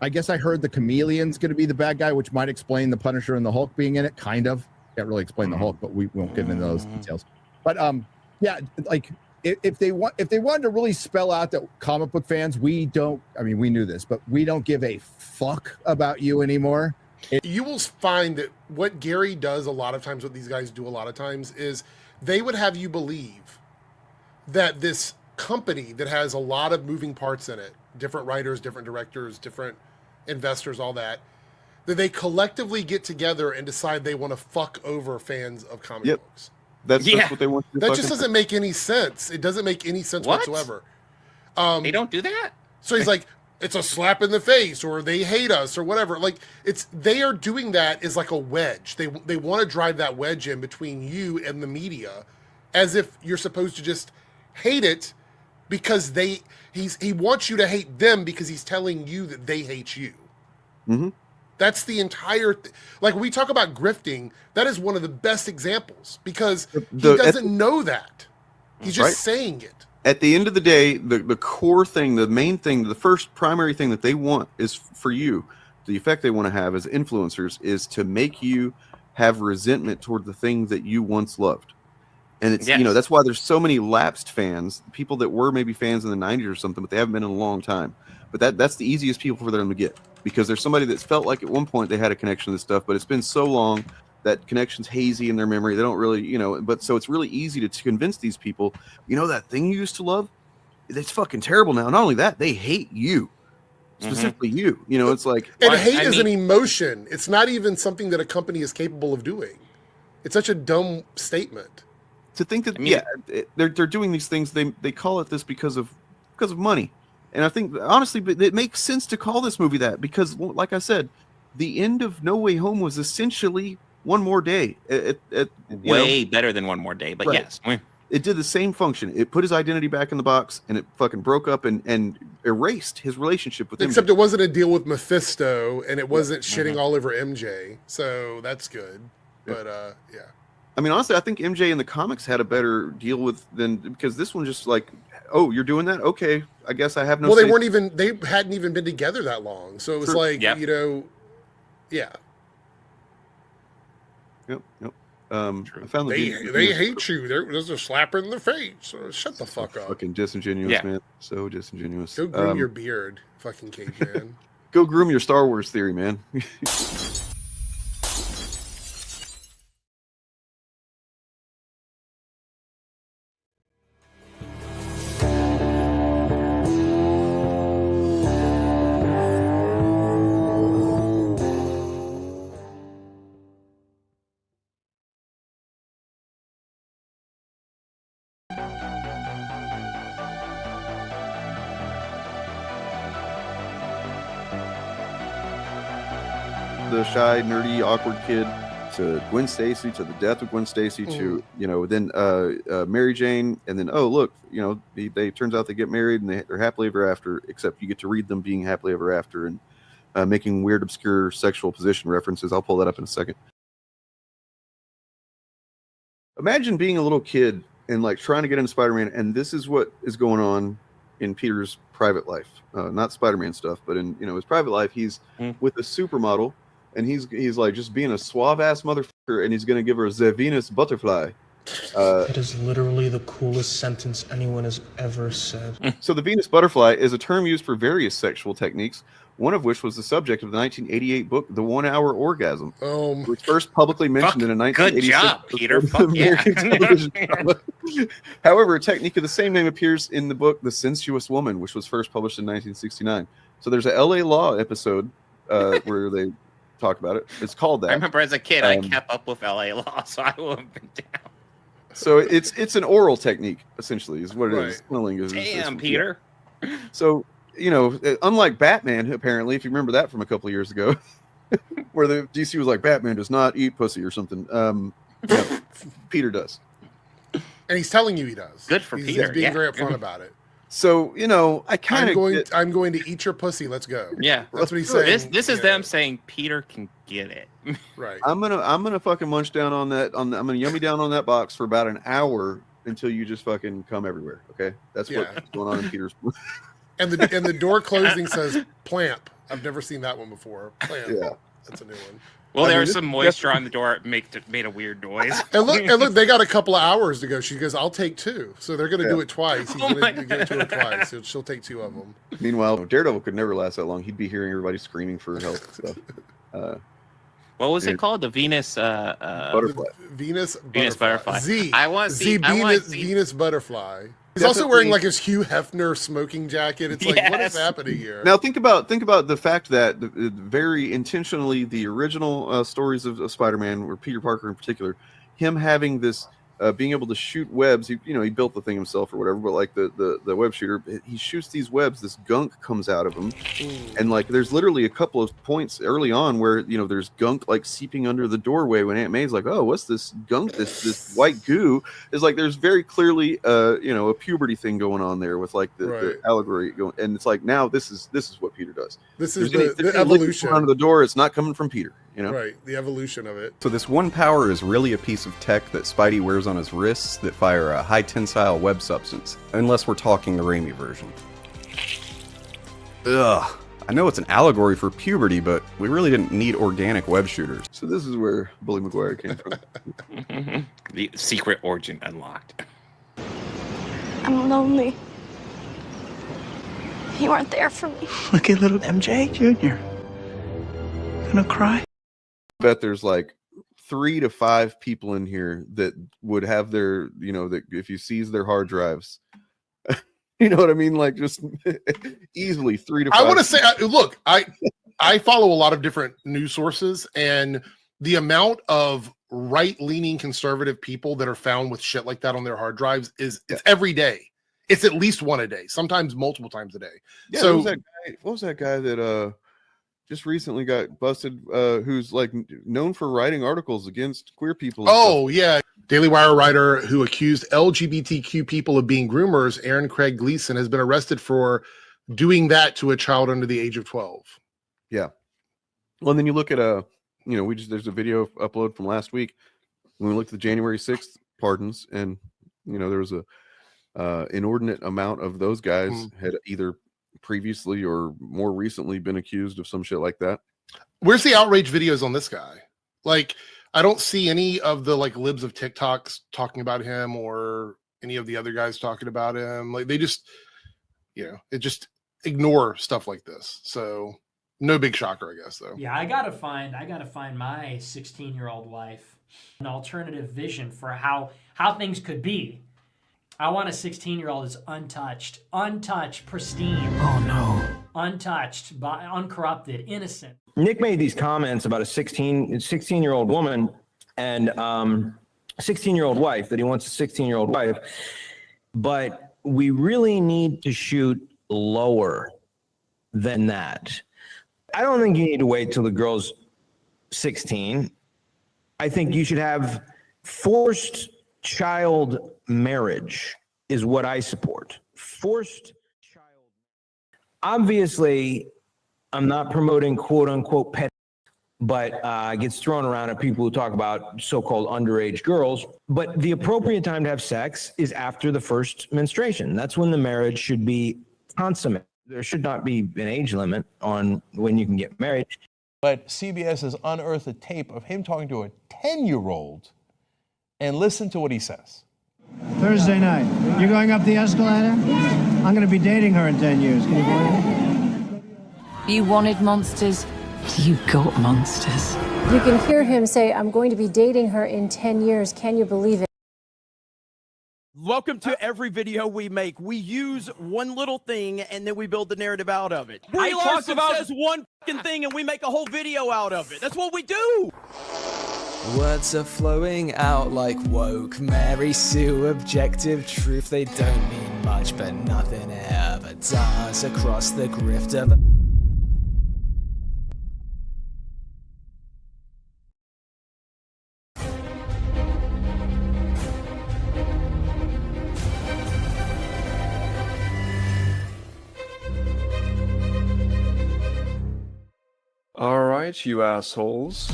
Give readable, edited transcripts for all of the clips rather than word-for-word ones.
I guess I heard the Chameleon's going to be the bad guy, which might explain the Punisher and the Hulk being in it. Kind of. Can't really explain the Hulk, but we won't get into those details. But yeah, like if they wanted to really spell out that comic book fans, we knew this, but we don't give a fuck about you anymore. You will find that what Gary does a lot of times, what these guys do a lot of times, is they would have you believe that this company that has a lot of moving parts in it, different writers, different directors, different investors, all that they collectively get together and decide they want to fuck over fans of comic books. That's what they want to do. That just doesn't make any sense. It doesn't make any sense whatsoever. They don't do that? So he's like, it's a slap in the face, or they hate us, or whatever. Like, they are doing that as like a wedge. They want to drive that wedge in between you and the media, as if you're supposed to just hate it because he wants you to hate them because he's telling you that they hate you. Mm-hmm. That's the entire like when we talk about grifting, that is one of the best examples because he doesn't know that. He's just saying it. At the end of the day, the core thing, the main thing, the first primary thing that they want is for you, the effect they want to have as influencers is to make you have resentment toward the thing that you once loved. And it's, that's why there's so many lapsed fans, people that were maybe fans in the 90s or something, but they haven't been in a long time. But that's the easiest people for them to get, because there's somebody that's felt like at one point they had a connection to this stuff, but it's been so long that connection's hazy in their memory. They don't really, but so it's really easy to convince these people, that thing you used to love, it's fucking terrible now. Not only that, they hate you. Specifically you. It's like... And hate is an emotion. It's not even something that a company is capable of doing. It's such a dumb statement. To think that, they're doing these things, they call it this because of money. And I think, honestly, it makes sense to call this movie that, because, like I said, the end of No Way Home was essentially One More Day. Way better than One More Day, but yes. It did the same function. It put his identity back in the box, and it fucking broke up and erased his relationship with him. Except it wasn't a deal with Mephisto, and it wasn't shitting all over MJ, so that's good. But, yeah. I mean, honestly, I think MJ in the comics had a better deal because this one just like, oh, you're doing that? Okay, I guess I have no. Well, they hadn't even been together that long, so it was like, yeah. Yep. I found they hate you. There's a slap in the face. So shut the fuck up. Fucking disingenuous, man. So disingenuous. Go groom your beard, fucking cage man. Go groom your Star Wars theory, man. The shy, nerdy, awkward kid to Gwen Stacy, to the death of Gwen Stacy, to then Mary Jane, and then look, they turns out they get married and they're happily ever after. Except you get to read them being happily ever after and making weird, obscure sexual position references. I'll pull that up in a second. Imagine being a little kid and like trying to get into Spider-Man, and this is what is going on in Peter's private life. Not Spider-Man stuff, but in his private life, he's with a supermodel. And he's like just being a suave ass motherfucker, and he's gonna give her a Venus butterfly. That is literally the coolest sentence anyone has ever said. So the Venus butterfly is a term used for various sexual techniques, one of which was the subject of the 1988 book The 1 Hour Orgasm, which first publicly mentioned in a 1986 good job, Peter. American television drama. However, a technique of the same name appears in the book The Sensuous Woman, which was first published in 1969. So there's a LA Law episode where they talk about it. It's called that. I remember as a kid, I kept up with LA Law, so I will have been down. So it's an oral technique, essentially, is what it is. Damn, Peter. So, unlike Batman, apparently, if you remember that from a couple of years ago, where the DC was like, Batman does not eat pussy or something. Peter does. And he's telling you he does. Good for Peter. He's being very upfront about it. So, I kind of I'm going to eat your pussy. Let's go. Yeah. That's what he's saying. This is them saying Peter can get it. Right. I'm gonna fucking munch down on that. I'm gonna yummy down on that box for about an hour until you just fucking come everywhere. Okay, that's what's going on in Peter's. And the door closing says Plamp. I've never seen that one before. Plamp. Yeah. That's a new one. Well, I there mean, was some moisture on the door. It made a weird noise. And look, they got a couple of hours to go. She goes, "I'll take 2." So they're going to do it twice. He's going to give it to her twice. So she'll take 2 of them. Meanwhile, Daredevil could never last that long. He'd be hearing everybody screaming for help and stuff. What was it called? The Venus Butterfly. Venus butterfly. Z. I want Z. Venus butterfly. He's also wearing like his Hugh Hefner smoking jacket. It's like, what is happening here? Now think about the fact that very intentionally the original stories of Spider-Man, or Peter Parker in particular, him having this being able to shoot webs. He built the thing himself or whatever, but like the web shooter, he shoots these webs. This gunk comes out of him, and like there's literally a couple of points early on where there's gunk like seeping under the doorway when Aunt May's like, "Oh, what's this gunk? This white goo?" Is like there's very clearly a puberty thing going on there with like the allegory going, and it's like now this is what Peter does. This is the evolution under the door. It's not coming from Peter. Right, the evolution of it. So this one power is really a piece of tech that Spidey wears on his wrists that fire a high tensile web substance, unless we're talking the Raimi version. Ugh. I know it's an allegory for puberty, but we really didn't need organic web shooters. So this is where Bully Maguire came from. The secret origin unlocked. I'm lonely. You aren't there for me. Look at little MJ Jr. Gonna cry. I bet there's like 3 to 5 people in here that would have their, that if you seize their hard drives, you know what I mean? Like just easily 3 to 5. I want to say, look, I follow a lot of different news sources, and the amount of right-leaning conservative people that are found with shit like that on their hard drives it's every day. It's at least one a day, sometimes multiple times a day. Yeah, so what was that guy that just recently got busted, who's like known for writing articles against queer people? Oh, yeah. Daily Wire writer who accused LGBTQ people of being groomers, Aaron Craig Gleason, has been arrested for doing that to a child under the age of 12. Yeah. Well, and then you look at there's a video upload from last week when we looked at the January 6th pardons, and there was a inordinate amount of those guys had either previously or more recently been accused of some shit like that. Where's the outrage videos on this guy? Like, I don't see any of the like libs of TikToks talking about him or any of the other guys talking about him. Like they just, it just ignore stuff like this. So no big shocker, I guess, though. Yeah, I gotta find my 16-year-old wife an alternative vision for how things could be. I want a 16-year-old that's untouched, pristine. Oh no. Untouched, uncorrupted, innocent. Nick made these comments about a 16-year-old woman and 16-year-old wife, that he wants a 16-year-old wife. But we really need to shoot lower than that. I don't think you need to wait till the girl's 16. I think you should have forced child marriage is what I support. Forced child. Obviously, I'm not promoting quote unquote pet, but gets thrown around at people who talk about so-called underage girls. But the appropriate time to have sex is after the first menstruation. That's when the marriage should be consummate. There should not be an age limit on when you can get married. But CBS has unearthed a tape of him talking to a 10-year-old, and listen to what he says. Thursday night, you're going up the escalator? I'm going to be dating her in 10 years. Can you believe it? You wanted monsters. You got monsters. You can hear him say, I'm going to be dating her in 10 years. Can you believe it? Welcome to every video we make. We use one little thing and then we build the narrative out of it. Brie Larson says one fucking thing and we make a whole video out of it. That's what we do. Words are flowing out like woke Mary Sue, objective truth. They don't mean much, but nothing ever does across the grift of All right, you assholes.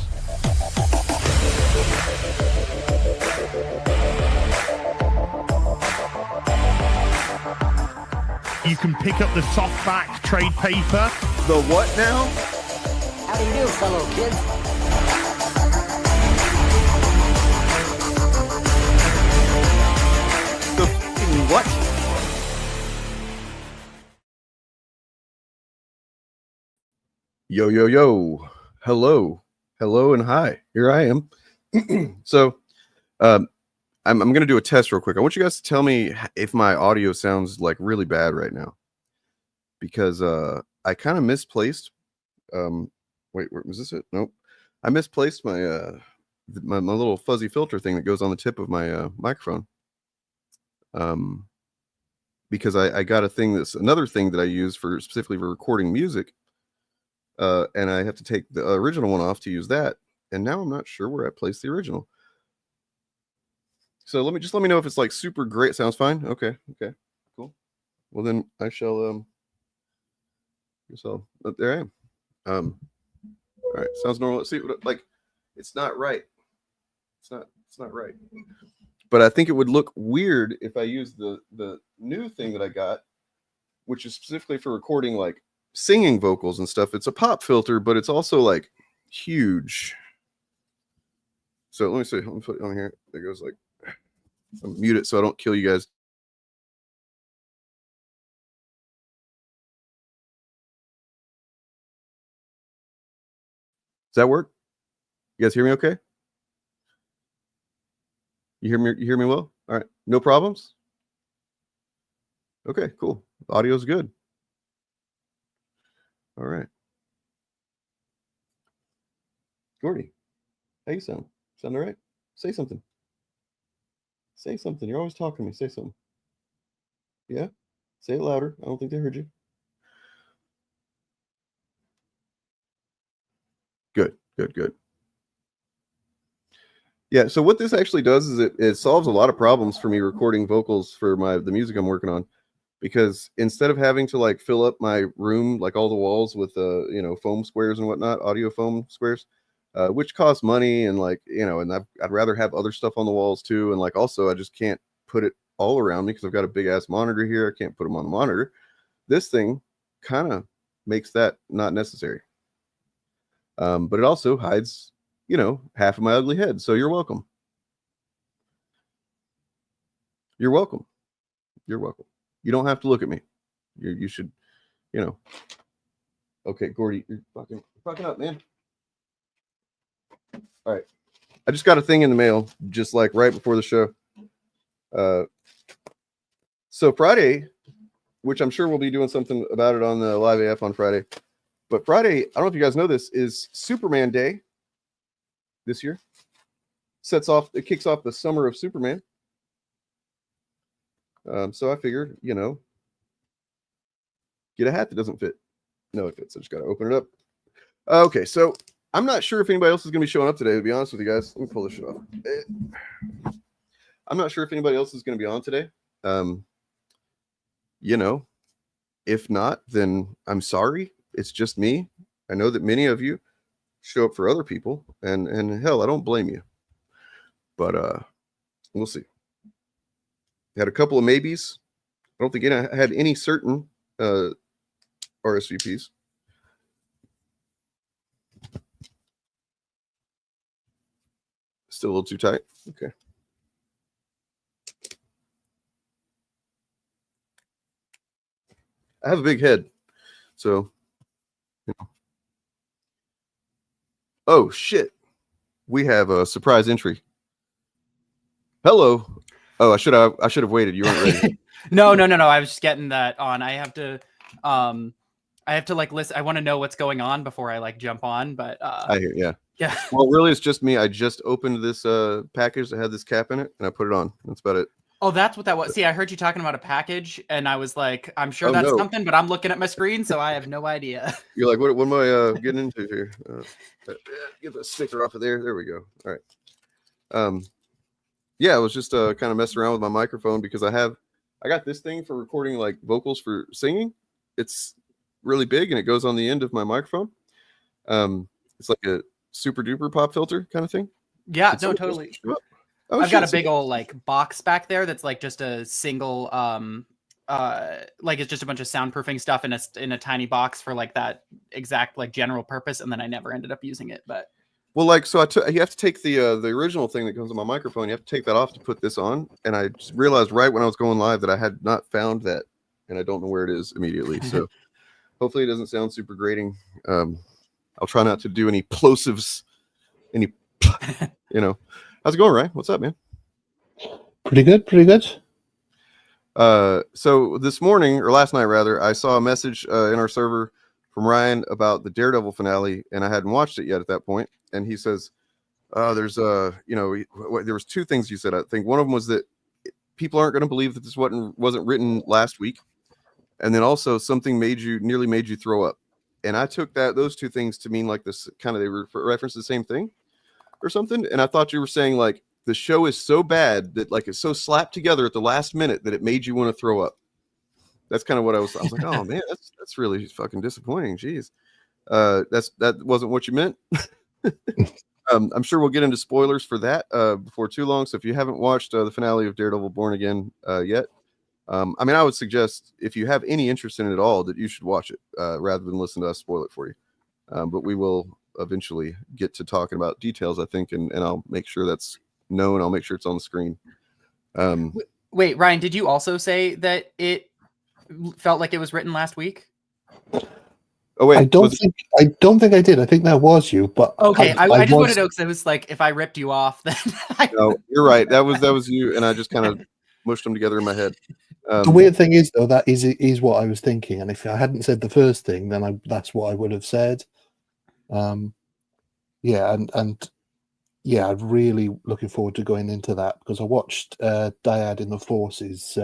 You can pick up the softback trade paper. The what now? How do you do, fellow kids? The fucking what? Yo, yo, yo. Hello. Hello and hi. Here I am. So, I'm going to do a test real quick. I want you guys to tell me if my audio sounds like really bad right now. Because I kind of misplaced. Wait, was this it? Nope. I misplaced my my little fuzzy filter thing that goes on the tip of my microphone. Because I got another thing that I use specifically for recording music. And I have to take the original one off to use that. And now I'm not sure where I placed the original. So let me know if it's like super great. Sounds fine. Okay. Cool. Well then I shall there I am. All right, sounds normal. Let's see what like it's not right. It's not right. But I think it would look weird if I use the new thing that I got, which is specifically for recording like singing vocals and stuff. It's a pop filter, but it's also like huge. So let me see. Let me put it on here. It goes like, I'll mute it so I don't kill you guys. Does that work? You guys hear me okay? You hear me well? All right. No problems? Okay, cool. Audio's good. All right. Gordy, how you sound? Sound all right? Say something. Say something. You're always talking to me. Say something. Yeah? Say it louder. I don't think they heard you. Good. Yeah, so what this actually does is it solves a lot of problems for me recording vocals for the music I'm working on. Because instead of having to like fill up my room, like all the walls with foam squares and whatnot, audio foam squares, which cost money and like, and I'd rather have other stuff on the walls too. And like, also I just can't put it all around me because I've got a big ass monitor here. I can't put them on the monitor. This thing kind of makes that not necessary. But it also hides, half of my ugly head. So you're welcome. You're welcome. You don't have to look at me. You should, Okay, Gordy, you're fucking up, man. All right. I just got a thing in the mail, just like right before the show. So Friday, which I'm sure we'll be doing something about it on the Live AF on Friday. But Friday, I don't know if you guys know this, is Superman Day this year. It kicks off the summer of Superman. So I figured, get a hat that doesn't fit. No, it fits. I just got to open it up. Okay, so I'm not sure if anybody else is going to be showing up today, to be honest with you guys. Let me pull this shit off. I'm not sure if anybody else is going to be on today. If not, then I'm sorry. It's just me. I know that many of you show up for other people, and hell, I don't blame you. But we'll see. Had a couple of maybes. I don't think I had any certain RSVPs. Still a little too tight. Okay. I have a big head, so. Oh shit! We have a surprise entry. Hello. Oh, I should have waited. You weren't ready. No. I was just getting that on. I have to like listen. I want to know what's going on before I like jump on. But I hear, yeah. Yeah. Well, really, it's just me. I just opened this package that had this cap in it, and I put it on. That's about it. Oh, that's what that was. See, I heard you talking about a package, and I was like, I'm sure that's something, but I'm looking at my screen, so I have no idea. You're like, what am I getting into here? Get the sticker off of there. There we go. All right. Yeah, I was just kind of messing around with my microphone because I got this thing for recording like vocals for singing. It's really big and it goes on the end of my microphone. It's like a super duper pop filter kind of thing. Yeah, no, totally. I've got a big old like box back there that's like just a single like it's just a bunch of soundproofing stuff in a tiny box for like that exact like general purpose, and then I never ended up using it. But Well, like, so you have to take the original thing that comes on my microphone. You have to take that off to put this on. And I just realized right when I was going live that I had not found that, and I don't know where it is immediately. So hopefully it doesn't sound super grating. I'll try not to do any plosives, any, How's it going, Ryan? What's up, man? Pretty good, pretty good. So this morning, or last night rather, I saw a message in our server from Ryan about the Daredevil finale, and I hadn't watched it yet at that point. And he says, there's there was two things you said. I think one of them was that people aren't going to believe that this wasn't written last week, and then also something nearly made you throw up. And I took those two things to mean like this kind of, they reference the same thing or something. And I thought you were saying like the show is so bad that like it's so slapped together at the last minute that it made you want to throw up. That's kind of what I was like, oh man, that's really fucking disappointing. Jeez. That wasn't what you meant. I'm sure we'll get into spoilers for that before too long. So if you haven't watched the finale of Daredevil Born Again yet, I would suggest if you have any interest in it at all that you should watch it rather than listen to us spoil it for you. But we will eventually get to talking about details, I think, and I'll make sure that's known. I'll make sure it's on the screen. Wait, Ryan, did you also say that it felt like it was written last week? Oh wait, I don't think I did. I think that was you, but okay. I just wanted to know because it was like if I ripped you off, then no, you're right. That was you, and I just kind of mushed them together in my head. The weird thing is, though, that is what I was thinking, and if I hadn't said the first thing, then that's what I would have said. I'm really looking forward to going into that because I watched Dyad in the Forces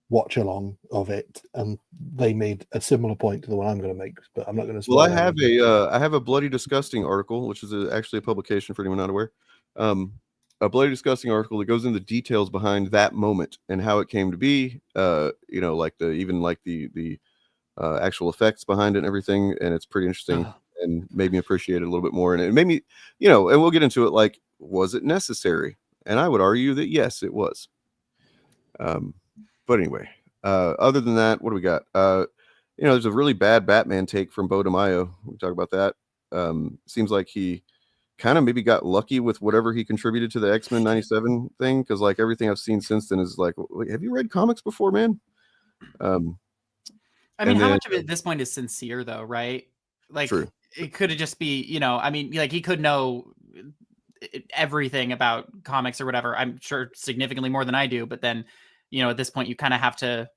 watch along of it, and they made a similar point to the one I'm going to make, but I'm not going to. Well, I have a Bloody Disgusting article, which is actually a publication for anyone not aware. A Bloody Disgusting article that goes into the details behind that moment and how it came to be. Like the actual effects behind it and everything, and it's pretty interesting and made me appreciate it a little bit more. And it made me, and we'll get into it. Like, was it necessary? And I would argue that yes, it was. But anyway, other than that, what do we got? There's a really bad Batman take from Beau Demayo. We talk about that. Seems like he kind of maybe got lucky with whatever he contributed to the X-Men 97 thing, because like everything I've seen since then is like, have you read comics before, man? I mean, how much of it at this point is sincere, though, right? Like, true. It could have just be, like he could know everything about comics or whatever. I'm sure significantly more than I do, but then, at this point, you kind of have to,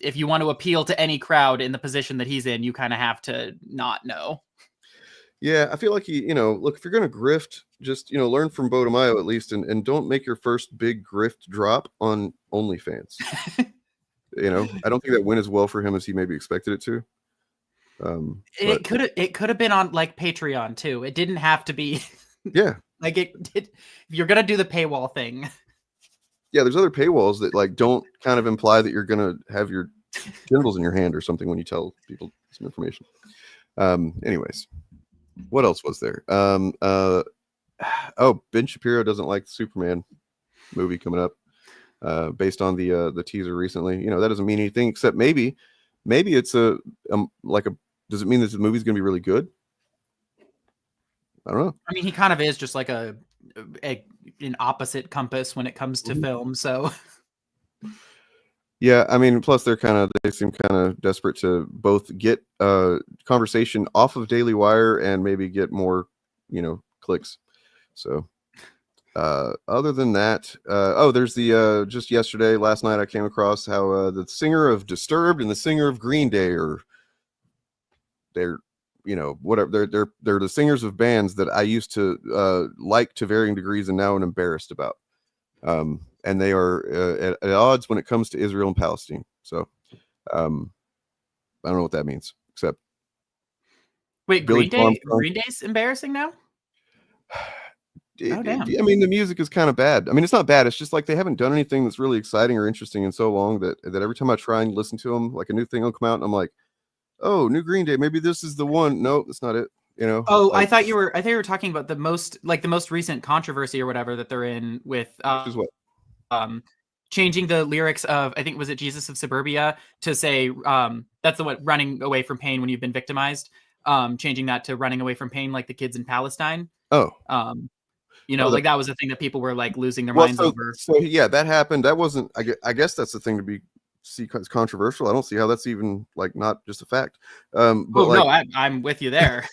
if you want to appeal to any crowd in the position that he's in, you kind of have to not know. Yeah, I feel like look, if you're going to grift, just, learn from Beau Demayo at least, and don't make your first big grift drop on OnlyFans. I don't think that went as well for him as he maybe expected it to. It could have been on like Patreon too. It didn't have to be. Yeah. Like if you're going to do the paywall thing. Yeah, there's other paywalls that like don't kind of imply that you're going to have your genitals in your hand or something when you tell people some information. Anyways, what else was there? Ben Shapiro doesn't like the Superman movie coming up, based on the teaser recently. That doesn't mean anything except maybe it's does it mean that the movie's going to be really good? I don't know. I mean, he kind of is just like an opposite compass when it comes to film. So yeah, I mean, plus they seem kind of desperate to both get conversation off of Daily Wire and maybe get more, clicks. So other than that, there's the just last night I came across how the singer of Disturbed and the singer of Green Day they're the singers of bands that I used to like to varying degrees and now I'm embarrassed about. And they are at odds when it comes to Israel and Palestine. So I don't know what that means, except wait, Green Day's embarrassing now? Oh, damn. I mean, the music is kind of bad. I mean, it's not bad. It's just like they haven't done anything that's really exciting or interesting in so long that every time I try and listen to them, like a new thing will come out and I'm like, oh, new Green Day, maybe this is the one. No, that's not it. Oh, like, I thought you were talking about the most recent controversy or whatever that they're in with is what? changing the lyrics of, I think, was it Jesus of Suburbia, to say that's the what, running away from pain when you've been victimized. Changing that to running away from pain like the kids in Palestine. Oh. You know, like that was the thing that people were like losing their Well, minds so, over. so yeah, that happened. That wasn't. I guess that's the thing to be it's controversial. I don't see how that's even like not just a fact. But no, I'm with you there.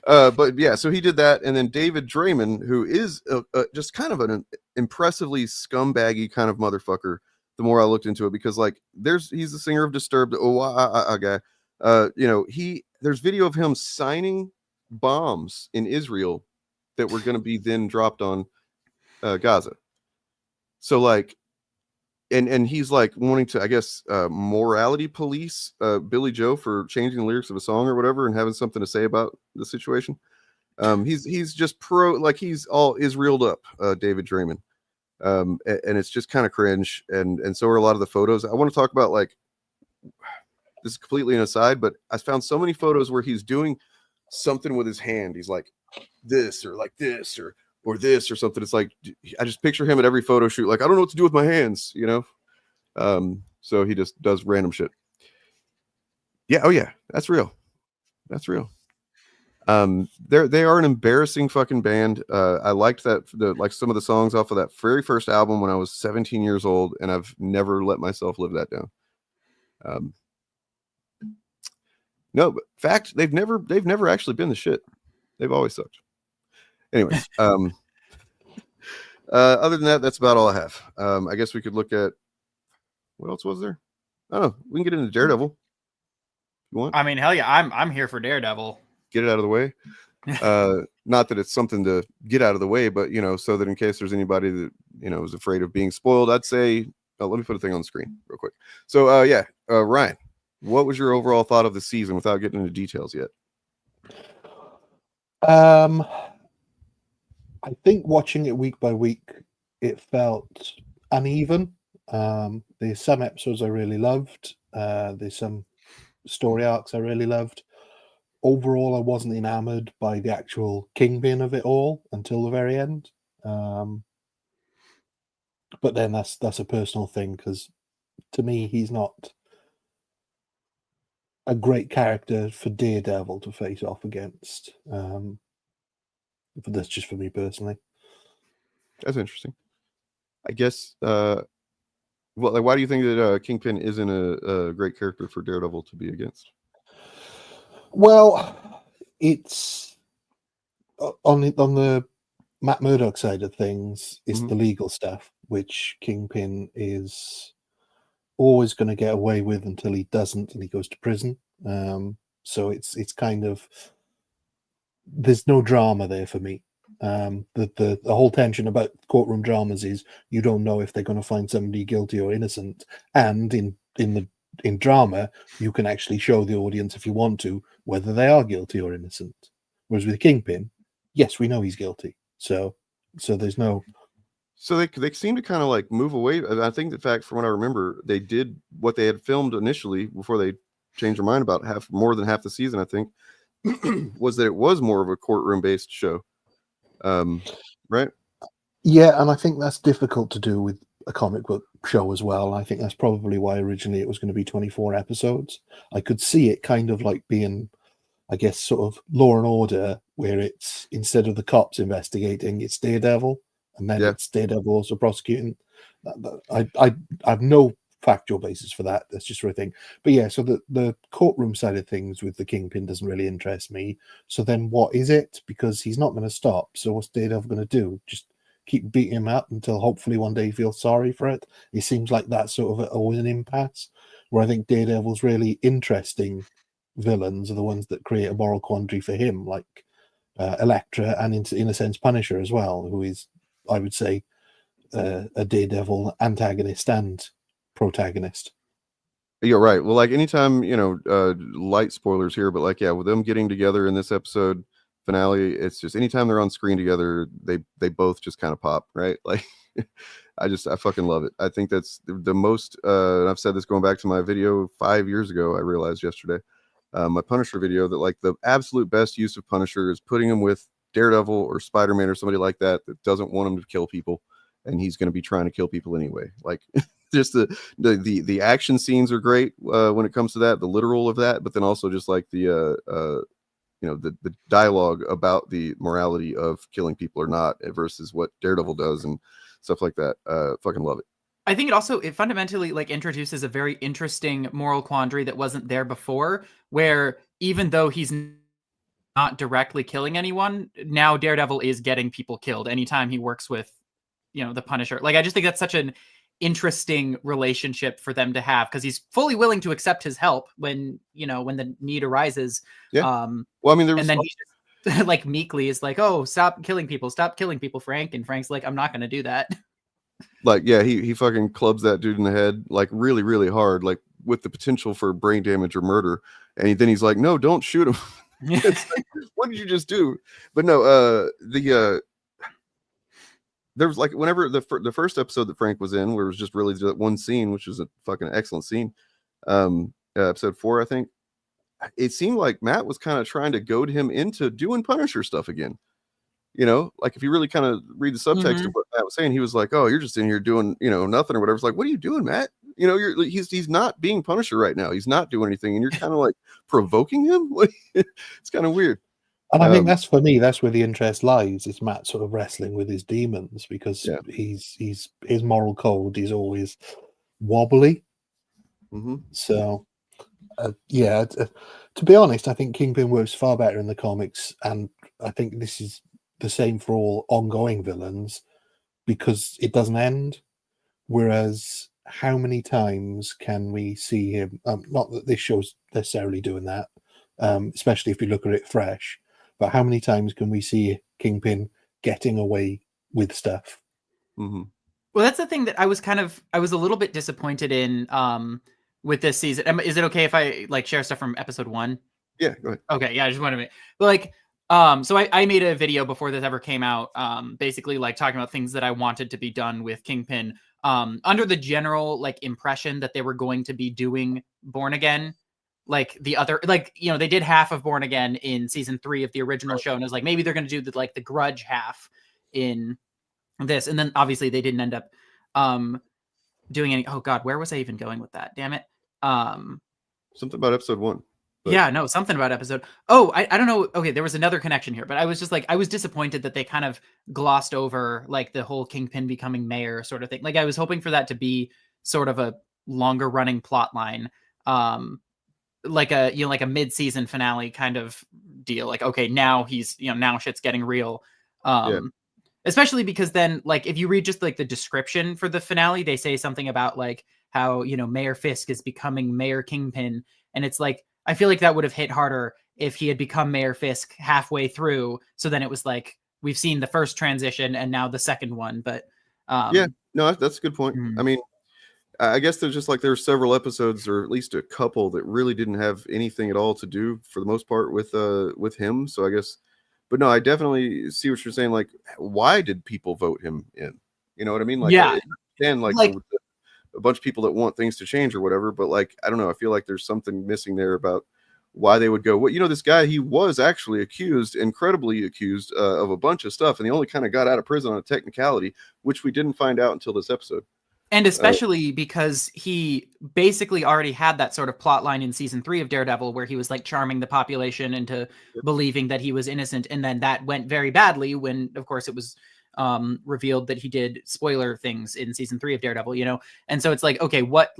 But yeah, so he did that, and then David Draymond, who is just kind of an impressively scumbaggy kind of motherfucker. The more I looked into it, because like he's the singer of Disturbed. Guy. You know, there's video of him signing bombs in Israel that were going to be then dropped on Gaza. So like, and he's like wanting to, I guess, morality police Billy Joe for changing the lyrics of a song or whatever and having something to say about the situation. He's just he's all Israeled up, David Draymond. And it's just kind of cringe. And so are a lot of the photos. I want to talk about, like, this is completely an aside, but I found so many photos where he's doing something with his hand. He's like this or like this or this or something. It's like, I just picture him at every photo shoot. Like, I don't know what to do with my hands, you know? So he just does random shit. Yeah. Oh yeah. That's real. That's real. They are an embarrassing fucking band. I liked like some of the songs off of that very first album when I was 17 years old, and I've never let myself live that down. No, but fact, they've never actually been the shit. They've always sucked. Anyways, other than that, that's about all I have. I guess we could look at what else was there? I don't know. We can get into Daredevil. You want? I mean, hell yeah, I'm here for Daredevil. Get it out of the way. Not that it's something to get out of the way, but you know, so that in case there's anybody that you know is afraid of being spoiled, I'd say, let me put a thing on the screen real quick. So Ryan, what was your overall thought of the season without getting into details yet? I think watching it week by week, it felt uneven. There's some episodes I really loved. There's some story arcs I really loved. Overall, I wasn't enamored by the actual Kingpin of it all until the very end. But then that's a personal thing, because to me, he's not a great character for Daredevil to face off against. But that's just for me personally. That's interesting. I guess. Well, like, why do you think that Kingpin isn't a great character for Daredevil to be against? Well, it's on the Matt Murdock side of things. It's the legal stuff, which Kingpin is always going to get away with until he doesn't, and he goes to prison. So it's kind of, there's no drama there for me. The whole tension about courtroom dramas is you don't know if they're going to find somebody guilty or innocent, and in drama you can actually show the audience, if you want to, whether they are guilty or innocent. Whereas with Kingpin, yes, we know he's guilty, so there's no. So they seem to kind of like move away. I think, in fact, from what I remember, they did what they had filmed initially before they changed their mind about more than half the season, I think, was that it was more of a courtroom based show. Right? Yeah, and I think that's difficult to do with a comic book show as well. I think that's probably why originally it was going to be 24 episodes. I could see it kind of like being, I guess, sort of Law and Order, where it's, instead of the cops investigating, it's Daredevil, and then it's Daredevil also prosecuting. I have no factual basis for that. That's just sort of thing. But yeah, so the courtroom side of things with the Kingpin doesn't really interest me. So then what is it? Because he's not going to stop. So what's Daredevil going to do? Just keep beating him up until hopefully one day he feels sorry for it? It seems like that's sort of always an impasse, where I think Daredevil's really interesting villains are the ones that create a moral quandary for him, like Elektra, and in a sense Punisher as well, who is, I would say, a Daredevil antagonist and protagonist. You're right. Well, like, anytime, you know, light spoilers here, but like, yeah, with them getting together in this episode finale, it's just anytime they're on screen together, they both just kind of pop, right? Like, I fucking love it. I think that's the most, and I've said this going back to my video 5 years ago, I realized yesterday, my Punisher video, that like the absolute best use of Punisher is putting him with Daredevil or Spider-Man or somebody like that doesn't want him to kill people, and he's going to be trying to kill people anyway. Like, just the action scenes are great when it comes to that, the literal of that, but then also just like the the dialogue about the morality of killing people or not versus what Daredevil does and stuff like that. Fucking love it. I think it fundamentally like introduces a very interesting moral quandary that wasn't there before, where even though he's not directly killing anyone, now Daredevil is getting people killed anytime he works with, the Punisher. Like, I just think that's such an interesting relationship for them to have, because he's fully willing to accept his help when the need arises. Yeah. Well, I mean, and then he just, like, meekly is like, "Oh, stop killing people, Frank." And Frank's like, "I'm not going to do that." Like, yeah, he fucking clubs that dude in the head like really, really hard, like with the potential for brain damage or murder. And then he's like, "No, don't shoot him." It's like, what did you just do? But no, there was like, whenever the first episode that Frank was in, where it was just really that one scene, which was a fucking excellent scene, episode 4, I think, it seemed like Matt was kind of trying to goad him into doing Punisher stuff again. Like, if you really kind of read the subtext of what Matt was saying, he was like, "Oh, you're just in here doing, nothing or whatever." It's like, what are you doing, Matt? He's not being Punisher right now. He's not doing anything, and you're kind of like provoking him. It's kind of weird. And I think that's where the interest lies. Is Matt sort of wrestling with his demons, because he's his moral code is always wobbly. So, to be honest, I think Kingpin works far better in the comics, and I think this is the same for all ongoing villains, because it doesn't end. Whereas, how many times can we see him? Not that this show's necessarily doing that, especially if you look at it fresh. But how many times can we see Kingpin getting away with stuff? Well, that's the thing that I was a little bit disappointed in with this season. Is it okay if I like share stuff from episode 1? Yeah, go ahead. Okay, yeah, I just wanted to like, so I made a video before this ever came out, basically like talking about things that I wanted to be done with Kingpin, under the general like impression that they were going to be doing Born Again. Like the other, like, they did half of Born Again in season 3 of the original show, and it was like, maybe they're going to do the Grudge half in this, and then obviously they didn't end up doing any. Oh God, where was I even going with that? Damn it. Something about episode 1. But... Yeah, no, something about episode. Oh, I don't know. Okay, there was another connection here, but I was just like, I was disappointed that they kind of glossed over like the whole Kingpin becoming mayor sort of thing. Like, I was hoping for that to be sort of a longer running plot line. Like a like a mid-season finale kind of deal. Like, okay, now he's now shit's getting real. Especially because then, like, if you read just like the description for the finale, they say something about like how Mayor Fisk is becoming Mayor Kingpin, and it's like, I feel like that would have hit harder if he had become Mayor Fisk halfway through. So then it was like, we've seen the first transition and now the second one. But yeah, no, that's a good point. I mean, I guess there's just like there were several episodes, or at least a couple, that really didn't have anything at all to do, for the most part, with him. So I guess, but no, I definitely see what you're saying. Like, why did people vote him in? You know what I mean? Like, yeah, and like a bunch of people that want things to change or whatever. But like, I don't know. I feel like there's something missing there about why they would go. Well, this guy, he was actually incredibly accused of a bunch of stuff, and he only kind of got out of prison on a technicality, which we didn't find out until this episode. And especially because he basically already had that sort of plot line in season 3 of Daredevil, where he was like charming the population into believing that he was innocent. And then that went very badly when, of course, it was revealed that he did spoiler things in season 3 of Daredevil, And so it's like, okay, what,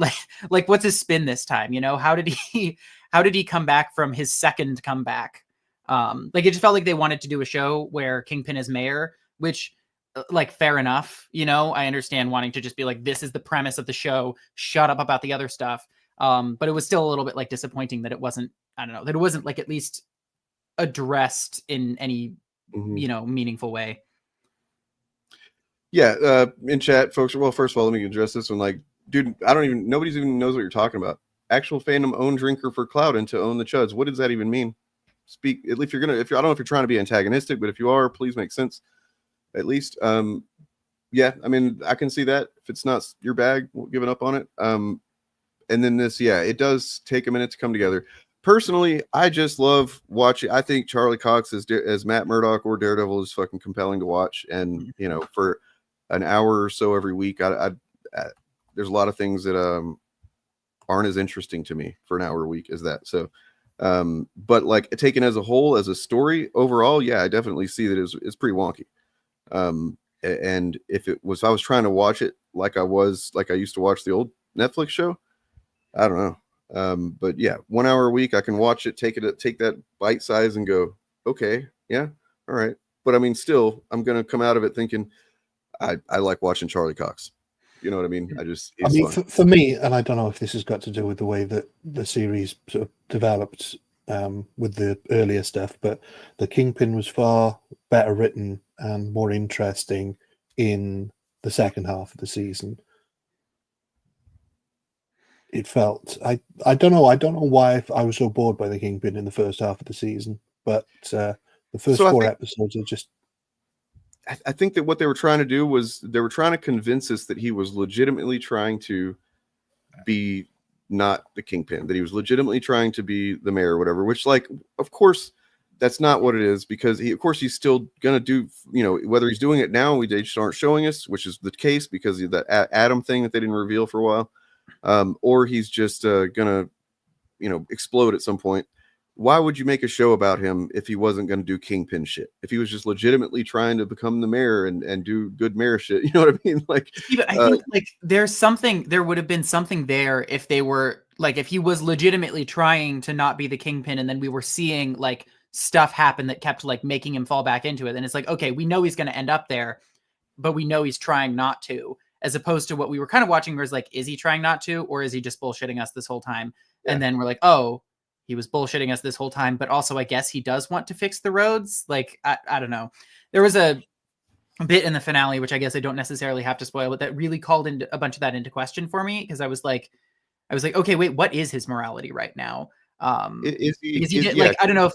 like what's his spin this time? How did he come back from his second comeback? Like, it just felt like they wanted to do a show where Kingpin is mayor, which, like, fair enough. I understand wanting to just be like, this is the premise of the show, shut up about the other stuff. But it was still a little bit like disappointing that it wasn't, I don't know, that it wasn't like at least addressed in any, meaningful way. Yeah. In chat, folks. Well, first of all, let me address this one. Like, dude, nobody's even knows what you're talking about. Actual fandom own drinker for clout and to own the chuds. What does that even mean? Speak, if you're I don't know if you're trying to be antagonistic, but if you are, please make sense. At least, yeah, I mean, I can see that if it's not your bag, giving up on it. And then this, yeah, it does take a minute to come together. Personally, I just love watching. I think Charlie Cox as Matt Murdock or Daredevil is fucking compelling to watch. And, an hour or so every week. There's a lot of things that aren't as interesting to me for an hour a week as that. So, but like taken as a whole, as a story overall, yeah, I definitely see that it's pretty wonky. And if I was trying to watch it like I used to watch the old Netflix show, I don't know. But yeah, 1 hour a week, I can watch it, take that bite size and go, okay, yeah, all right. But I mean, still, I'm going to come out of it thinking I like watching Charlie Cox. You know what I mean? I mean, for me, and I don't know if this has got to do with the way that the series sort of developed with the earlier stuff, but the Kingpin was far better written and more interesting in the second half of the season. It felt I don't know why I was so bored by the Kingpin in the first half of the season, but the first four episodes are just. I think that what they were trying to do was they were trying to convince us that he was legitimately trying to be not the Kingpin, that he was legitimately trying to be the mayor or whatever, which, like, of course, that's not what it is, because he's still going to do, whether he's doing it now, they just aren't showing us, which is the case because of that Adam thing that they didn't reveal for a while, or he's just going to, explode at some point. Why would you make a show about him if he wasn't going to do Kingpin shit? If he was just legitimately trying to become the mayor and do good mayor shit, you know what I mean? Like, I think like there would have been something there if they were like, if he was legitimately trying to not be the Kingpin, and then we were seeing like stuff happen that kept like making him fall back into it. And it's like, okay, we know he's going to end up there, but we know he's trying not to, as opposed to what we were kind of watching, where it's like, is he trying not to, or is he just bullshitting us this whole time? Yeah. And then we're like, oh, he was bullshitting us this whole time, but also I guess he does want to fix the roads. Like, I don't know. There was a bit in the finale, which I guess I don't necessarily have to spoil, but that really called into a bunch of that into question for me, because I was like, okay, wait, what is his morality right now? I don't know if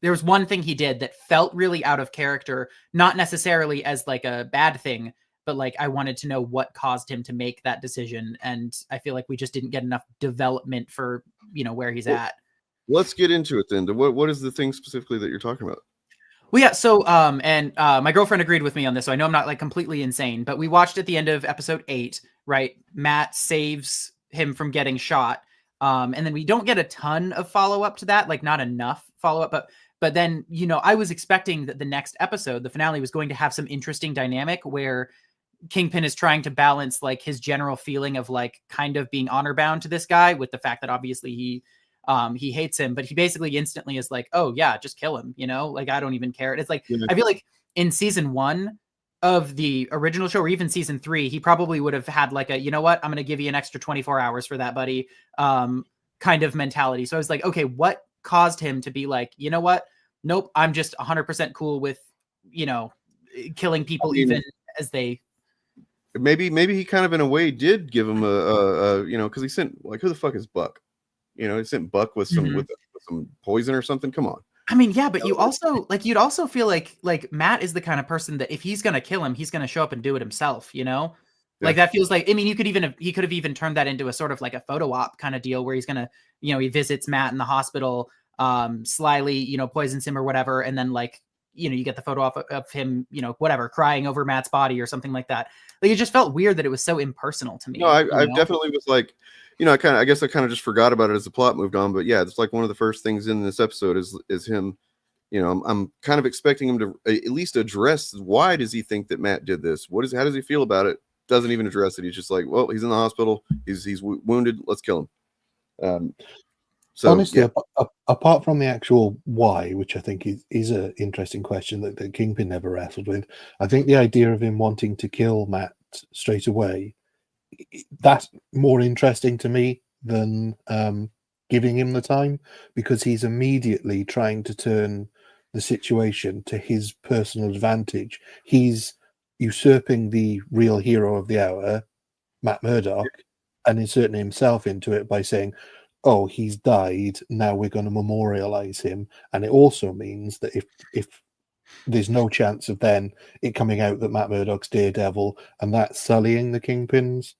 there was one thing he did that felt really out of character, not necessarily as like a bad thing, but like I wanted to know what caused him to make that decision, and I feel like we just didn't get enough development for where he's at. Let's get into it then. What is the thing specifically that you're talking about? Well, yeah. So, my girlfriend agreed with me on this, so I know I'm not like completely insane. But we watched at the end of episode 8, right? Matt saves him from getting shot, and then we don't get a ton of follow up to that, like not enough follow up. But then I was expecting that the next episode, the finale, was going to have some interesting dynamic where Kingpin is trying to balance like his general feeling of like kind of being honor bound to this guy with the fact that obviously he hates him, but he basically instantly is like, oh yeah, just kill him. Like, I don't even care. It's like, I feel like in season 1 of the original show, or even season 3, he probably would have had like a, you know what, I'm going to give you an extra 24 hours for that, buddy. Kind of mentality. So I was like, okay, what caused him to be like, you know what? Nope. I'm just 100% cool with, killing people, even as they, maybe he kind of in a way did give him a cause he sent, like, who the fuck is Buck? He sent Buck with some with some poison or something. Come on. I mean, yeah, but you also like, you'd also feel like Matt is the kind of person that if he's gonna kill him, he's gonna show up and do it himself. Like that feels like. I mean, he could have even turned that into a sort of like a photo op kind of deal where he's gonna, he visits Matt in the hospital, slyly, poisons him or whatever, and then like, you get the photo op of him, whatever, crying over Matt's body or something like that. Like, it just felt weird that it was so impersonal to me. No, I definitely was like, I guess I kind of just forgot about it as the plot moved on. But yeah, it's like one of the first things in this episode is him. I'm kind of expecting him to at least address, why does he think that Matt did this? How does he feel about it? Doesn't even address it. He's just like, well, he's in the hospital. He's wounded. Let's kill him. So honestly, yeah. Apart from the actual why, which I think is an interesting question that Kingpin never wrestled with, I think the idea of him wanting to kill Matt straight away, that's more interesting to me than giving him the time, because he's immediately trying to turn the situation to his personal advantage. He's usurping the real hero of the hour, Matt Murdock, and inserting himself into it by saying, oh, he's died, now we're going to memorialize him. And it also means that if there's no chance of then it coming out that Matt Murdock's Daredevil, and that's sullying the Kingpin's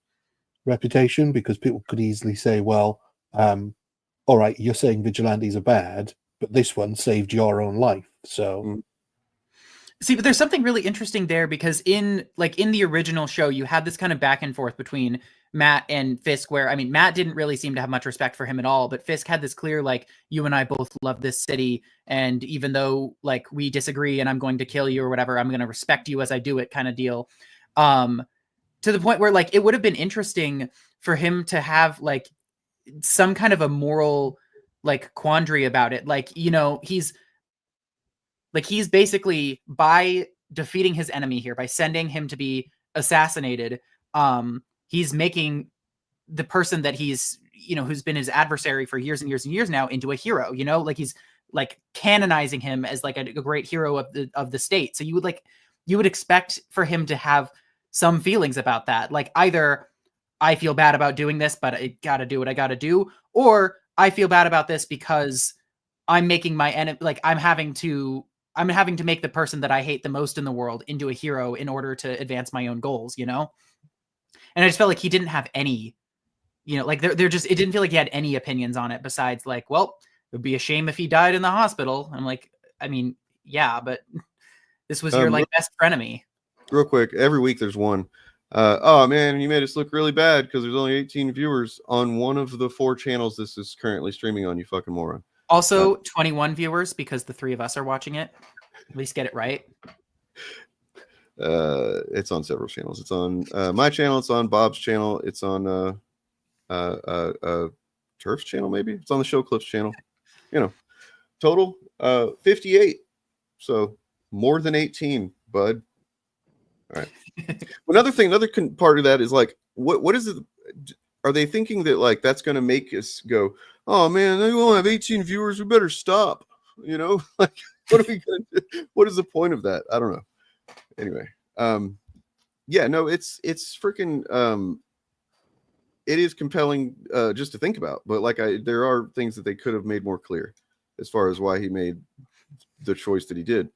reputation, because people could easily say, well, all right, you're saying vigilantes are bad, but this one saved your own life. So See, but there's something really interesting there because in the original show, you had this kind of back and forth between Matt and Fisk where, I mean, Matt didn't really seem to have much respect for him at all, but Fisk had this clear, like, you and I both love this city. And even though like we disagree and I'm going to kill you or whatever, I'm going to respect you as I do it kind of deal. To the point where like, it would have been interesting for him to have like some kind of a moral like quandary about it. Like, you know, he's basically, by defeating his enemy here, by sending him to be assassinated, he's making the person that he's, you know, who's been his adversary for years and years and years now into a hero, you know, like he's like canonizing him as like a great hero of the state. So you would expect for him to have some feelings about that. Like either I feel bad about doing this, but I gotta do what I gotta do, or I feel bad about this because I'm making my enemy, like I'm having to make the person that I hate the most in the world into a hero in order to advance my own goals, you know? And I just felt like he didn't have any, you know, like they're just, it didn't feel like he had any opinions on it besides like, well, it would be a shame if he died in the hospital. I'm like, I mean, yeah, but this was your like best frenemy. Real quick, every week there's one. Oh man, you made us look really bad because there's only 18 viewers on one of the 4 channels this is currently streaming on, you fucking moron. Also, 21 viewers because the 3 of us are watching it. At least get it right. It's on several channels. It's on my channel. It's on Bob's channel. It's on Turf's channel. Maybe it's on the Show Clips channel. You know, total 58. So more than 18, bud. All right. Another part of that is like, what is it? Are they thinking that like that's going to make us go, oh man, they won't have 18 viewers, we better stop? You know, like what are we going to do? What is the point of that? I don't know. Anyway, yeah, no, it's freaking it is compelling just to think about, but like there are things that they could have made more clear as far as why he made the choice that he did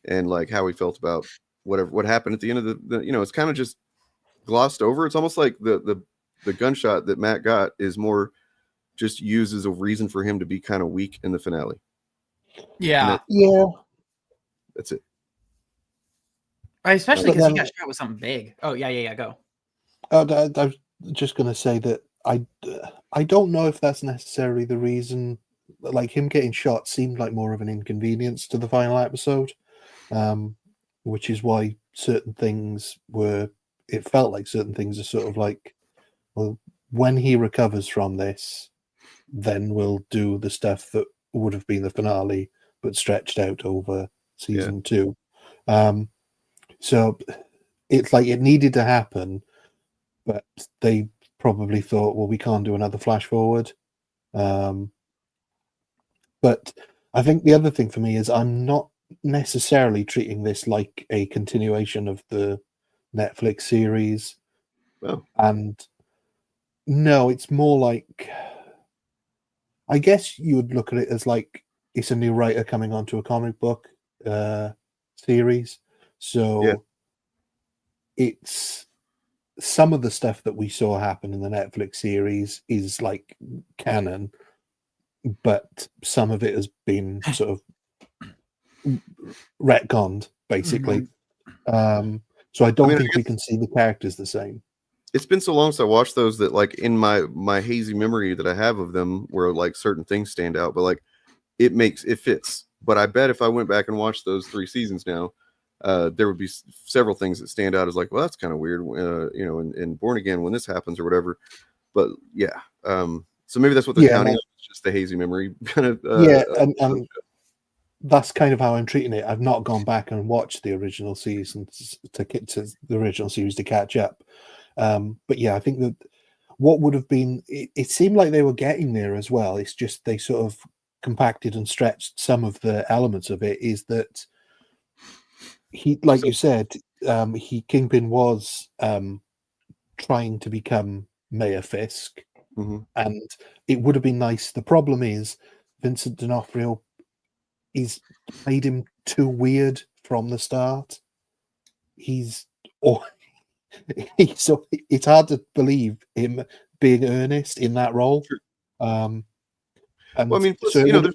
and like how he felt about what happened at the end of the you know, it's kind of just glossed over. It's almost like the gunshot that Matt got is more just used as a reason for him to be kind of weak in the finale. Yeah. That's it. Especially because he got shot with something big. Oh, yeah, go. I was just going to say that I don't know if that's necessarily the reason. Like him getting shot seemed like more of an inconvenience to the final episode, which is why certain things it felt like certain things are sort of like, well, when he recovers from this, then we'll do the stuff that would have been the finale, but stretched out over season 2. So it's like it needed to happen, but they probably thought, well, we can't do another flash forward. But I think the other thing for me is I'm not necessarily treating this like a continuation of the Netflix series. Oh. And no, it's more like, I guess you would look at it as like it's a new writer coming onto a comic book series. So it's some of the stuff that we saw happen in the Netflix series is like canon, but some of it has been sort of retconned, basically. So I don't think we can see the characters the same. It's been so long since I watched those that like in my hazy memory that I have of them where like certain things stand out, but like it fits. But I bet if I went back and watched those 3 seasons now, there would be several things that stand out as like, well, that's kind of weird, you know, in Born Again when this happens or whatever. But yeah, so maybe that's what they're counting. It's just the hazy memory kind of. And that's kind of how I'm treating it. I've not gone back and watched the original seasons to get to the original series to catch up. But yeah, I think that what would have been, it seemed like they were getting there as well. It's just they sort of compacted and stretched some of the elements of it. Is that he, like you said, Kingpin was trying to become Mayor Fisk, and it would have been nice. The problem is Vincent D'Onofrio, he's made him too weird from the start. So it's hard to believe him being earnest in that role. And well, I mean, plus, so you know,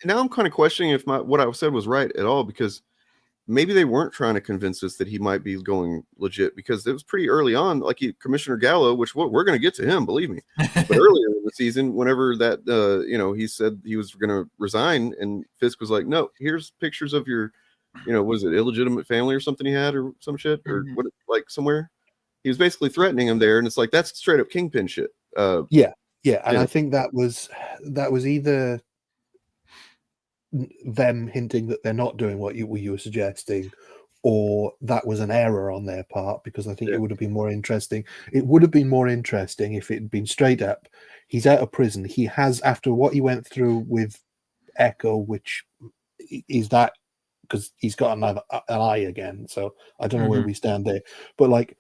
now I'm kind of questioning if what I said was right at all, because maybe they weren't trying to convince us that he might be going legit, because it was pretty early on, like Commissioner Gallo, which we're going to get to him, believe me. But earlier in the season, whenever that, he said he was going to resign, and Fisk was like, no, here's pictures of your, was it illegitimate family or something he had or some shit, or what, like somewhere. He was basically threatening him there, and it's like, that's straight up Kingpin shit. Yeah, and I think that was either them hinting that they're not doing what you were suggesting, or that was an error on their part, because I think it would have been more interesting. It would have been more interesting if it had been straight up. He's out of prison. He has, after what he went through with Echo, which is that because he's got an eye again. So I don't know where we stand there. But like,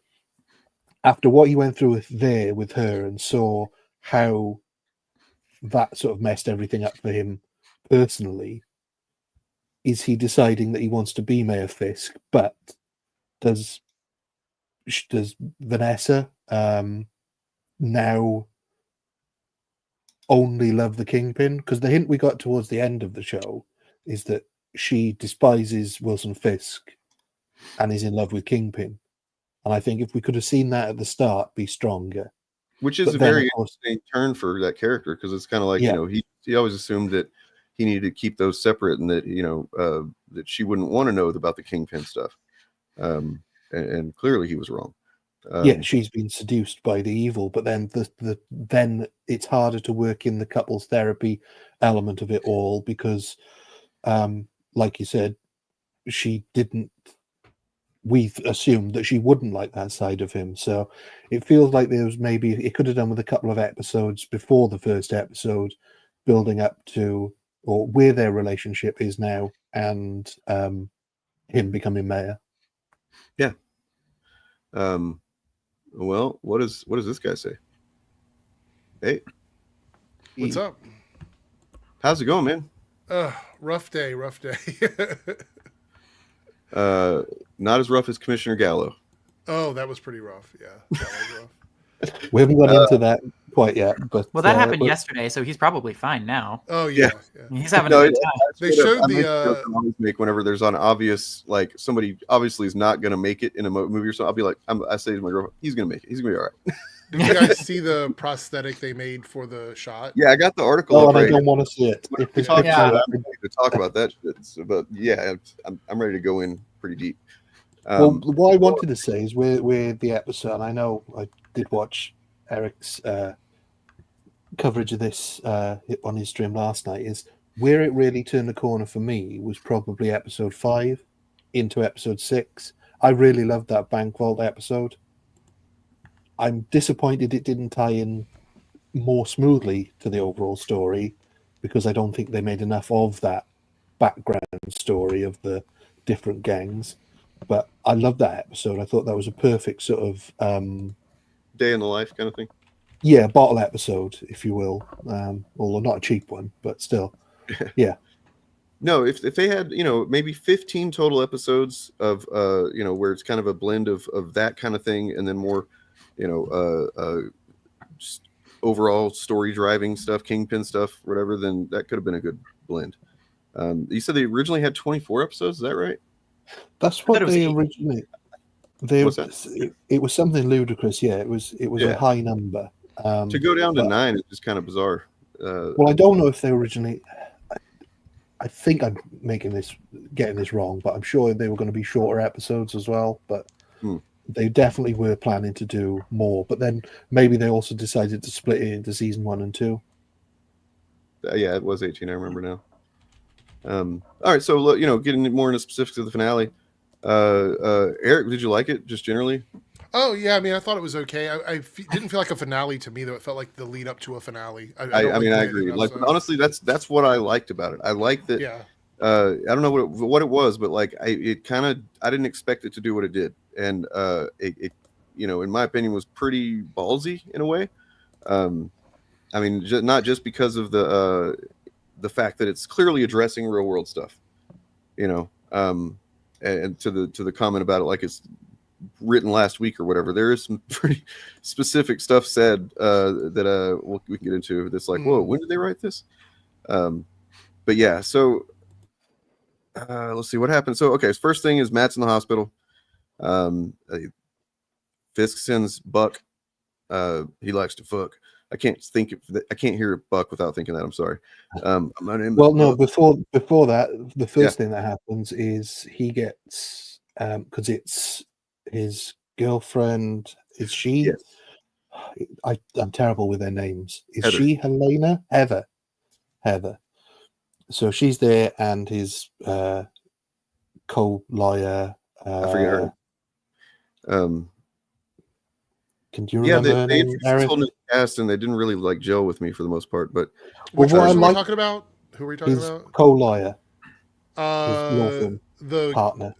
after what he went through with her, and saw how that sort of messed everything up for him personally, is he deciding that he wants to be Mayor Fisk? But does Vanessa now only love the Kingpin? Because the hint we got towards the end of the show is that she despises Wilson Fisk and is in love with Kingpin. And I think if we could have seen that at the start, be stronger. Which is a very interesting turn for that character, because it's kind of like, he always assumed that he needed to keep those separate, and that, that she wouldn't want to know about the Kingpin stuff. And clearly he was wrong. She's been seduced by the evil, but then then it's harder to work in the couples therapy element of it all, because like you said, we've assumed that she wouldn't like that side of him. So it feels like it could have done with a couple of episodes before the first episode, building up to, or where their relationship is now, and him becoming mayor. Yeah. Well, what does this guy say? Hey. What's up? How's it going, man? Rough day. Not as rough as Commissioner Gallo. Oh, that was pretty rough. Yeah, that was rough. We haven't got into that quite yet, but that happened yesterday, so he's probably fine now. Oh yeah. He's having a good time. They showed the make whenever there's an obvious, like, somebody obviously is not going to make it in a movie or something. I'll be like, I say to my girlfriend, he's going to make it. He's going to be all right. Did you guys see the prosthetic they made for the shot? Yeah, I got the article. Oh, and I don't want to see it. We talk to talk about that shit, but yeah, I'm ready to go in pretty deep. Well, what I wanted to say is where the episode, and I know I did watch Eric's coverage of this on his stream last night, is where it really turned the corner for me was probably episode 5 into episode 6. I really loved that Bank Vault episode. I'm disappointed it didn't tie in more smoothly to the overall story, because I don't think they made enough of that background story of the different gangs. But I love that episode. I thought that was a perfect sort of day in the life kind of thing. Yeah, bottle episode, if you will. Although not a cheap one, but still. Yeah. No, if they had, maybe 15 total episodes of where it's kind of a blend of that kind of thing, and then more, just overall story driving stuff, Kingpin stuff, whatever, then that could have been a good blend. You said they originally had 24 episodes, is that right? That's what they originally. It was something ludicrous. Yeah, it was a high number. To go down to 9 is just kind of bizarre. Well, I don't know if they originally. I think I'm getting this wrong, but I'm sure they were going to be shorter episodes as well. But they definitely were planning to do more. But then maybe they also decided to split it into season 1 and 2. Yeah, it was 18. I remember now. All right, so getting more into specifics of the finale. Eric, did you like it just generally? Oh yeah, I mean, I thought it was okay. I didn't feel like a finale to me, though. It felt like the lead up to a finale. I agree. Like, honestly, that's what I liked about it. I liked that. Yeah. I don't know what it was, but like I didn't expect it to do what it did, and it in my opinion was pretty ballsy in a way. I mean, not just because of the fact that it's clearly addressing real world stuff, and to the comment about it, like it's written last week or whatever, there is some pretty specific stuff said that we can get into. That's like, whoa, when did they write this? But yeah, so let's see what happened. So okay, first thing is Matt's in the hospital. Fisk sends Buck. He likes to fuck. I can't hear Buck without thinking that. I'm sorry. My name Well, is no. Buck. Before that, the first thing that happens is he gets because it's his girlfriend. Is she? Yes. I'm terrible with their names. Is Heather. she Helena? Heather. So she's there, and his co-lawyer. I forget her name. Can you remember her they name, introduced this Eric? whole new cast, and they didn't really like gel with me for the most part. But Which what I person are we like talking about? Who are we talking his about? co-lawyer, his law firm The partner.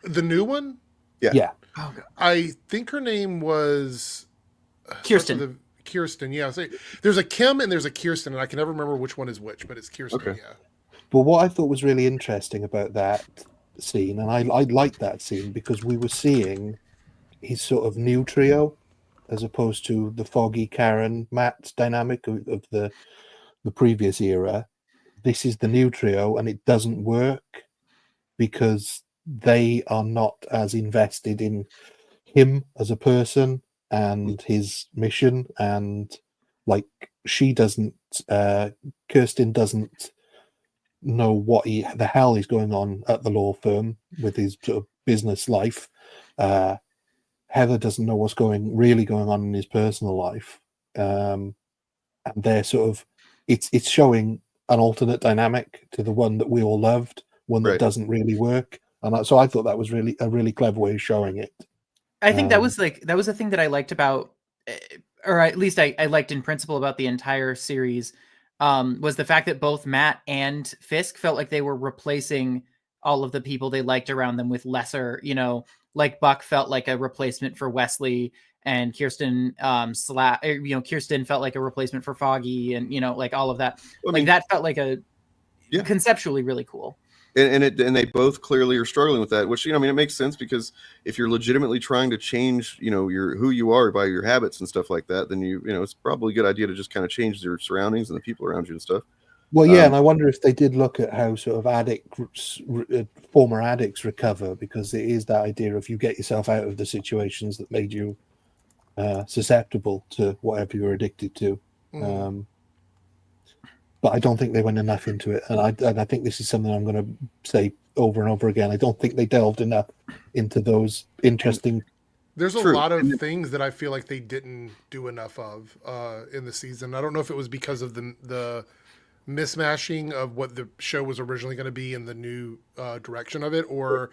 The new one? Yeah. Oh, God. I think her name was Kirsten. Kirsten, yeah. So there's a Kim and there's a Kirsten, and I can never remember which one is which, but it's Kirsten, Okay. yeah. But what I thought was really interesting about that scene, and I liked that scene because we were seeing his sort of new trio as opposed to the Foggy, Karen, Matt dynamic of the previous era. This is the new trio, and it doesn't work because they are not as invested in him as a person and his mission, and like she doesn't Kirsten doesn't know what the hell is going on at the law firm with his sort of business life. Heather doesn't know what's really going on in his personal life, and they're sort of it's showing an alternate dynamic to the one that we all loved, one that Right. doesn't really work, and so I thought that was really a really clever way of showing it. I think that was the thing that I liked about, or at least I liked in principle about the entire series, was the fact that both Matt and Fisk felt like they were replacing all of the people they liked around them with lesser, like Buck felt like a replacement for Wesley, and Kirsten, Kirsten felt like a replacement for Foggy, and like all of that. That felt like conceptually really cool. And they both clearly are struggling with that, which it makes sense, because if you're legitimately trying to change your who you are by your habits and stuff like that, then it's probably a good idea to just kind of change your surroundings and the people around you and stuff. Well, yeah, and I wonder if they did look at how sort of former addicts recover, because it is that idea of you get yourself out of the situations that made you susceptible to whatever you're addicted to. But I don't think they went enough into it, and I think this is something I'm going to say over and over again. I don't think they delved enough into those interesting. There's a lot of things that I feel like they didn't do enough of in the season. I don't know if it was because of the mismashing of what the show was originally going to be and the new direction of it, or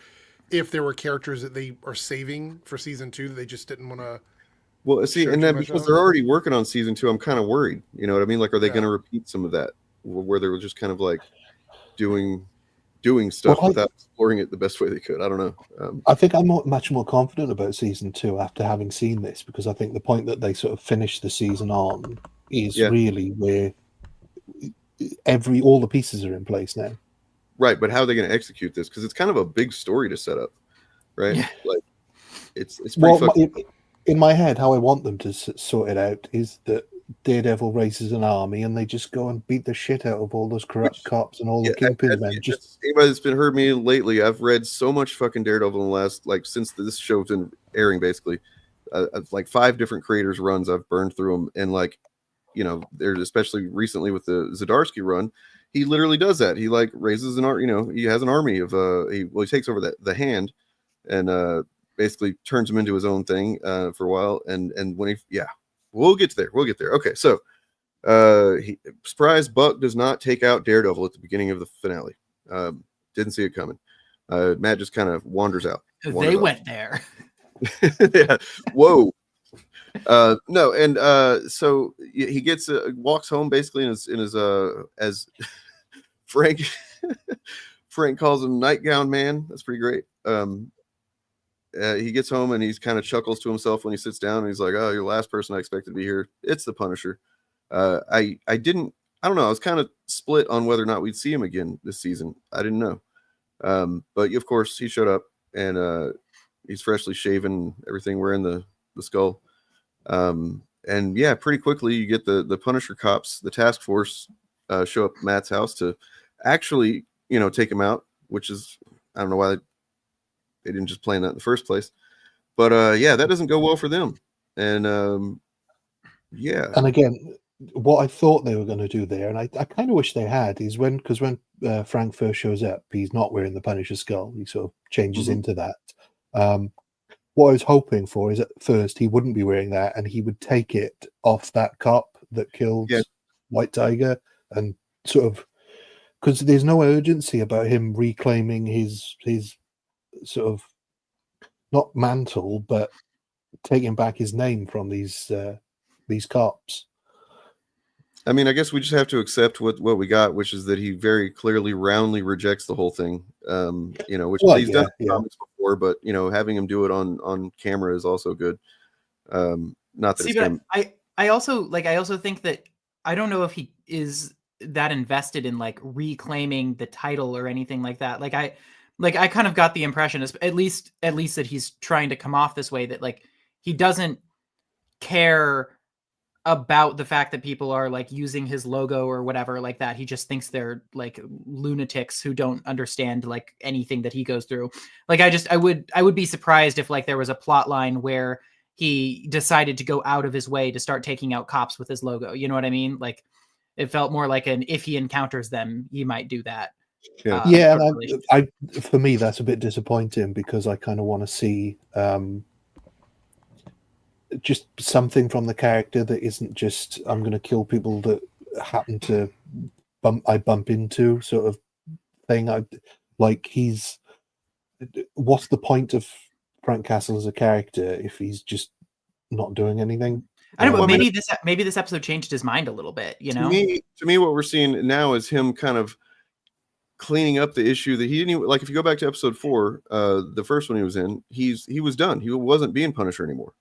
if there were characters that they are saving for season 2 that they just didn't want to. Well, see, and then because they're already working on season 2, I'm kind of worried. You know what I mean? Like, are they going to repeat some of that, where they were just kind of like doing stuff without exploring it the best way they could? I don't know. I think I'm much more confident about season 2 after having seen this, because I think the point that they sort of finished the season on is really where all the pieces are in place now. Right, but how are they going to execute this? Because it's kind of a big story to set up, right? Yeah. Like, it's pretty in my head, how I want them to sort it out is that Daredevil raises an army and they just go and beat the shit out of all those corrupt cops and all the Kingpin men. Anybody that's been heard me lately, I've read so much fucking Daredevil in the last, since this show's been airing, basically. Like 5 different creators runs, I've burned through them, and there's especially recently with the Zdarsky run, he literally does that. He raises an army. He has an army of he takes over the Hand, and basically turns him into his own thing for a while. And when we'll get there. Okay, so surprise, Buck does not take out Daredevil at the beginning of the finale. Didn't see it coming. Matt just kind of wanders out. They went there. Yeah. Whoa. No, and so he gets walks home basically in his as Frank calls him nightgown man. That's pretty great. He gets home and he's kind of chuckles to himself when he sits down, and he's like, "Oh, you're the last person I expected to be here. It's the Punisher." I don't know. I was kind of split on whether or not we'd see him again this season. I didn't know. But of course he showed up, and he's freshly shaven, everything, wearing the skull. And yeah, pretty quickly you get the Punisher cops, the task force, show up at Matt's house to actually, take him out. which is I don't know why they didn't just plan that in the first place. But yeah, that doesn't go well for them. And yeah. And again, what I thought they were going to do there, and I kind of wish they had, is when Frank first shows up, he's not wearing the Punisher skull. He sort of changes into that. What I was hoping for is at first he wouldn't be wearing that, and he would take it off that cop that killed White Tiger, and sort of, because there's no urgency about him reclaiming his sort of, not mantle, but taking back his name from these cops. I mean, I guess we just have to accept what we got, which is that he very clearly roundly rejects the whole thing. Which he's done in comics before, but having him do it on camera is also good. Not that See, but I also think that I don't know if he is that invested in like reclaiming the title or anything like that. I kind of got the impression, at least that he's trying to come off this way, that like he doesn't care about the fact that people are like using his logo or whatever like that. He just thinks they're like lunatics who don't understand like anything that he goes through. Like I would be surprised if like there was a plot line where he decided to go out of his way to start taking out cops with his logo. You know what I mean? Like it felt more like if he encounters them, he might do that. And for me, that's a bit disappointing because I kind of want to see just something from the character that isn't just I'm going to kill people that happen to bump into sort of thing. What's the point of Frank Castle as a character if he's just not doing anything? I don't know, but maybe this episode changed his mind a little bit. To me, what we're seeing now is him kind of cleaning up the issue that he didn't even like. If you go back to episode 4, the first one he was in, he was done. He wasn't being Punisher anymore.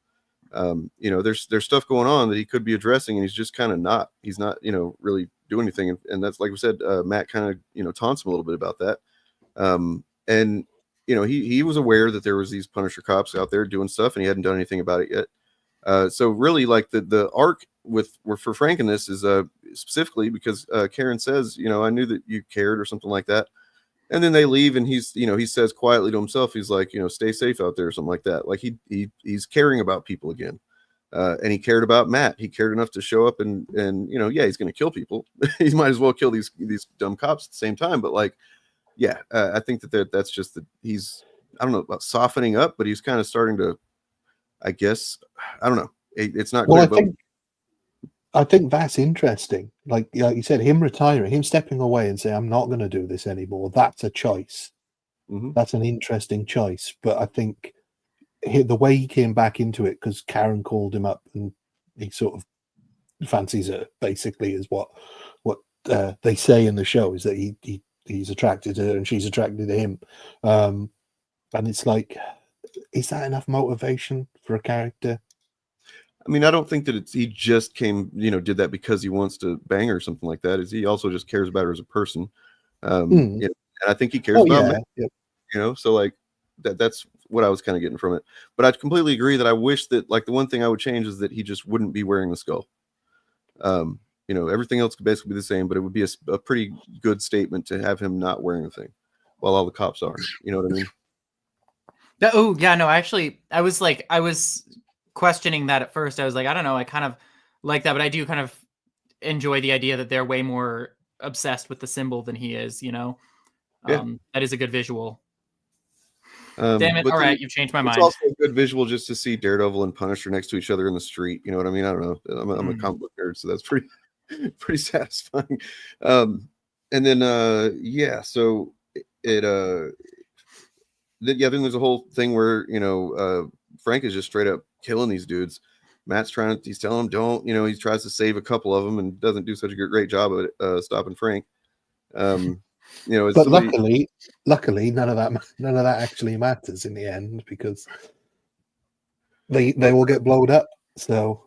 There's stuff going on that he could be addressing, and he's just kind of not. He's not, really doing anything. And that's like we said, Matt kind of, taunts him a little bit about that. And he was aware that there was these Punisher cops out there doing stuff, and he hadn't done anything about it yet. So really, like the arc for Frank in this is specifically because Karen says, I knew that you cared or something like that. And then they leave, and he says quietly to himself, he's like, stay safe out there or something like that. Like he's caring about people again. And he cared about Matt. He cared enough to show up and he's going to kill people. He might as well kill these dumb cops at the same time. But like, I think that's just that he's, I don't know about softening up, but he's kind of starting to, I guess, I don't know. It's not clear. I think that's interesting. Like you said, him retiring, him stepping away and saying, I'm not going to do this anymore. That's a choice. That's an interesting choice. But I think the way he came back into it, because Karen called him up and he sort of fancies her, basically, is what they say in the show, is that he's attracted to her and she's attracted to him. And it's like, is that enough motivation for a character? I mean, I don't think that he just did that because he wants to bang her or something like that. Is he also just cares about her as a person? And I think he cares about me. So like that's what I was kind of getting from it. But I completely agree that I wish that like the one thing I would change is that he just wouldn't be wearing the skull. Everything else could basically be the same, but it would be a pretty good statement to have him not wearing the thing while all the cops are. You know what I mean? I was questioning that at first. I was like, I don't know, I kind of like that, but I do kind of enjoy the idea that they're way more obsessed with the symbol than he is. That is a good visual. Damn it! All right, you've changed my mind. It's also a good visual just to see Daredevil and Punisher next to each other in the street. You know what I mean? I don't know. I'm a comic book nerd, so that's pretty satisfying. And then so then there's a whole thing where Frank is just straight up killing these dudes. Matt's he's telling him don't, he tries to save a couple of them and doesn't do such a great job at stopping Frank. But luckily none of that actually matters in the end, because they will get blown up. So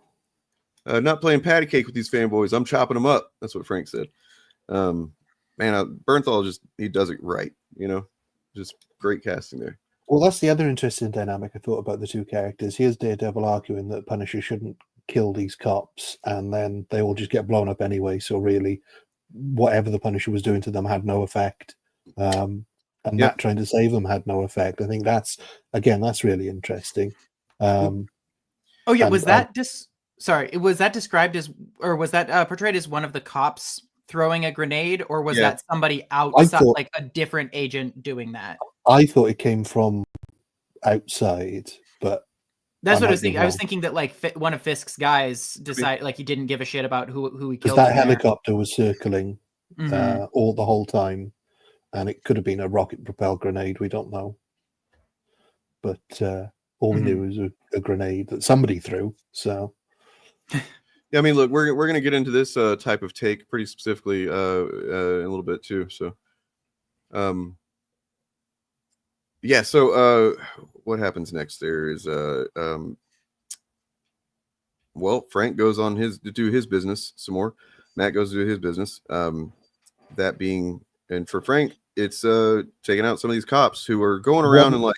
not playing patty cake with these fanboys. I'm chopping them up. That's what Frank said. Bernthal he does it right. Just great casting there. Well, that's the other interesting dynamic I thought about the two characters. Here's Daredevil arguing that Punisher shouldn't kill these cops, and then they all just get blown up anyway. So really, whatever the Punisher was doing to them had no effect. and Matt trying to save them had no effect. I think that's really interesting. Oh yeah, was that was that described as, or was that portrayed as one of the cops throwing a grenade, or was that somebody outside, like a different agent doing that? I thought it came from outside, but that's what I was thinking. I was thinking that like one of Fisk's guys decided, like, he didn't give a shit about who he killed. Because that helicopter was circling the whole time, and it could have been a rocket-propelled grenade. We don't know, but all we knew was a grenade that somebody threw. So, yeah, I mean, look, we're going to get into this type of take pretty specifically in a little bit too. So, yeah. So, what happens next? There is well, Frank goes on to do his business some more. Matt goes to do his business. That being, and for Frank, it's taking out some of these cops who are going around and like.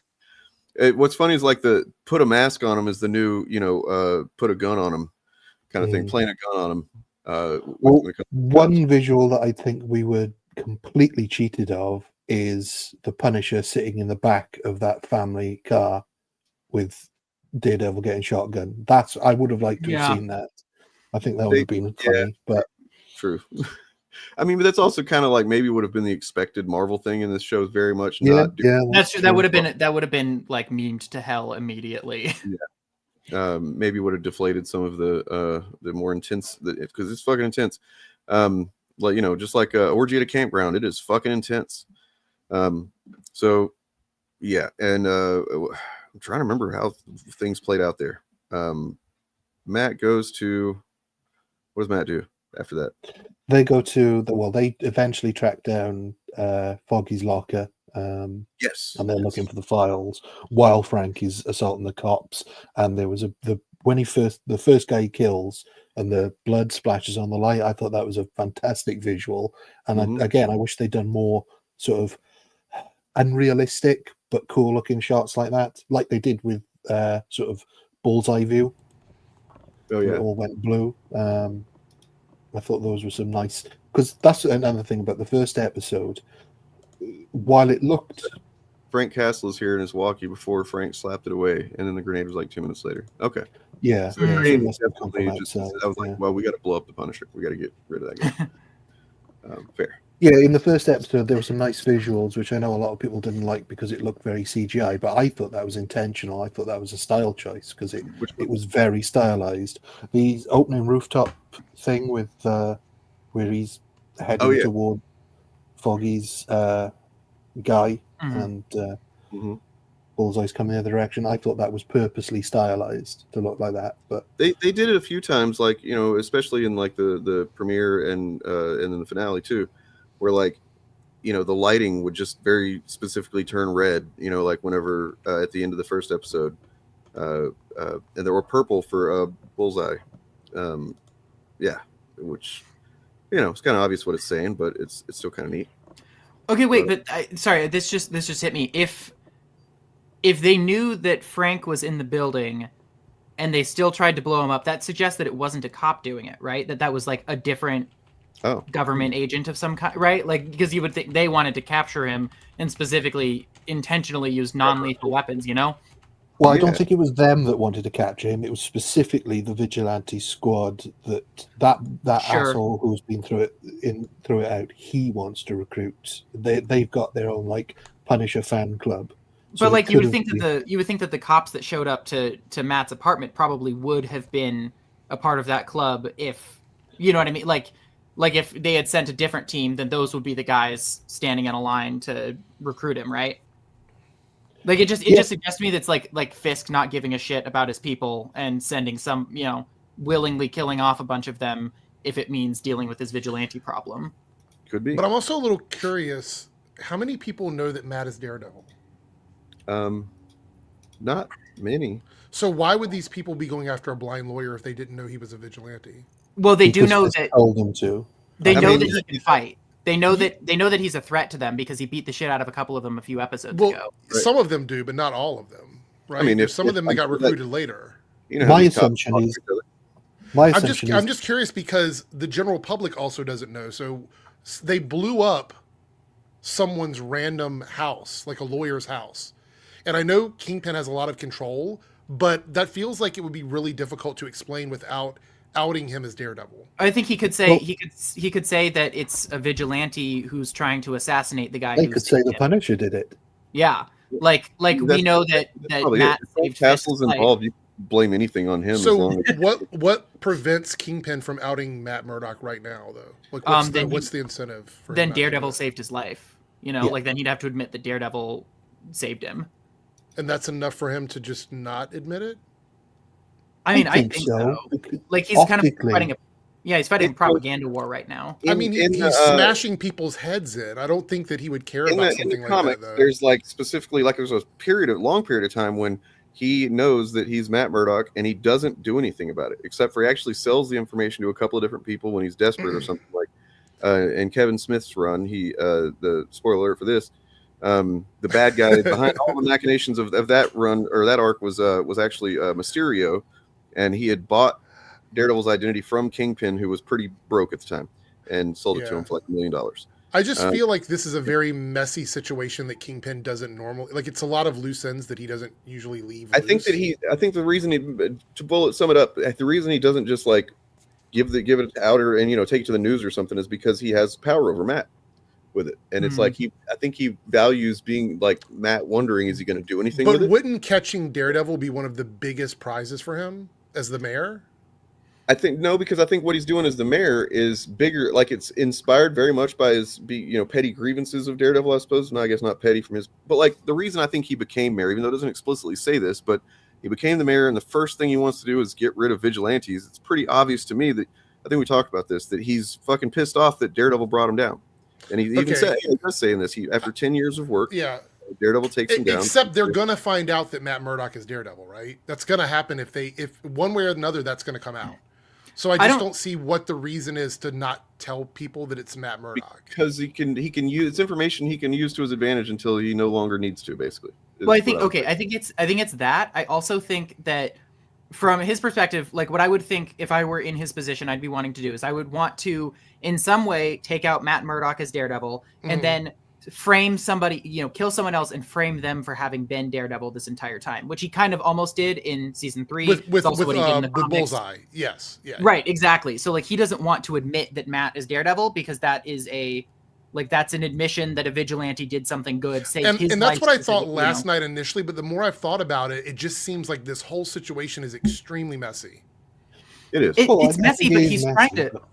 What's funny is like the put a mask on him is the new, put a gun on him kind of thing, playing a gun on him. One visual that I think we were completely cheated of is the Punisher sitting in the back of that family car with Daredevil getting shotgun. I would have liked to have seen that. I think that would have been funny, but true. I mean, but that's also kind of like maybe would have been the expected Marvel thing, and this show is very much not. That's true. That would have been like memed to hell immediately. Yeah, maybe would have deflated some of the more intense, because it's fucking intense. Like just like orgy at a campground, it is fucking intense. So yeah, and I'm trying to remember how things played out there. Matt goes to, what does Matt do after that? They go to they eventually track down Foggy's locker. Yes, and they're looking for the files while Frank is assaulting the cops. And there was when the first guy he kills and the blood splashes on the light. I thought that was a fantastic visual. And again, I wish they'd done more sort of unrealistic but cool looking shots like that, like they did with sort of bullseye view. Oh yeah, it all went blue. I thought those were some nice, because that's another thing about the first episode. While it looked, Frank Castle is here in his walkie before Frank slapped it away, and then the grenade was like 2 minutes later. Okay, yeah, so the grenade was definitely I was like, well, we got to blow up the Punisher. We got to get rid of that guy. Fair. Yeah, in the first episode, there were some nice visuals, which I know a lot of people didn't like because it looked very CGI, but I thought that was intentional. I thought that was a style choice because it was very stylized. The opening rooftop thing with where he's heading toward Foggy's guy and Bullseye's coming the other direction. I thought that was purposely stylized to look like that. But they did it a few times, like especially in like the premiere and then the finale too, where like the lighting would just very specifically turn red. Like whenever at the end of the first episode, and there were purple for Bullseye. Yeah, which it's kind of obvious what it's saying, but it's still kind of neat. Okay, wait, but sorry, this just hit me. If they knew that Frank was in the building and they still tried to blow him up, that suggests that it wasn't a cop doing it, right? That was like a different government agent of some kind, right? Like, because you would think they wanted to capture him and specifically intentionally use non-lethal weapons, Well, I don't think it was them that wanted to capture him. It was specifically the vigilante squad that asshole who's been through it out. He wants to recruit. They've got their own like Punisher fan club. So but like you would think that the cops that showed up to Matt's apartment probably would have been a part of that club if you know what I mean. Like if they had sent a different team, then those would be the guys standing in a line to recruit him, right? Like it just suggests to me that's like Fisk not giving a shit about his people and sending some willingly killing off a bunch of them if it means dealing with his vigilante problem. Could be. But I'm also a little curious. How many people know that Matt is Daredevil? Not many. So why would these people be going after a blind lawyer if they didn't know he was a vigilante? Well, they do know that. Told them to. They know that he can fight. They know that he's a threat to them because he beat the shit out of a couple of them a few episodes ago. Right. Some of them do, but not all of them. Right? I mean, if some of them got recruited later. My assumption is. I'm just curious because the general public also doesn't know. So they blew up someone's random house, like a lawyer's house. And I know Kingpin has a lot of control, but that feels like it would be really difficult to explain without outing him as Daredevil. I think he could say he could say that it's a vigilante who's trying to assassinate the guy. They who could say the him. Punisher did it. Yeah, like we know that Matt saved Castle's Fist's involved. life. You blame anything on him. So as long as what prevents Kingpin from outing Matt Murdock right now, though? Like, what's the incentive? For Then him Daredevil saved his life. You know, like then he'd have to admit that Daredevil saved him. And that's enough for him to just not admit it? I mean, I think so. Like he's kind of fighting he's fighting a propaganda war right now. I mean, he's smashing people's heads in. I don't think that he would care about something like comics, that, though. There's like specifically like there's a long period of time when he knows that he's Matt Murdock and he doesn't do anything about it, except for he actually sells the information to a couple of different people when he's desperate or something like. In Kevin Smith's run, the spoiler alert for this, the bad guy behind all the machinations of that run or that arc was actually Mysterio, and he had bought Daredevil's identity from Kingpin, who was pretty broke at the time, and sold it to him for like $1 million. I just feel like this is a very messy situation that Kingpin doesn't normally, like, it's a lot of loose ends that he doesn't usually leave. I think the reason sum it up, the reason he doesn't just like give it out and take it to the news or something is because he has power over Matt with it, and it's like I think he values being like Matt, wondering is he going to do anything with it. But wouldn't catching Daredevil be one of the biggest prizes for him as the mayor? I think no, because I think what he's doing as the mayor is bigger. Like it's inspired very much by his, petty grievances of Daredevil, I suppose. No, I guess not petty from his, but like the reason I think he became mayor, even though it doesn't explicitly say this, but he became the mayor, and the first thing he wants to do is get rid of vigilantes. It's pretty obvious to me that I think we talked about this, that he's fucking pissed off that Daredevil brought him down, and he even said he was saying this. He after 10 years of work, Daredevil takes him down. Except they're gonna find out that Matt Murdock is Daredevil, right? That's gonna happen if one way or another that's gonna come out. So I just don't see what the reason is to not tell people that it's Matt Murdock. Because he can use it's information he can use to his advantage until he no longer needs to, basically. Well, I think it's that. I also think that from his perspective, like what I would think if I were in his position, I'd be wanting to do is I would want to in some way take out Matt Murdock as Daredevil and then frame somebody, kill someone else and frame them for having been Daredevil this entire time, which he kind of almost did in season 3. With Bullseye. Yes. Yeah. Right. Exactly. So like he doesn't want to admit that Matt is Daredevil because that is that's an admission that a vigilante did something good. And that's what I thought last night initially, but the more I've thought about it, it just seems like this whole situation is extremely messy. It is. It's messy, but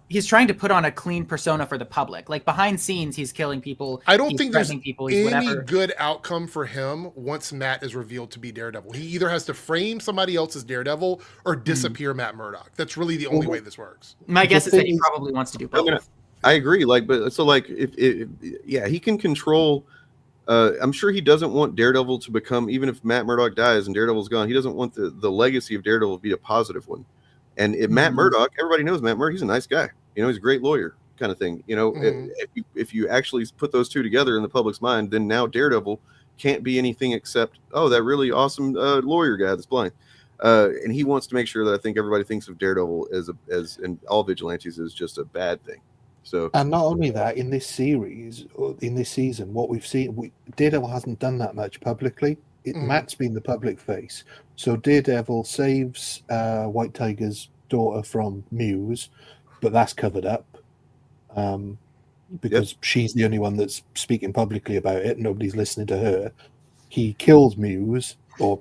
he's trying to put on a clean persona for the public. Like behind scenes, he's killing people. I don't think there's any good outcome for him once Matt is revealed to be Daredevil. He either has to frame somebody else as Daredevil or disappear Matt Murdock. That's really the only way this works. My guess is that he probably wants to do both. I agree. If he can control. I'm sure he doesn't want Daredevil to become, even if Matt Murdock dies and Daredevil's gone, he doesn't want the legacy of Daredevil to be a positive one. And if Matt Murdock, everybody knows Matt Murdock, he's a nice guy. He's a great lawyer kind of thing. If you actually put those two together in the public's mind, then now Daredevil can't be anything except, that really awesome lawyer guy that's blind. And he wants to make sure that I think everybody thinks of Daredevil as and all vigilantes as just a bad thing. So, and not only that, in this series, or in this season, what we've seen, Daredevil hasn't done that much publicly. Matt's been the public face. So Daredevil saves White Tiger's daughter from Muse, but that's covered up because she's the only one that's speaking publicly about it. Nobody's listening to her. He kills Muse, or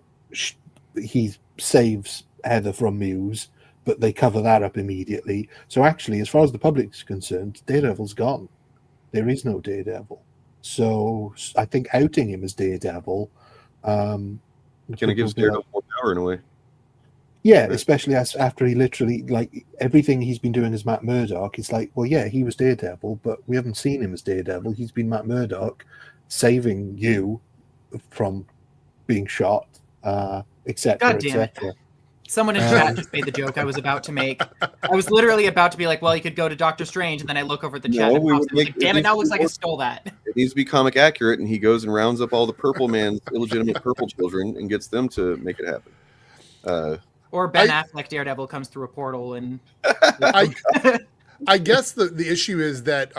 he saves Heather from Muse, but they cover that up immediately. So actually, as far as the public's concerned, Daredevil's gone. There is no Daredevil. So I think outing him as Daredevil kind of gives Daredevil more power in a way. Yeah, right. Especially after he literally, like, everything he's been doing as Matt Murdock, it's like, well, yeah, he was Daredevil, but we haven't seen him as Daredevil. He's been Matt Murdock, saving you from being shot, etc., etc. Someone in chat just made the joke I was about to make. I was literally about to be like, well, he could go to Doctor Strange, and then I look over at the chat and it pops up, like, damn it, now it looks like I stole that. It needs to be comic accurate, and he goes and rounds up all the Purple Man's illegitimate purple children and gets them to make it happen. Or Ben Affleck Daredevil comes through a portal and... I guess the issue is that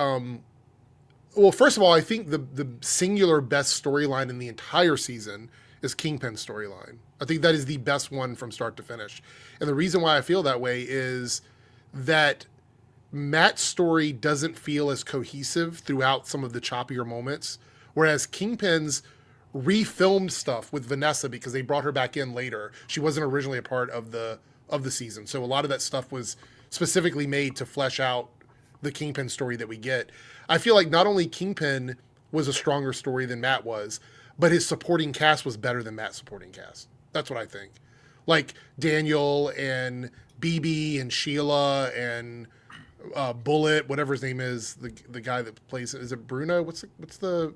Well, first of all, I think the singular best storyline in the entire season is Kingpin's storyline. I think that is the best one from start to finish. And the reason why I feel that way is that Matt's story doesn't feel as cohesive throughout some of the choppier moments, whereas Kingpin's refilmed stuff with Vanessa because they brought her back in later. She wasn't originally a part of the season. So a lot of that stuff was specifically made to flesh out the Kingpin story that we get. I feel like not only Kingpin was a stronger story than Matt was, but his supporting cast was better than Matt's supporting cast. That's what I think. Like Daniel and BB and Sheila and Bullet, whatever his name is, the guy that plays it. Is it Bruno? What's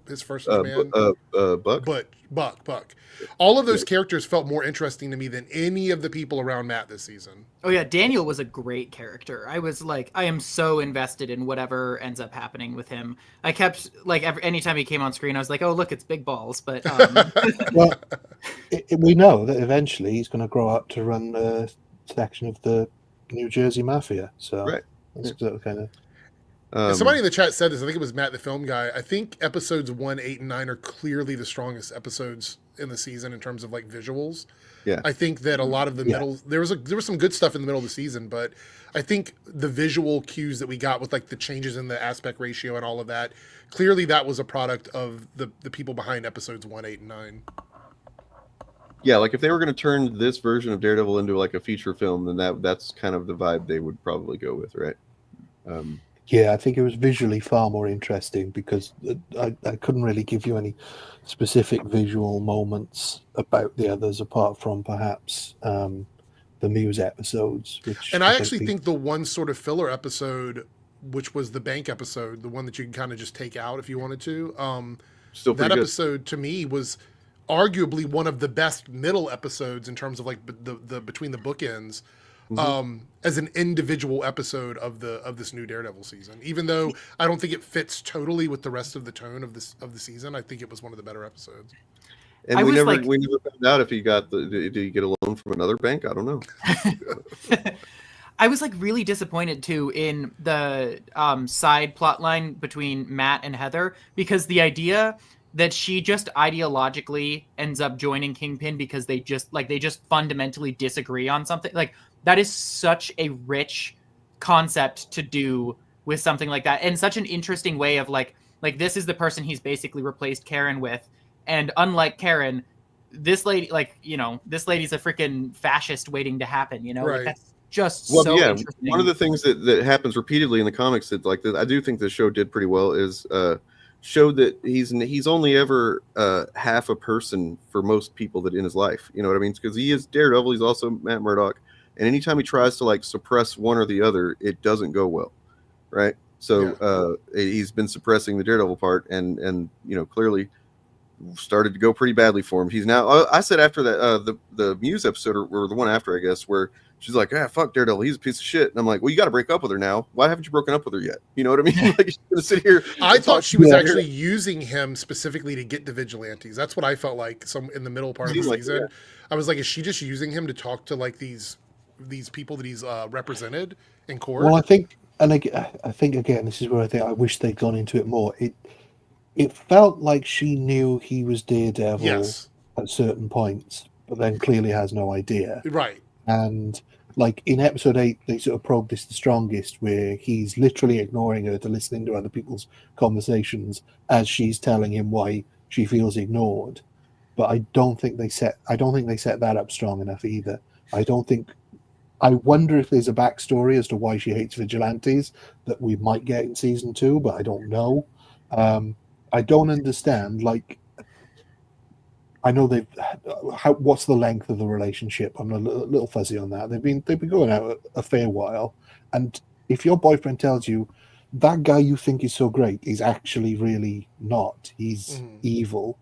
his first name? Buck. Buck. All of those characters felt more interesting to me than any of the people around Matt this season. Oh yeah, Daniel was a great character. I was like, I am so invested in whatever ends up happening with him. I kept like anytime he came on screen, I was like, oh look, it's Big Balls. But well, we know that eventually he's going to grow up to run a section of the New Jersey Mafia. So right. That's kind of. And somebody in the chat said this. I think it was Matt, the film guy. I think episodes 1, 8, and 9 are clearly the strongest episodes in the season in terms of like visuals. Yeah, I think that a lot of the middle there was some good stuff in the middle of the season, but I think the visual cues that we got with like the changes in the aspect ratio and all of that, clearly that was a product of the people behind episodes 1, 8, and 9. Yeah, like if they were going to turn this version of Daredevil into like a feature film, then that's kind of the vibe they would probably go with, right? Yeah, I think it was visually far more interesting because I couldn't really give you any specific visual moments about the others apart from perhaps the Muse episodes. And I actually think the one sort of filler episode, which was the bank episode, the one that you can kind of just take out if you wanted to, still that good. episode to me was arguably one of the best middle episodes in terms of like the between the bookends. As an individual episode of this new Daredevil season, even though I don't think it fits totally with the rest of the tone of the season, I think it was one of the better episodes. And we never found out if he got did he get a loan from another bank? I don't know. I was like really disappointed too in the side plot line between Matt and Heather, because the idea that she just ideologically ends up joining Kingpin because they just fundamentally disagree on something, like that is such a rich concept to do with something like that, and such an interesting way of like this is the person he's basically replaced Karen with, and unlike Karen, this lady, like, you know, this lady's a freaking fascist waiting to happen, you know. Right. Like, that's just so interesting. One of the things that happens repeatedly in the comics that like I do think the show did pretty well is showed that he's only ever half a person for most people that in his life, you know what I mean? Because he is Daredevil, he's also Matt Murdock, and anytime he tries to like suppress one or the other, it doesn't go well, right? So he's been suppressing the Daredevil part, and you know, clearly started to go pretty badly for him. He's now I said after that the Muse episode, or the one after, I guess, where she's like, fuck Daredevil, he's a piece of shit. And I'm like, well, you got to break up with her now. Why haven't you broken up with her yet? You know what I mean? Like, she's going to sit here. I thought she was actually using him specifically to get the vigilantes. That's what I felt like in the middle part of the season. Yeah. I was like, is she just using him to talk to like these people that he's represented in court? Well, I think again, this is where I wish they'd gone into it more. It felt like she knew he was Daredevil at certain points, but then clearly has no idea. Right. And like in episode 8, they sort of probed this the strongest, where he's literally ignoring her to listening to other people's conversations as she's telling him why she feels ignored. But I don't think they set that up strong enough either. I wonder if there's a backstory as to why she hates vigilantes that we might get in season 2, but I don't know. I don't understand. Like, I know what's the length of the relationship? I'm a little fuzzy on that. They've been going out a fair while, and if your boyfriend tells you that guy you think is so great is actually really not, he's evil,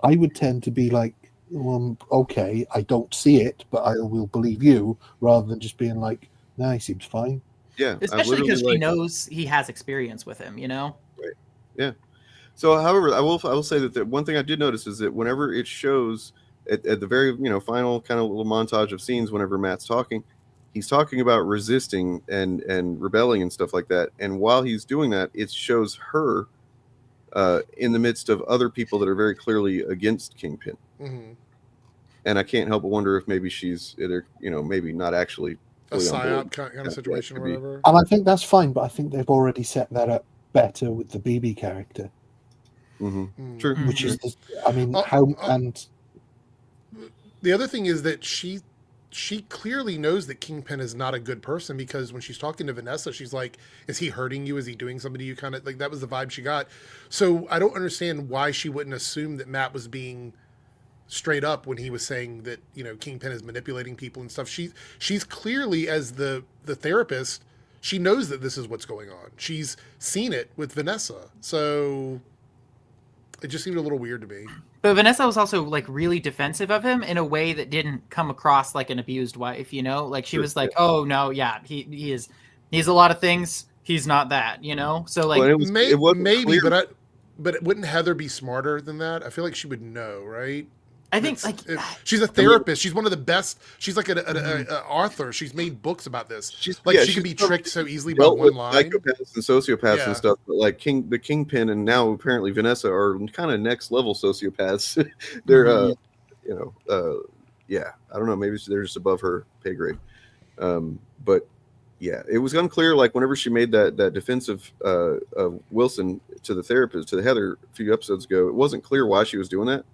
I would tend to be like, well, okay, I don't see it, but I will believe you, rather than just being like, nah, he seems fine. Yeah, especially because she knows he has experience with him, you know. Right. Yeah. So, however, I will say that the one thing I did notice is that whenever it shows at the very final kind of little montage of scenes, whenever Matt's talking, he's talking about resisting and rebelling and stuff like that. And while he's doing that, it shows her in the midst of other people that are very clearly against Kingpin. Mm-hmm. And I can't help but wonder if maybe she's either, maybe not actually A fully on psyop board. kind of situation or whatever. And I think that's fine, but I think they've already set that up better with the BB character. Mm-hmm. True. Which is, and the other thing is that she clearly knows that Kingpin is not a good person, because when she's talking to Vanessa, she's like, is he hurting you? Is he doing something to you? Kind of like that was the vibe she got. So I don't understand why she wouldn't assume that Matt was being straight up when he was saying that, Kingpin is manipulating people and stuff. She's clearly, as the therapist, she knows that this is what's going on. She's seen it with Vanessa. So it just seemed a little weird to me. But Vanessa was also like really defensive of him in a way that didn't come across like an abused wife, like she was like, oh no, yeah, he's a lot of things. He's not that, So like, well, maybe, but wouldn't Heather be smarter than that? I feel like she would know, right? I think she's a therapist. She's one of the best. She's like an author. She's made books about this. She can be tricked so easily by one line. Psychopaths and sociopaths and stuff. But like the Kingpin and now apparently Vanessa are kind of next level sociopaths. They're, I don't know. Maybe they're just above her pay grade. But yeah, it was unclear. Like whenever she made that defense of Wilson to the therapist, to the Heather a few episodes ago, it wasn't clear why she was doing that.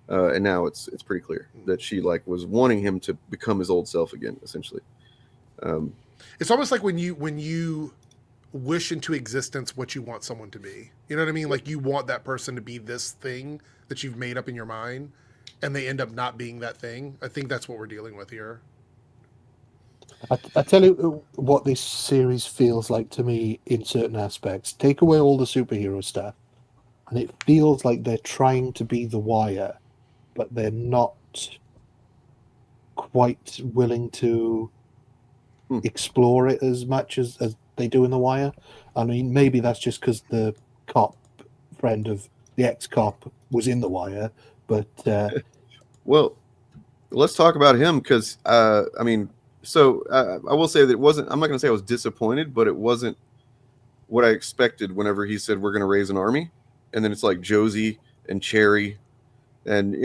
And now it's pretty clear that she was wanting him to become his old self again, essentially. It's almost like when you wish into existence what you want someone to be. You know what I mean? Like you want that person to be this thing that you've made up in your mind, and they end up not being that thing. I think that's what we're dealing with here. I tell you what this series feels like to me in certain aspects. Take away all the superhero stuff, and it feels like they're trying to be The Wire, but they're not quite willing to explore it as much as they do in The Wire. I mean, maybe that's just because the cop friend of the ex-cop was in The Wire, but... well, let's talk about him, because, I will say that it wasn't... I'm not going to say I was disappointed, but it wasn't what I expected whenever he said, we're going to raise an army. And then it's like Josie and Cherry, and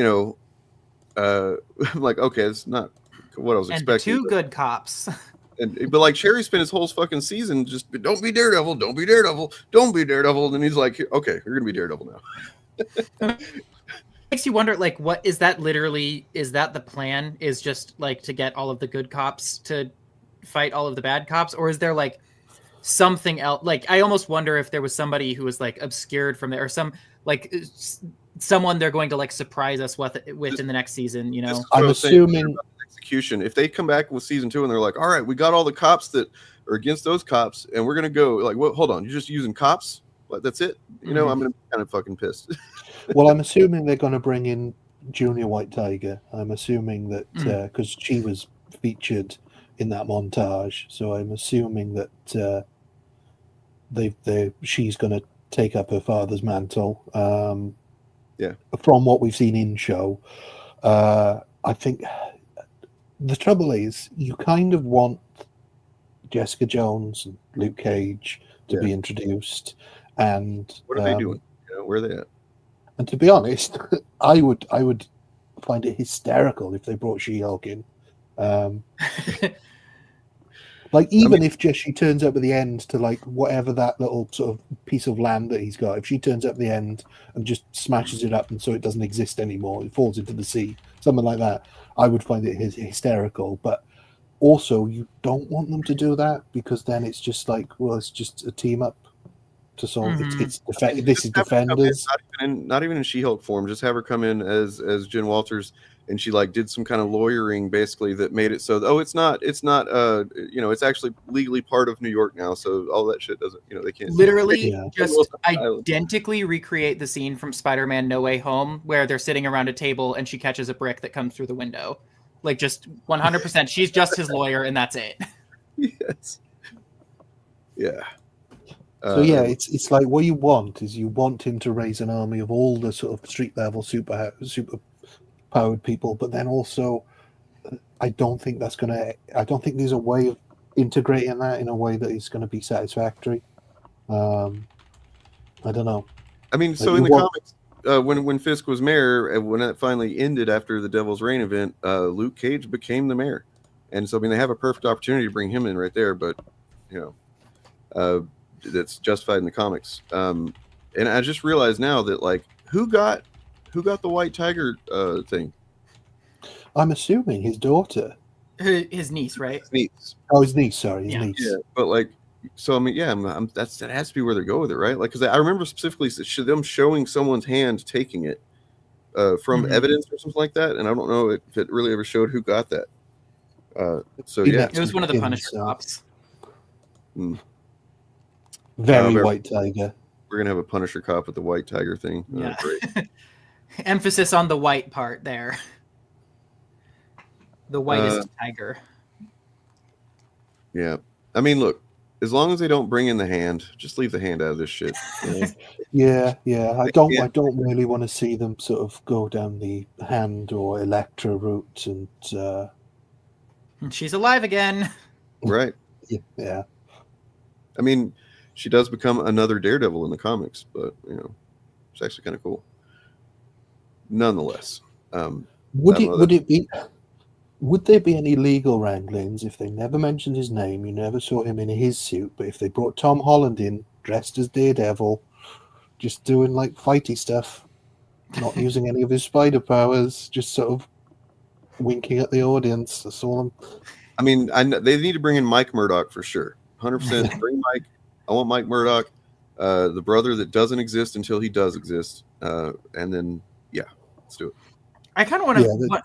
I'm like, okay, it's not what I was expecting. And two good cops. But like Cherry spent his whole fucking season just don't be Daredevil, don't be Daredevil, don't be Daredevil, and he's like, okay, you're gonna be Daredevil now. Makes you wonder, like, what is that? Literally, is that the plan? Is just like to get all of the good cops to fight all of the bad cops, or is there like something else? Like, I almost wonder if there was somebody who was like obscured from there, or someone they're going to like surprise us with in the next season. I'm assuming execution. If they come back with season 2 and they're like, all right, we got all the cops that are against those cops, and we're gonna go like, well, hold on, you're just using cops? Like, that's it? I'm gonna be kind of fucking pissed. Well, I'm assuming they're going to bring in Junior White Tiger. I'm assuming that because she was featured in that montage, so I'm assuming that she's going to take up her father's mantle. From what we've seen in show, I think the trouble is you kind of want Jessica Jones and Luke Cage to be introduced, and what are they doing? Where are they at? And to be honest, I would find it hysterical if they brought She-Hulk in. If just she turns up at the end to like whatever that little sort of piece of land that he's got, if she turns up at the end and just smashes it up and so it doesn't exist anymore, it falls into the sea, something like that, I would find it hysterical. But also, you don't want them to do that, because then it's just like, well, it's just a team up. So this is Defenders. Not even in She-Hulk form. Just have her come in as Jen Walters, and she like did some kind of lawyering basically that made it so it's not it's actually legally part of New York now. So all that shit doesn't they can't literally just identically recreate the scene from Spider-Man No Way Home where they're sitting around a table and she catches a brick that comes through the window. Like just 100%. She's just his lawyer and that's it. Yes. Yeah. So it's like what you want is you want him to raise an army of all the sort of street level super powered people, but then also I don't think there's a way of integrating that in a way that is going to be satisfactory. I don't know. I mean, so in the comics, when Fisk was mayor, and when that finally ended after the Devil's Reign event, Luke Cage became the mayor, and so I mean they have a perfect opportunity to bring him in right there, but you know, that's justified in the comics. And I just realized now that like who got the White Tiger thing? I'm assuming his daughter. His niece, right? His niece. Oh, his niece. Sorry, his niece. Yeah, but like, so I mean, yeah, that has to be where they go with it, right? Like, because I remember specifically them showing someone's hand taking it from evidence or something like that, and I don't know if it really ever showed who got that. So yeah, it was one of the Punisher cops. Very White Tiger. We're gonna have a Punisher cop with the White Tiger thing. Yeah. Great. Emphasis on the white part there. The whitest tiger. Yeah. I mean, look, as long as they don't bring in the hand, just leave the hand out of this shit. You know? Yeah. I don't really want to see them sort of go down the hand or Elektra route and she's alive again. Right. Yeah. I mean, she does become another Daredevil in the comics, but you know, it's actually kind of cool. Nonetheless, would there be any legal wranglings if they never mentioned his name? You never saw him in his suit, but if they brought Tom Holland in dressed as Daredevil, just doing like fighty stuff, not using any of his spider powers, just sort of winking at the audience. That's all. I mean, they need to bring in Mike Murdock for sure. 100%. Bring Mike. I want Mike Murdock, the brother that doesn't exist until he does exist, and then yeah, let's do it. I kind of want to.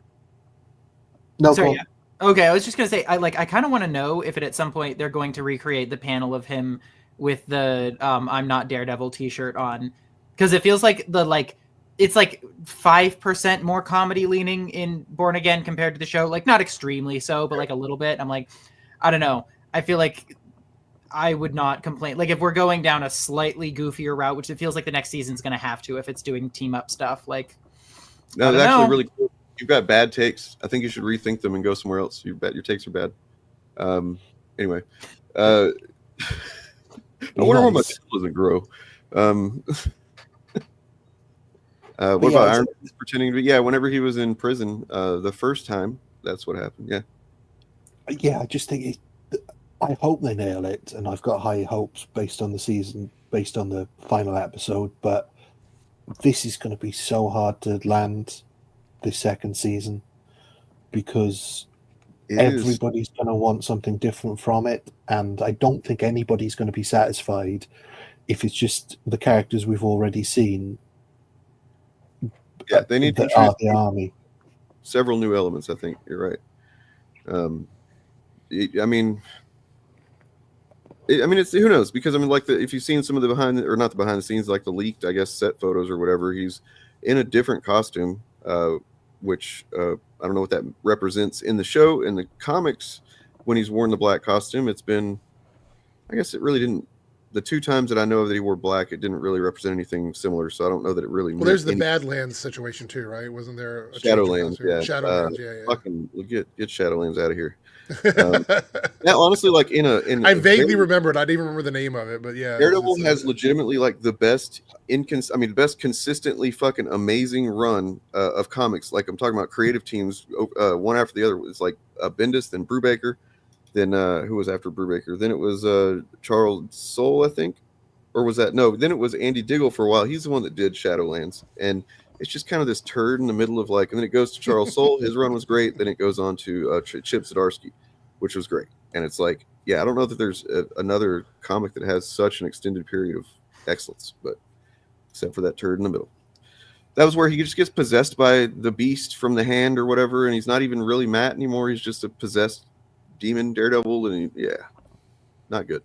No, sorry. Yeah. Okay, I was just gonna say, I kind of want to know if at some point they're going to recreate the panel of him with the "I'm not Daredevil" T-shirt on, because it feels like it's like 5% more comedy leaning in Born Again compared to the show. Like not extremely so, but like a little bit. I'm like, I don't know. I feel like I would not complain. Like if we're going down a slightly goofier route, which it feels like the next season's gonna have to if it's doing team up stuff. Like no, it's actually really cool. You've got bad takes. I think you should rethink them and go somewhere else. Your takes are bad. Anyway, I wonder why my tail doesn't grow. What about Iron Man pretending to be? Yeah, whenever he was in prison the first time, that's what happened. Yeah. Yeah, I just think I hope they nail it, and I've got high hopes based on the season, based on the final episode. But this is going to be so hard to land this second season because everybody's going to want something different from it, and I don't think anybody's going to be satisfied if it's just the characters we've already seen. Yeah, they need to introduce the army. Several new elements. I think you're right. I mean, it's who knows, because I mean, like if you've seen some of the behind the scenes, like the leaked, I guess, set photos or whatever, he's in a different costume, which I don't know what that represents in the show. In the comics, when he's worn the black costume, it's been, I guess it really didn't. The two times that I know of that he wore black, it didn't really represent anything similar. So I don't know that it really. Well, there's the Badlands situation too, right? Wasn't there a Shadowlands? Yeah, Shadowlands. Yeah. Fucking get Shadowlands out of here. Now, honestly, like I vaguely remember it. I didn't even remember the name of it, but yeah. Daredevil has legitimately like the best consistently fucking amazing run of comics. Like I'm talking about creative teams, one after the other. It's like Bendis, then Brubaker, then who was after Brubaker? Then it was Charles Soule, I think, or was that no? Then it was Andy Diggle for a while. He's the one that did Shadowlands, and it's just kind of this turd in the middle of like, and then it goes to Charles Soule. His run was great. Then it goes on to Chip Zdarsky, which was great. And it's like, yeah, I don't know that there's another comic that has such an extended period of excellence, but except for that turd in the middle. That was where he just gets possessed by the beast from the hand or whatever, and he's not even really Matt anymore. He's just a possessed demon Daredevil, and not good.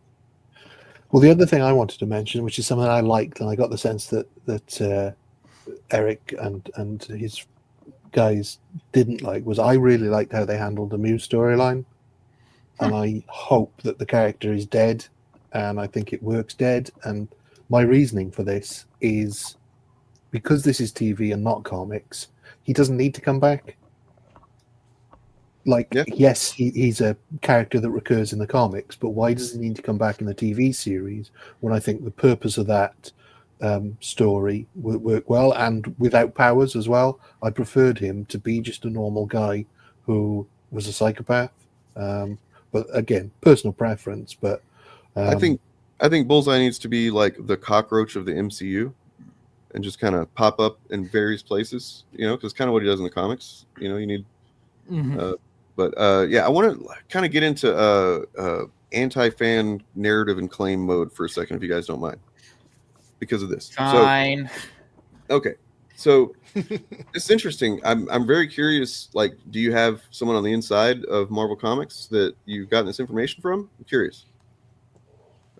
Well, the other thing I wanted to mention, which is something I liked, and I got the sense that Eric and his guys didn't like, was I really liked how they handled the Muse storyline, and I hope that the character is dead, and I think it works dead. And my reasoning for this is because this is TV and not comics, he doesn't need to come back. Like, yes, he's a character that recurs in the comics, but why does he need to come back in the TV series when I think the purpose of that story would work well, and without powers as well. I preferred him to be just a normal guy who was a psychopath. But again, personal preference. But I think Bullseye needs to be like the cockroach of the MCU, and just kind of pop up in various places. Because kind of what he does in the comics. You need. Yeah, I want to kind of get into anti-fan narrative and claim mode for a second, if you guys don't mind, because of this. Fine. So it's interesting. I'm very curious. Like, do you have someone on the inside of Marvel Comics that you've gotten this information from? I'm curious.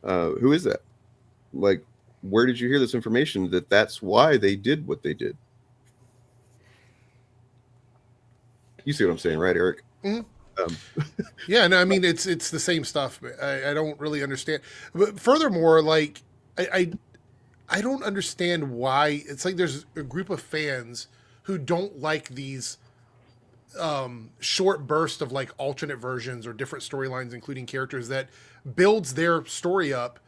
Who is that? Like, where did you hear this information that's why they did what they did? You see what I'm saying, right, Eric? Mm-hmm. Yeah, no, I mean it's the same stuff. I don't really understand. But furthermore, like I don't understand why it's like there's a group of fans who don't like these short bursts of like alternate versions or different storylines, including characters that builds their story up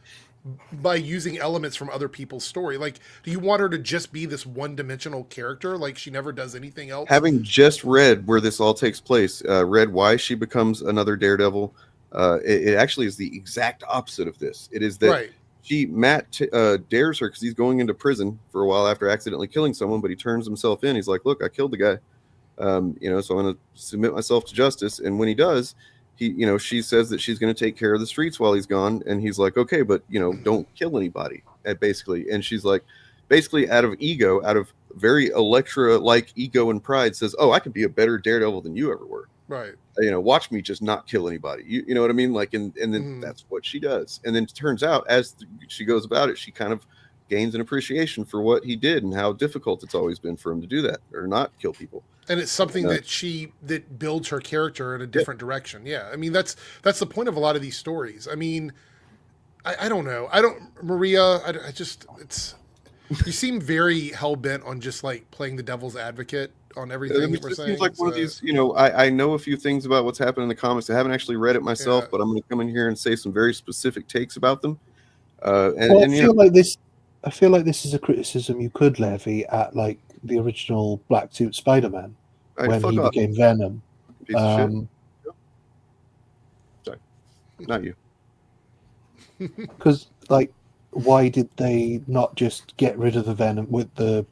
by using elements from other people's story. Like, do you want her to just be this one-dimensional character, like she never does anything else? Having just read where this all takes place, read why she becomes another Daredevil, it actually is the exact opposite of this. It is that Matt dares her because he's going into prison for a while after accidentally killing someone, but he turns himself in. He's like, look, I killed the guy. So I'm going to submit myself to justice. And when he does, she says that she's going to take care of the streets while he's gone. And he's like, okay, but don't kill anybody, basically. And she's like, basically out of ego, out of very Elektra-like ego and pride, says, oh, I can be a better Daredevil than you ever were. Right. Watch me just not kill anybody. You know what I mean? Like, and then that's what she does. And then it turns out as she goes about it, she kind of gains an appreciation for what he did and how difficult it's always been for him to do that or not kill people. And it's something that builds her character in a different direction. Yeah. I mean, that's the point of a lot of these stories. I mean, I don't know. Maria, you seem very hell-bent on just like playing the devil's advocate on everything that we're saying. Seems like one of these, I know a few things about what's happened in the comics. I haven't actually read it myself, but I'm going to come in here and say some very specific takes about them. I feel like this is a criticism you could levy at like the original Black Suit Spider-Man when he became Venom. Piece of shit. Sorry, not you. Because like, why did they not just get rid of the Venom with the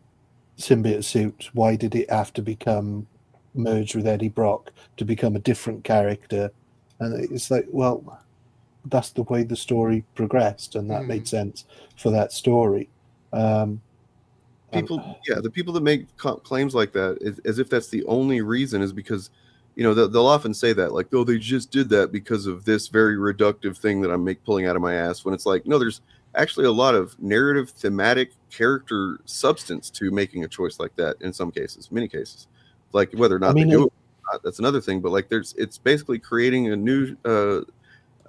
symbiote suit? Why did it have to become merged with Eddie Brock to become a different character? And it's like, well, that's the way the story progressed, and that made sense for that story. The people that make claims like that, as if that's the only reason, is because they'll often say that, like, oh, they just did that because of this very reductive thing that I'm pulling out of my ass, when it's like, no, there's actually a lot of narrative, thematic, character substance to making a choice like that in some cases, many cases. Like, whether or not they do it or not, that's another thing, but like it's basically creating a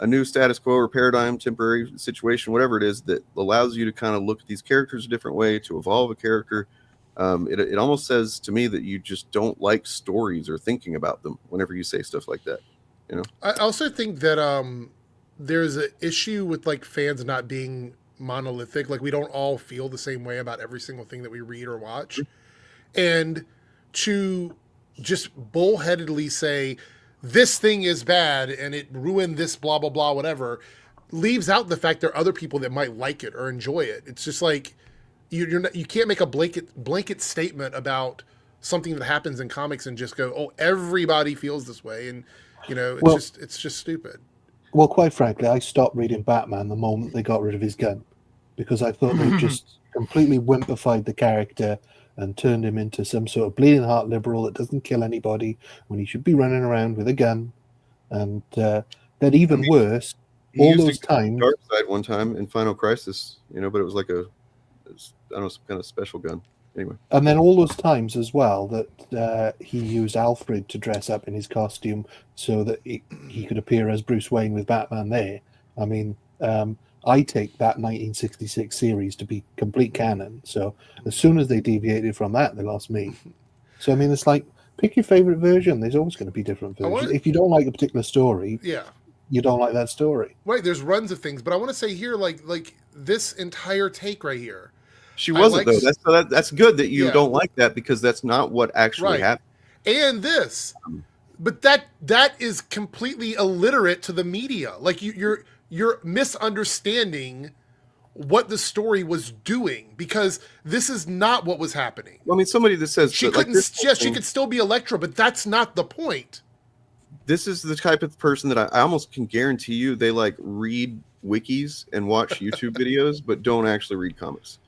new status quo or paradigm, temporary situation, whatever it is, that allows you to kind of look at these characters a different way, to evolve a character. It almost says to me that you just don't like stories or thinking about them whenever you say stuff like that. I also think that there's an issue with like fans not being monolithic. Like, we don't all feel the same way about every single thing that we read or watch. And to just bullheadedly say this thing is bad and it ruined this blah blah blah whatever leaves out the fact there are other people that might like it or enjoy it. It's just like you can't make a blanket statement about something that happens in comics and just go, oh, everybody feels this way, and it's just stupid. Well, quite frankly, I stopped reading Batman the moment they got rid of his gun, because I thought they just completely wimpified the character and turned him into some sort of bleeding heart liberal that doesn't kill anybody when he should be running around with a gun. And then even worse, all those times. Dark Side one time in Final Crisis, but it was like some kind of special gun. Anyway. And then all those times as well that he used Alfred to dress up in his costume so that he could appear as Bruce Wayne with Batman there. I mean, I take that 1966 series to be complete canon. So as soon as they deviated from that, they lost me. So, I mean, it's like, pick your favorite version. There's always going to be different versions. If you don't like a particular story, you don't like that story. Right, there's runs of things. But I want to say here, like this entire take right here, She wasn't though. That's good that you don't like that, because that's not what actually happened. And this, but that is completely illiterate to the media. Like you're misunderstanding what the story was doing, because this is not what was happening. Well, I mean, somebody that says she couldn't. She could still be Elektra, but that's not the point. This is the type of person that I almost can guarantee you they like read wikis and watch YouTube videos, but don't actually read comics.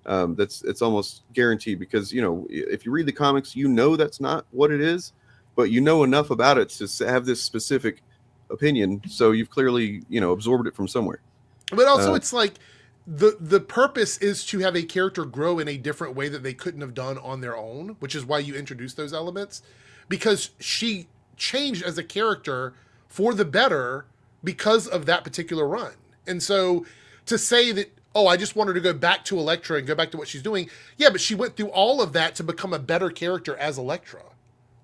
It's almost guaranteed, because if you read the comics, that's not what it is, but you know enough about it to have this specific opinion. So you've clearly absorbed it from somewhere. But also, it's like the purpose is to have a character grow in a different way that they couldn't have done on their own, which is why you introduce those elements, because she changed as a character for the better because of that particular run. And so to say that, oh, I just want her to go back to Elektra and go back to what she's doing. Yeah, but she went through all of that to become a better character as Elektra.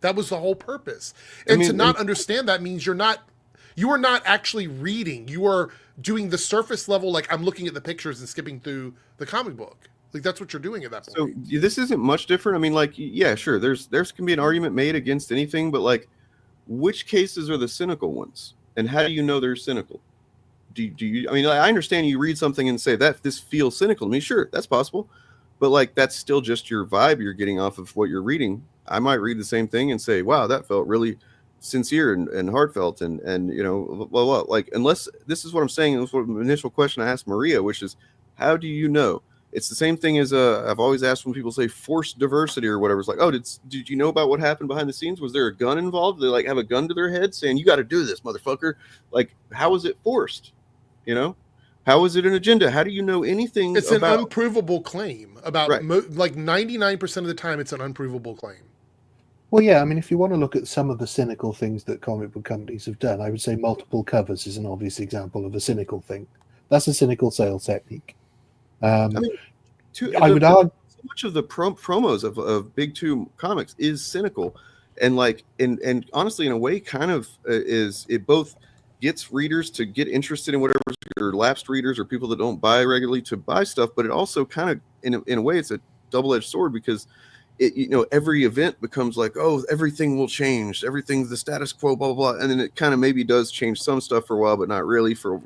That was the whole purpose. And to not understand that means you are not actually reading. You are doing the surface level, like I'm looking at the pictures and skipping through the comic book. Like that's what you're doing at that point. So this isn't much different. I mean, like, yeah, sure. There's can be an argument made against anything, but like, which cases are the cynical ones, and how do you know they're cynical? Do you? I mean, I understand you read something and say that this feels cynical to me. Sure, that's possible, but like that's still just your vibe you're getting off of what you're reading. I might read the same thing and say, wow, that felt really sincere and heartfelt, and blah, blah, blah. Like, unless this is what I'm saying, this was the initial question I asked Maria, which is, how do you know? It's the same thing as I've always asked when people say forced diversity or whatever. It's like, oh, did you know about what happened behind the scenes? Was there a gun involved? They like have a gun to their head saying, you got to do this, motherfucker. Like, how is it forced? How is it an agenda? How do you know anything? It's an unprovable claim about like 99% of the time. It's an unprovable claim. Well, yeah, I mean, if you want to look at some of the cynical things that comic book companies have done, I would say multiple covers is an obvious example of a cynical thing. That's a cynical sales technique. I would argue so much of the promos of Big Two comics is cynical, and like, and honestly, in a way, kind of is it both gets readers to get interested in whatever, or lapsed readers or people that don't buy regularly to buy stuff, but it also kind of, in a way, it's a double-edged sword, because every event becomes like, oh, everything will change, everything's the status quo, blah blah blah, and then it kind of maybe does change some stuff for a while, but not really for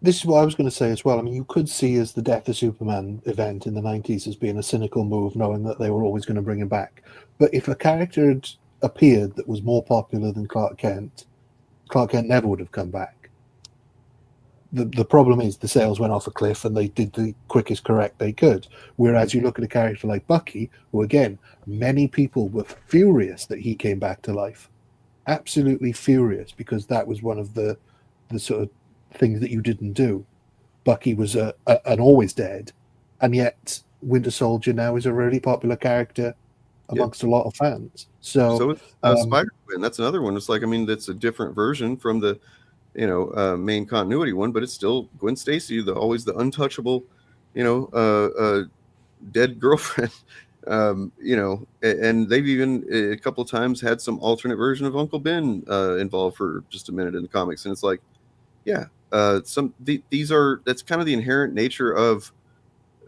This is what I was going to say as well. I mean, you could see as the Death of Superman event in the 90s as being a cynical move, knowing that they were always going to bring him back. But if a character had appeared that was more popular than Clark Kent never would have come back. The problem is the sales went off a cliff and they did the quickest correct they could. Whereas you look at a character like Bucky, who again, many people were furious that he came back to life. Absolutely furious, because that was one of the sort of things that you didn't do. Bucky was an always dead, and yet Winter Soldier now is a really popular character amongst a lot of fans. So Spider-Man, that's another one. It's like, I mean, that's a different version from the main continuity one, but it's still Gwen Stacy, always the untouchable, dead girlfriend. And they've even a couple of times had some alternate version of Uncle Ben involved for just a minute in the comics, and it's like, that's kind of the inherent nature of,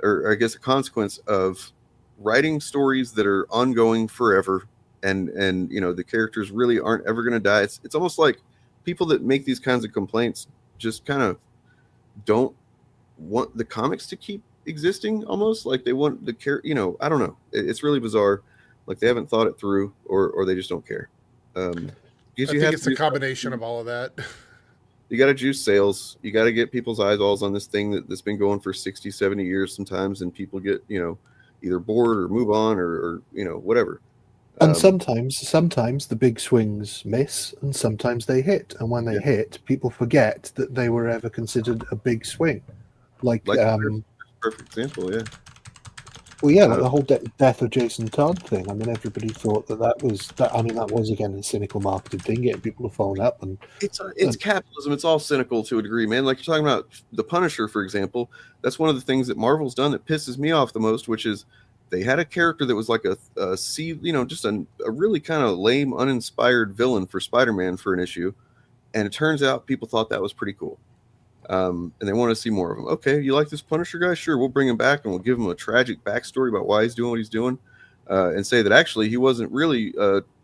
or I guess a consequence of writing stories that are ongoing forever, and the characters really aren't ever going to die. It's almost like people that make these kinds of complaints just kind of don't want the comics to keep existing, almost like they want the I don't know. It's really bizarre. Like they haven't thought it through, or they just don't care. I think it's a combination of all of that. You got to juice sales. You got to get people's eyeballs on this thing that's been going for 60, 70 years sometimes, and people get, either bored or move on or whatever. And sometimes the big swings miss, and sometimes they hit. And when they hit, people forget that they were ever considered a big swing. Like perfect example, yeah. Well, yeah, like the whole death of Jason Todd thing. I mean, everybody thought that was again a cynical marketing thing, getting people to phone up, and it's capitalism. It's all cynical to a degree, man. Like you're talking about the Punisher, for example. That's one of the things that Marvel's done that pisses me off the most, which is they had a character that was like just a really kind of lame, uninspired villain for Spider-Man for an issue, and it turns out people thought that was pretty cool. And they want to see more of him. Okay, you like this Punisher guy? Sure, we'll bring him back and we'll give him a tragic backstory about why he's doing what he's doing, and say that actually he wasn't really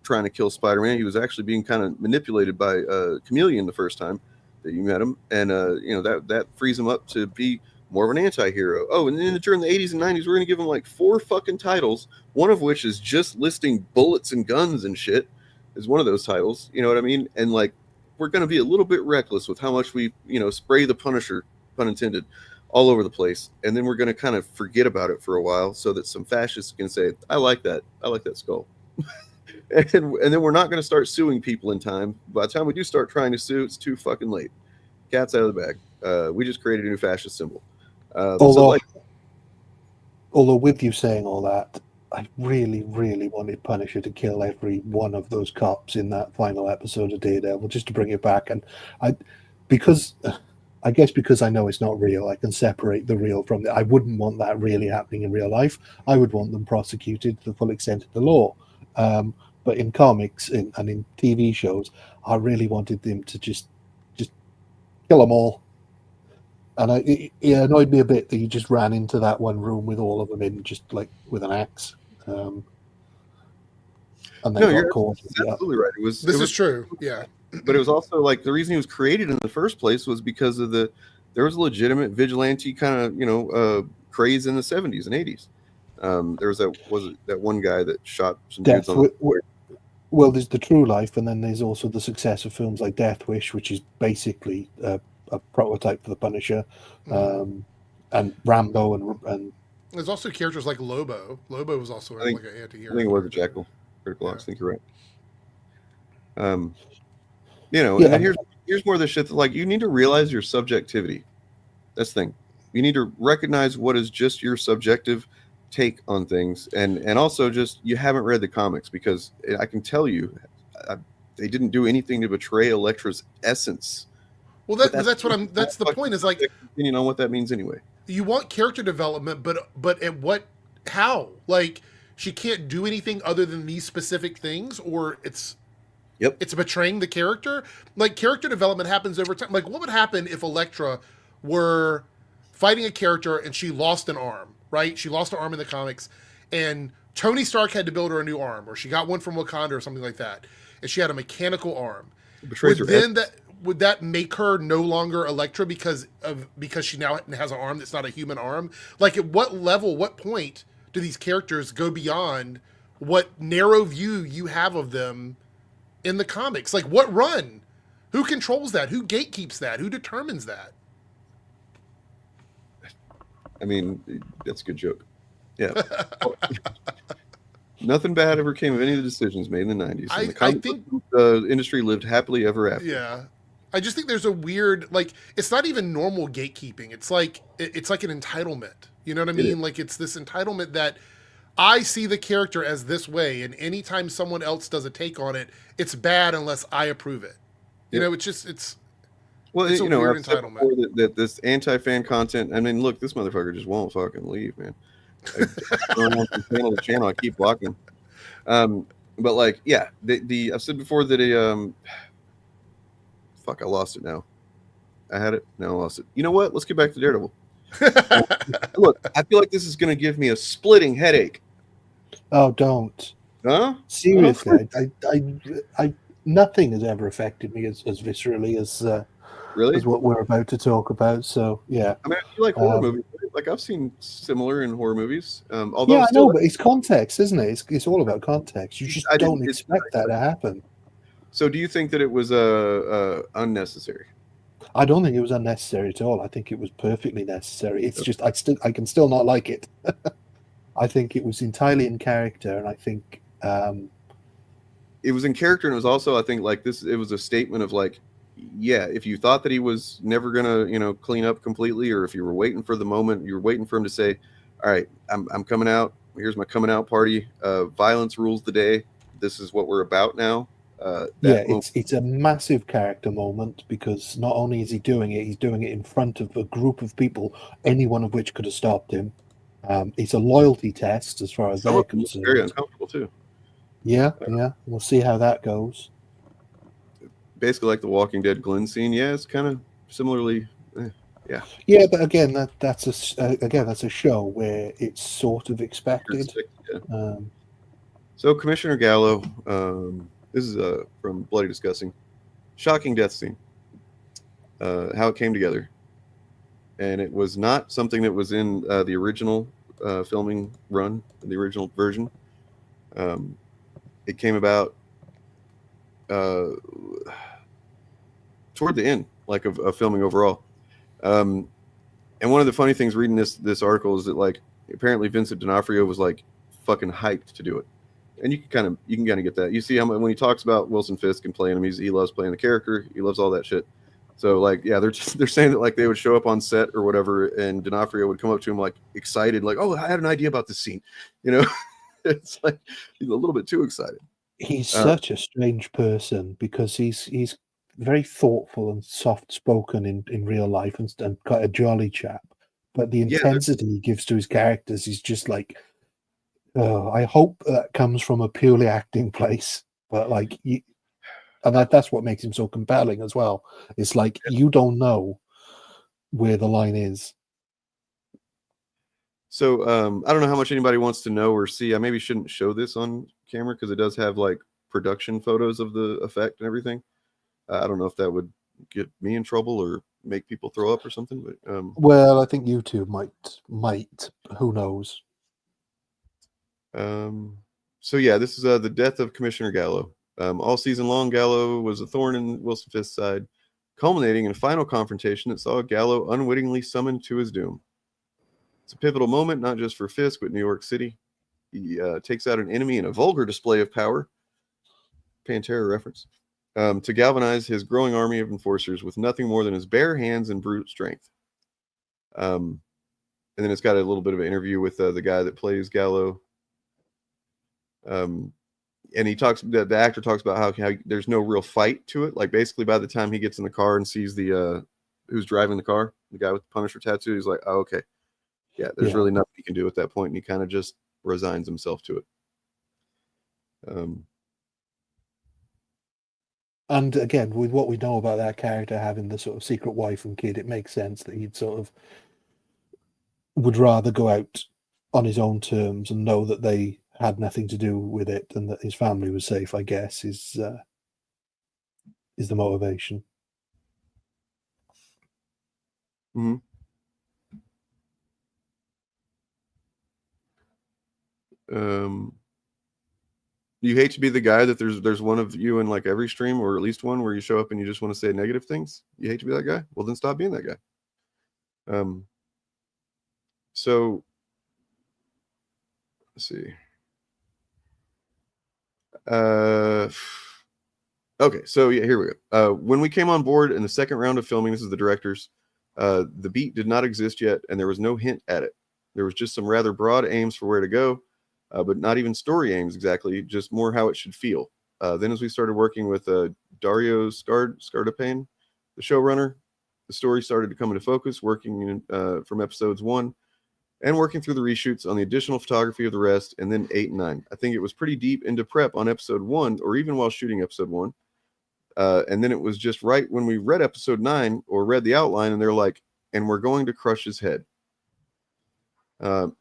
trying to kill Spider-Man. He was actually being kind of manipulated by Chameleon the first time that you met him, and that frees him up to be more of an anti-hero. Oh, and then during the 80s and 90s, we're going to give him like 4 fucking titles, one of which is just listing bullets and guns and shit, is one of those titles. You know what I mean? And like, we're going to be a little bit reckless with how much we, spray the Punisher, pun intended, all over the place. And then we're going to kind of forget about it for a while so that some fascists can say, I like that skull. and then we're not going to start suing people in time. By the time we do start trying to sue, it's too fucking late. Cat's out of the bag. We just created a new fascist symbol. Although with you saying all that, I really, really wanted Punisher to kill every one of those cops in that final episode of Daredevil, just to bring it back. And I guess because I know it's not real, I can separate the real from the. I wouldn't want that really happening in real life. I would want them prosecuted to the full extent of the law. But in comics and in TV shows, I really wanted them to just kill them all. And it annoyed me a bit that he just ran into that one room with all of them in, just like with an axe. And then you're caught. absolutely right. This is true. Yeah. But it was also like the reason he was created in the first place was because of there was a legitimate vigilante kind of craze in the 70s and 80s. There was that one guy that shot some dudes on the Well, there's the True Life, and then there's also the success of films like Death Wish, which is basically a prototype for the Punisher, and Rambo, and there's also characters like Lobo. Lobo was also like an anti-hero. I think it was a Jackal. Critical Ops. I think you're right. And then here's more of the shit that, like, you need to realize your subjectivity. That's the thing. You need to recognize what is just your subjective take on things, and also just you haven't read the comics, because I can tell you they didn't do anything to betray Elektra's essence. Well, that's the point, is like, opinion on what that means anyway. You want character development, but at how? Like, she can't do anything other than these specific things, or it's betraying the character. Like, character development happens over time. Like, what would happen if Elektra were fighting a character and she lost an arm, right? She lost an arm in the comics, and Tony Stark had to build her a new arm, or she got one from Wakanda or something like that, and she had a mechanical arm. Would that make her no longer Elektra because she now has an arm that's not a human arm? Like, at what level, what point do these characters go beyond what narrow view you have of them in the comics? Like, what run? Who controls that? Who gatekeeps that? Who determines that? I mean, that's a good joke. Yeah. Nothing bad ever came of any of the decisions made in the 90s. I think the industry lived happily ever after. Yeah. I just think there's a weird, like, it's not even normal gatekeeping. It's like an entitlement. You know what I mean? Like, it's this entitlement that I see the character as this way, and anytime someone else does a take on it, it's bad unless I approve it. You know, it's a weird entitlement. That this anti-fan content, I mean, look, this motherfucker just won't fucking leave, man. Going on from channel to channel, I keep blocking. But like, yeah, I've said before that fuck, I lost it now. I had it, now I lost it. You know what? Let's get back to Daredevil. Look, I feel like this is going to give me a splitting headache. Oh, don't. Huh? Seriously, I nothing has ever affected me as viscerally as what we're about to talk about. So yeah. I mean, I feel like horror movies. Like, I've seen similar in horror movies. Although yeah, I know, but it's context, isn't it? It's all about context. You just don't expect that to happen. So, do you think that it was unnecessary? I don't think it was unnecessary at all. I think it was perfectly necessary. It's just I can still not like it. I think it was entirely in character, and I think it was in character, and it was also, I think, like this. It was a statement of like, yeah, if you thought that he was never gonna, clean up completely, or if you were waiting for the moment, you were waiting for him to say, "All right, I'm coming out. Here's my coming out party. Violence rules the day. This is what we're about now." It's a massive character moment, because not only is he doing it, he's doing it in front of a group of people, any one of which could have stopped him. It's a loyalty test as far as they're concerned. Very uncomfortable too. Yeah. We'll see how that goes. Basically, like the Walking Dead Glenn scene. Yeah, it's kind of similarly. Yeah, but again, that's a show where it's sort of expected. So Commissioner Gallo, this is from Bloody Disgusting. Shocking death scene. How it came together. And it was not something that was in the original filming run, the original version. It came about toward the end, like of filming overall. And one of the funny things reading this article is that like apparently Vincent D'Onofrio was like fucking hyped to do it, and you can kind of get that. You see how when he talks about Wilson Fisk and playing him, he loves playing the character, he loves all that shit. So like yeah, they're saying that like they would show up on set or whatever, and D'Onofrio would come up to him like excited, like oh I had an idea about this scene, you know. It's like he's a little bit too excited. He's such a strange person because he's very thoughtful and soft spoken in real life and quite a jolly chap. But the intensity he gives to his characters is just like, oh, I hope that comes from a purely acting place. But like, that's what makes him so compelling as well. It's like you don't know where the line is. So I don't know how much anybody wants to know or see. I maybe shouldn't show this on camera because it does have like production photos of the effect and everything. I don't know if that would get me in trouble or make people throw up or something. But well, I think YouTube might. Who knows? So yeah, this is the death of Commissioner Gallo. All season long, Gallo was a thorn in Wilson Fisk's side, culminating in a final confrontation that saw Gallo unwittingly summoned to his doom. It's a pivotal moment, not just for Fisk, but New York City. He takes out an enemy in a vulgar display of power. Pantera reference. To galvanize his growing army of enforcers with nothing more than his bare hands and brute strength. And then it's got a little bit of an interview with the guy that plays Gallo. And he talks, the actor talks about how there's no real fight to it. Like basically by the time he gets in the car and sees the who's driving the car, the guy with the Punisher tattoo, he's like, oh, okay. Yeah, there's really nothing he can do at that point, and he kind of just resigns himself to it. And again, with what we know about that character having the sort of secret wife and kid, it makes sense that he'd sort of would rather go out on his own terms and know that they had nothing to do with it and that his family was safe, I guess, is the motivation. Mm-hmm. You hate to be the guy that there's one of you in like every stream, or at least one where you show up and you just want to say negative things. You hate to be that guy? Well, then stop being that guy. So let's see. Okay, so yeah, here we go. When we came on board in the second round of filming, this is the directors, the beat did not exist yet, and there was no hint at it. There was just some rather broad aims for where to go, but not even story aims exactly, just more how it should feel. Then as we started working with Dario Scardapane, the showrunner, the story started to come into focus, working from episodes 1 and working through the reshoots on the additional photography of the rest, and then 8 and 9. I think it was pretty deep into prep on episode 1, or even while shooting episode 1. And then it was just right when we read episode 9 or read the outline, and they're like, and we're going to crush his head.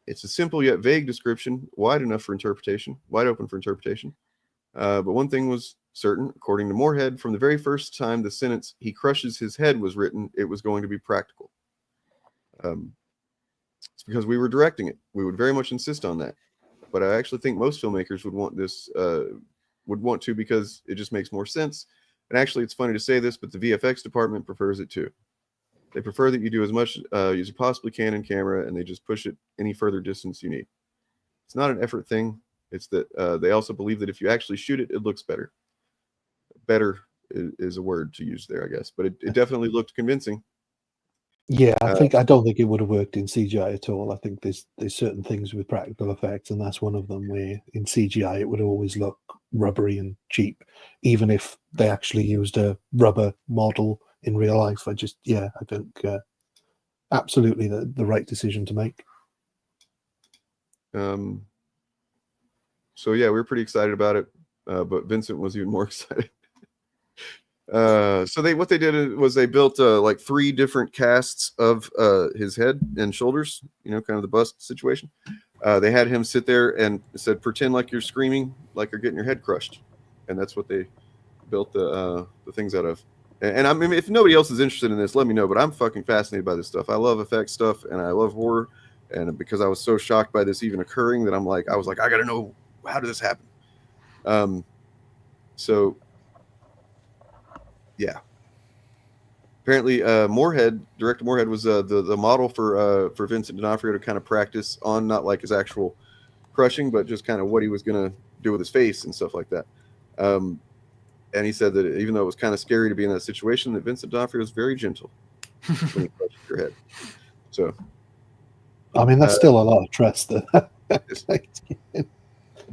It's a simple yet vague description, wide open for interpretation. But one thing was certain, according to Moorhead, from the very first time the sentence, he crushes his head, was written, it was going to be practical. It's because we were directing it. We would very much insist on that. But I actually think most filmmakers would want this, because it just makes more sense. And actually, it's funny to say this, but the VFX department prefers it too. They prefer that you do as much as you possibly can in camera, and they just push it any further distance you need. It's not an effort thing. It's that they also believe that if you actually shoot it, it looks better. Better is a word to use there, I guess. But it definitely looked convincing. Yeah, I don't think it would have worked in CGI at all. I think there's certain things with practical effects, and that's one of them where in CGI it would always look rubbery and cheap, even if they actually used a rubber model in real life. I think absolutely the right decision to make. So yeah, we were pretty excited about it, but Vincent was even more excited. So what they did was they built like 3 different casts of his head and shoulders, kind of the bust situation. They had him sit there and said, pretend like you're screaming, like you're getting your head crushed. And that's what they built the things out of. And I mean, if nobody else is interested in this, let me know. But I'm fucking fascinated by this stuff. I love effects stuff, and I love horror. And because I was so shocked by this even occurring, that I was like, I got to know, how did this happen? So, yeah. Apparently, director Moorhead was the model for Vincent D'Onofrio to kind of practice on, not like his actual crushing, but just kind of what he was going to do with his face and stuff like that. And he said that even though it was kind of scary to be in that situation, that Vincent D'Onofrio was very gentle when he crushed your head. So, I mean, that's still a lot of trust.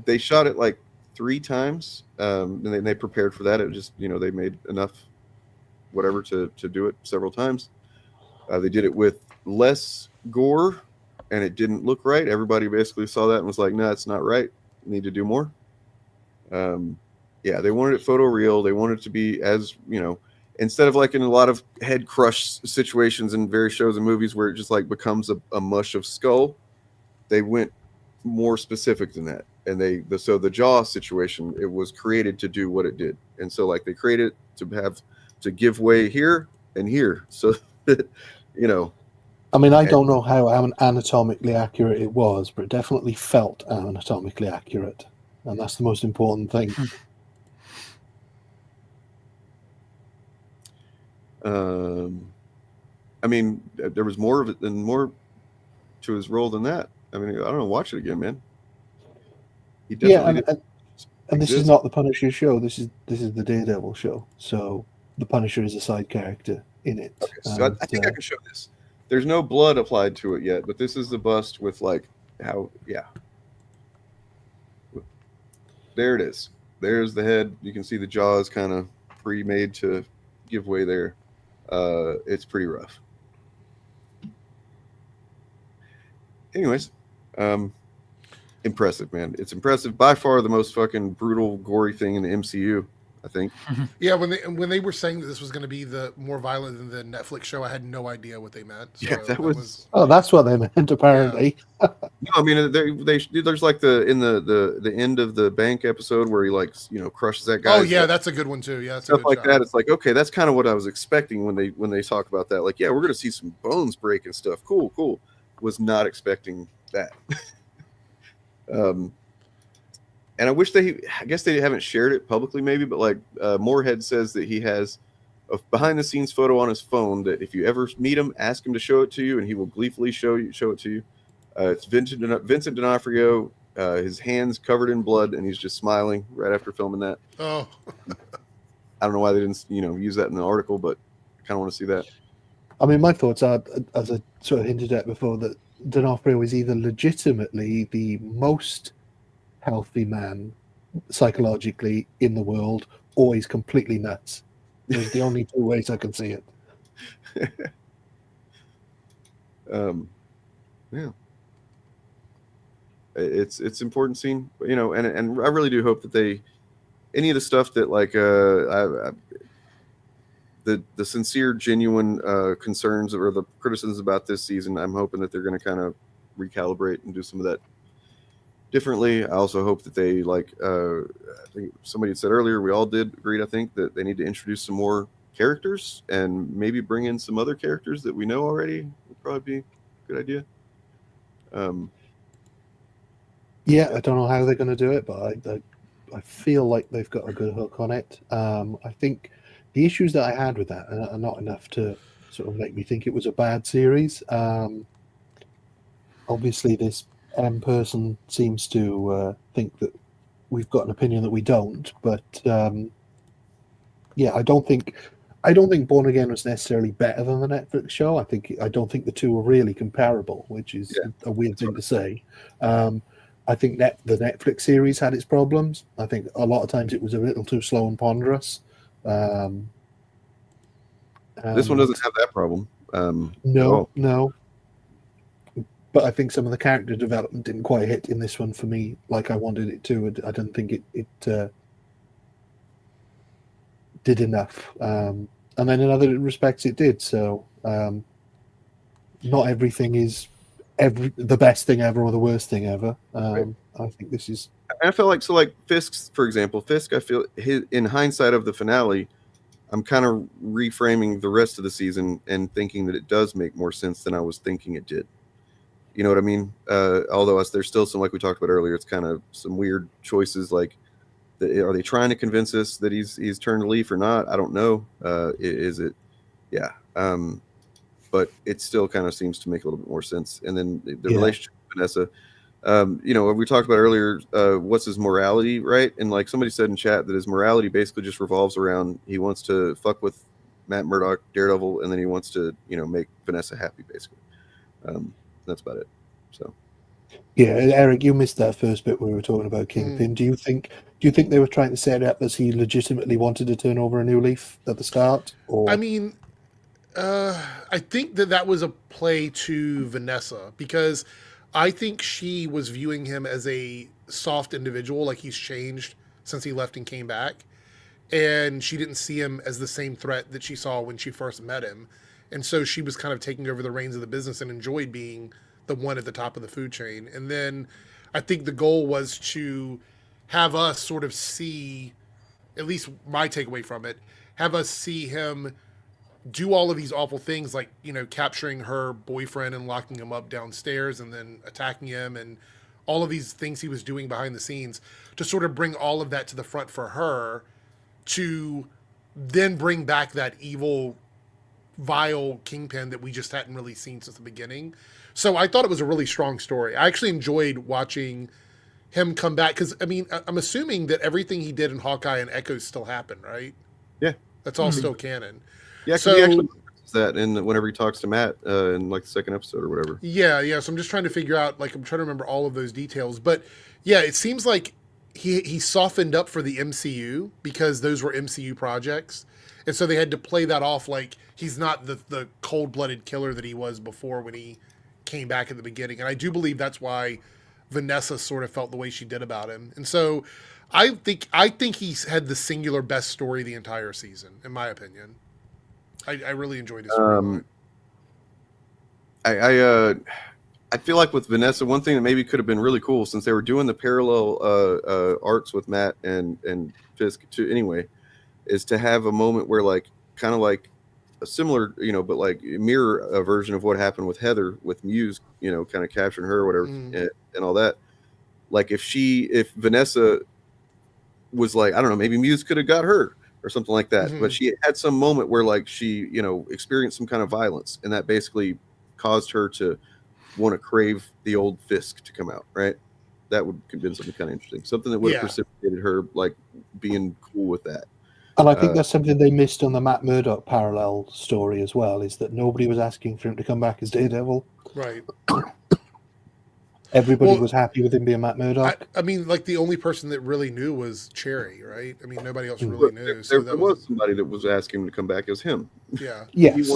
They shot it like 3 times, and they prepared for that. It just, they made enough whatever to do it several times. They did it with less gore, and it didn't look right. Everybody basically saw that and was like, no, it's not right. We need to do more. Yeah, they wanted it photoreal. They wanted it to be as, instead of like in a lot of head crush situations in various shows and movies where it just like becomes a mush of skull, they went more specific than that. And so the jaw situation, it was created to do what it did. And so like they created to give way here and here. So, I mean, I don't know how anatomically accurate it was, but it definitely felt anatomically accurate. And that's the most important thing. I mean, there was more of it than more to his role than that. I mean, I don't know. Watch it again, man. He definitely and this is not the Punisher show. This is the Daredevil show. So the Punisher is a side character in it. Okay, so I think I can show this. There's no blood applied to it yet, but this is the bust with like how, yeah. There it is. There's the head. You can see the jaws kind of pre-made to give way there. It's pretty rough. Anyways, impressive, man. It's impressive. By far the most fucking brutal, gory thing in the MCU, I think. Yeah, when they were saying that this was going to be the more violent than the Netflix show, I had no idea what they meant. So yeah, that was. Oh, that's what they meant, apparently. Yeah. No, I mean, there's like the end of the bank episode where he like crushes that guy. Oh yeah, that's a good one too. Yeah, that's stuff a good like job. that. It's like, okay, that's kind of what I was expecting when they talk about that. Like, yeah, we're gonna see some bones break and stuff. Cool. Was not expecting that. And I wish I guess they haven't shared it publicly, maybe, but like Moorhead says that he has a behind the scenes photo on his phone that if you ever meet him, ask him to show it to you, and he will gleefully show it to you. It's Vincent D'Onofrio, his hands covered in blood, and he's just smiling right after filming that. Oh, I don't know why they didn't, use that in the article, but I kind of want to see that. I mean, my thoughts are, as I sort of hinted at before, that D'Onofrio is either legitimately the most healthy man psychologically in the world, or he's completely nuts. There's the only 2 ways I can see it. Yeah. It's important scene, and I really do hope that any of the stuff that like the sincere, genuine concerns or the criticisms about this season, I'm hoping that they're going to kind of recalibrate and do some of that differently. I also hope that they I think somebody had said earlier, we all did agreed, I think, that they need to introduce some more characters and maybe bring in some other characters that we know already. Would probably be a good idea. Yeah, I don't know how they're going to do it, but I feel like they've got a good hook on it. I think the issues that I had with that are not enough to sort of make me think it was a bad series. Obviously, this M person seems to think that we've got an opinion that we don't, but yeah, I don't think Born Again was necessarily better than the Netflix show. I don't think the two are really comparable, which is a weird thing to say. I think the Netflix series had its problems. I think a lot of times it was a little too slow and ponderous. This one doesn't have that problem. No. But I think some of the character development didn't quite hit in this one for me like I wanted it to. I don't think it did enough, and then in other respects it did. So not everything is the best thing ever or the worst thing ever. Right. I think this is. I feel like Fisk's, for example, Fisk. I feel in hindsight of the finale, I'm kind of reframing the rest of the season and thinking that it does make more sense than I was thinking it did. You know what I mean? Although there's still some, like we talked about earlier, it's kind of some weird choices. Like, are they trying to convince us that he's turned a leaf or not? I don't know. Is it? Yeah. But it still kind of seems to make a little bit more sense. And then the relationship with Vanessa. We talked about earlier, what's his morality, right? And like somebody said in chat that his morality basically just revolves around he wants to fuck with Matt Murdock, Daredevil, and then he wants to, make Vanessa happy, basically. That's about it. So, yeah, Eric, you missed that first bit where we were talking about Kingpin. Do you think they were trying to set it up as he legitimately wanted to turn over a new leaf at the start? Or I mean, I think that was a play to Vanessa, because I think she was viewing him as a soft individual, like he's changed since he left and came back. And she didn't see him as the same threat that she saw when she first met him. And so she was kind of taking over the reins of the business and enjoyed being the one at the top of the food chain. And then I think the goal was to have us sort of see, at least my takeaway from it, have us see him do all of these awful things, like, capturing her boyfriend and locking him up downstairs and then attacking him, and all of these things he was doing behind the scenes, to sort of bring all of that to the front for her, to then bring back that evil, vile Kingpin that we just hadn't really seen since the beginning. So I thought it was a really strong story. I actually enjoyed watching him come back, because, I mean, I'm assuming that everything he did in Hawkeye and Echo still happened, right? Yeah. That's all still canon. Yeah, so he actually that in whenever he talks to Matt in like the second episode or whatever. Yeah. So I'm just trying to figure out, like, I'm trying to remember all of those details. But yeah, it seems like he softened up for the MCU because those were MCU projects. And so they had to play that off like he's not the cold-blooded killer that he was before when he came back at the beginning. And I do believe that's why Vanessa sort of felt the way she did about him. And so I think he's had the singular best story the entire season, in my opinion. I really enjoyed his story. I feel like with Vanessa, one thing that maybe could have been really cool, since they were doing the parallel arcs with Matt and Fisk too anyway, is to have a moment where, like, kind of like a similar, but like mirror a version of what happened with Heather, with Muse, kind of capturing her or whatever, and all that. Like if Vanessa was like, I don't know, maybe Muse could have got her or something like that. But she had some moment where, like, she, experienced some kind of violence, and that basically caused her to want to crave the old Fisk to come out, right? That would have been something kind of interesting. Something that would have precipitated her, like, being cool with that. And I think that's something they missed on the Matt Murdock parallel story as well, is that nobody was asking for him to come back as Daredevil. Right. Everybody was happy with him being Matt Murdock. I mean, like, the only person that really knew was Cherry, right? I mean, nobody else really knew. So there was somebody that was asking him to come back as him. Yeah. Yes.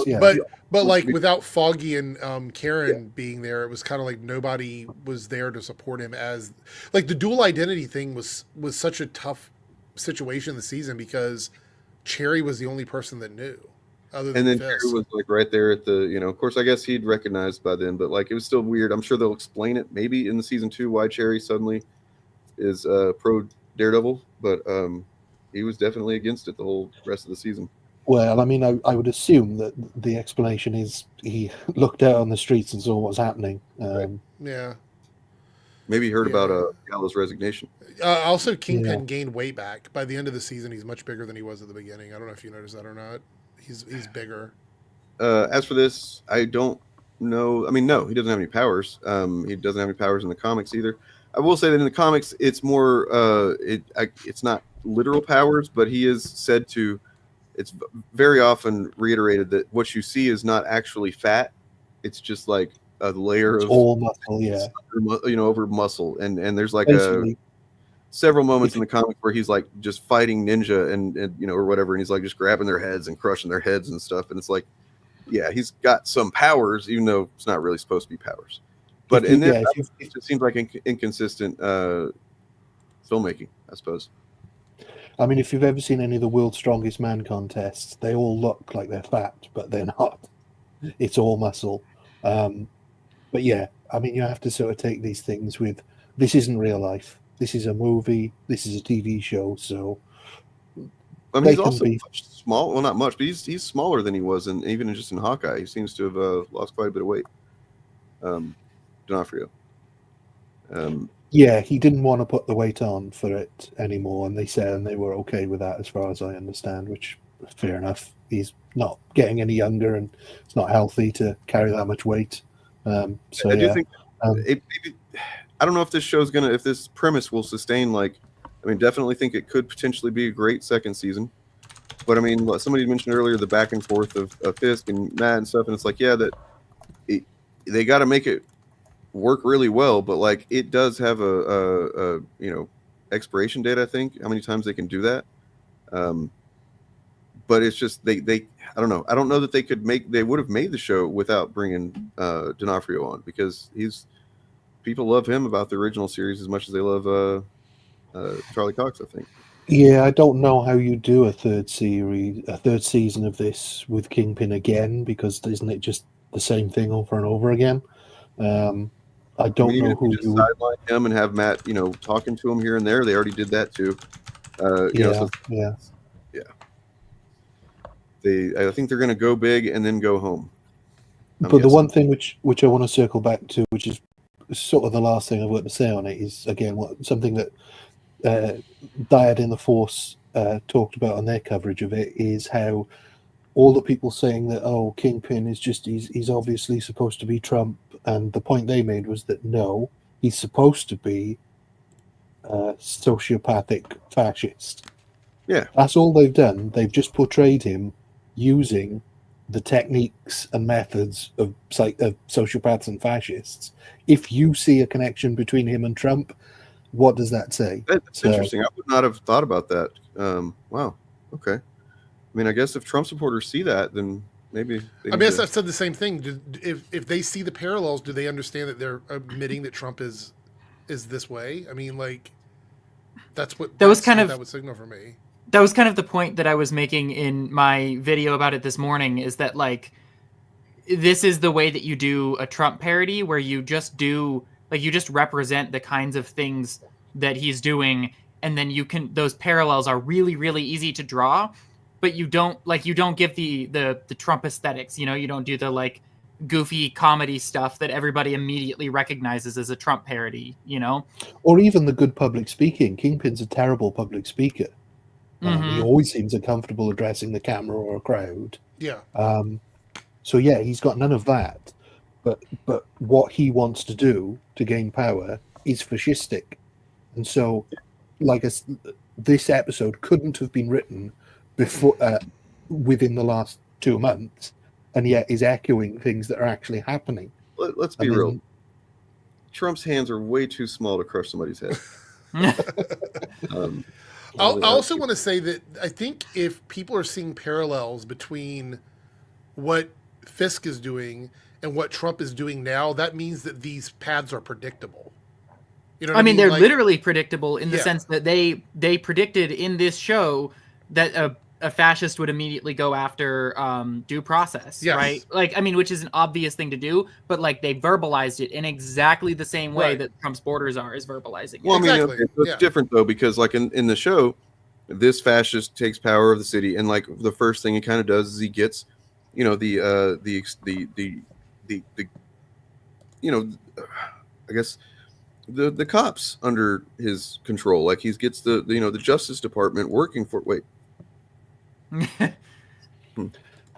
But like, without Foggy and Karen being there, it was kind of like nobody was there to support him as, like, the dual identity thing was such a tough situation this season because Cherry was the only person that knew. Other than and then Fisk. Cherry was like right there at the, of course, I guess he'd recognized by then, but like it was still weird. I'm sure they'll explain it maybe in the season 2 why Cherry suddenly is pro Daredevil, but he was definitely against it the whole rest of the season. Well, I mean, I would assume that the explanation is he looked out on the streets and saw what was happening. Yeah. Maybe he heard about Gallo's resignation. Also, Kingpin gained weight back. By the end of the season, he's much bigger than he was at the beginning. I don't know if you noticed that or not. He's bigger. As for this, I don't know. I mean, no, he doesn't have any powers. He doesn't have any powers in the comics either. I will say that in the comics, it's more. It's not literal powers, but he is said to. It's very often reiterated that what you see is not actually fat. It's just like a layer of all muscle, over muscle, and there's like Basically. several moments in the comic where he's like just fighting ninja and or whatever, and he's like just grabbing their heads and crushing their heads and stuff, and it's like, yeah, he's got some powers, even though it's not really supposed to be powers. But it just seems like inconsistent filmmaking, I suppose. I mean, if you've ever seen any of the World's Strongest Man contests, they all look like they're fat, but they're not. It's all muscle. But yeah, I mean, you have to sort of take these things with, this isn't real life. This is a movie. This is a TV show. So I mean, they he's can also be much small. Well, not much, but he's smaller than he was, and even just in Hawkeye, he seems to have lost quite a bit of weight. D'Onofrio. Yeah, he didn't want to put the weight on for it anymore, and they said, and they were okay with that, as far as I understand. Which, fair enough. He's not getting any younger, and it's not healthy to carry that much weight. So I do yeah, think maybe, I don't know if this show's gonna, if this premise will sustain. Like, I mean, definitely think it could potentially be a great second season. But I mean, somebody mentioned earlier the back and forth of Fisk and Matt and stuff, and it's like, yeah, that they got to make it work really well. But like, it does have a expiration date. I think how many times they can do that. But it's just they I don't know. I don't know that they would have made the show without bringing D'Onofrio on, because people love him about the original series as much as they love Charlie Cox, I think. yeah, I don't know how you do a third season of this with Kingpin again, because isn't it just the same thing over and over again? I don't know who you would sideline him and have Matt, talking to him here and there. They already did that too. Yeah. I think they're going to go big and then go home. But the one thing which I want to circle back to, which is sort of the last thing I've got to say on it, is again something that Dyad in the Force talked about on their coverage of it, is how all the people saying that, oh, Kingpin is just he's obviously supposed to be Trump, and the point they made was that no, he's supposed to be a sociopathic fascist. Yeah, that's all they've done. They've just portrayed him using the techniques and methods of sociopaths and fascists. If you see a connection between him and Trump, what does that say? That's interesting. I would not have thought about that. Wow. Okay. I mean, I guess if Trump supporters see that, then maybe. I've said the same thing. If they see the parallels, do they understand that they're admitting that Trump is this way? I mean, like, that would signal for me. That was kind of the point that I was making in my video about it this morning, is that, like, this is the way that you do a Trump parody, where you just represent the kinds of things that he's doing, and then those parallels are really, really easy to draw, but you don't give the Trump aesthetics, you don't do the, like, goofy comedy stuff that everybody immediately recognizes as a Trump parody, Or even the good public speaking. Kingpin's a terrible public speaker. He always seems uncomfortable addressing the camera or a crowd. Yeah. So yeah, he's got none of that. But what he wants to do to gain power is fascistic. And so, this episode couldn't have been written before within the last 2 months, and yet is echoing things that are actually happening. Let's be real. Trump's hands are way too small to crush somebody's head. I also want to say that I think if people are seeing parallels between what Fisk is doing and what Trump is doing now, that means that these paths are predictable. You know what I mean? They're literally predictable in the sense that they predicted in this show that a fascist would immediately go after due process, right? Which is an obvious thing to do, but they verbalized it in exactly the same way that Trump's borders is verbalizing. Well, it's different though, because in the show, this fascist takes power of the city, and the first thing he kind of does is he gets, I guess the cops under his control. He gets the Justice Department working for. Wait.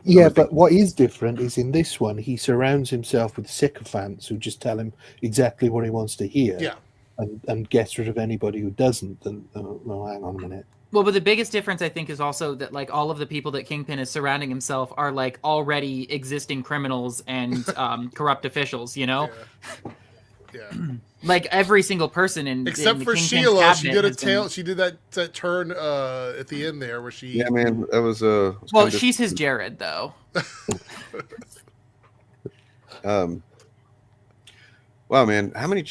Yeah, but what is different is in this one, he surrounds himself with sycophants who just tell him exactly what he wants to hear, and gets rid of anybody who doesn't. And well, hang on a minute. Well, but the biggest difference, I think, is also that all of the people that Kingpin is surrounding himself are already existing criminals and corrupt officials. Yeah. Every single person except for Sheila, she did she did that turn at the end there where she. Yeah, man, that was well, she's his Jared though. Wow, man, how many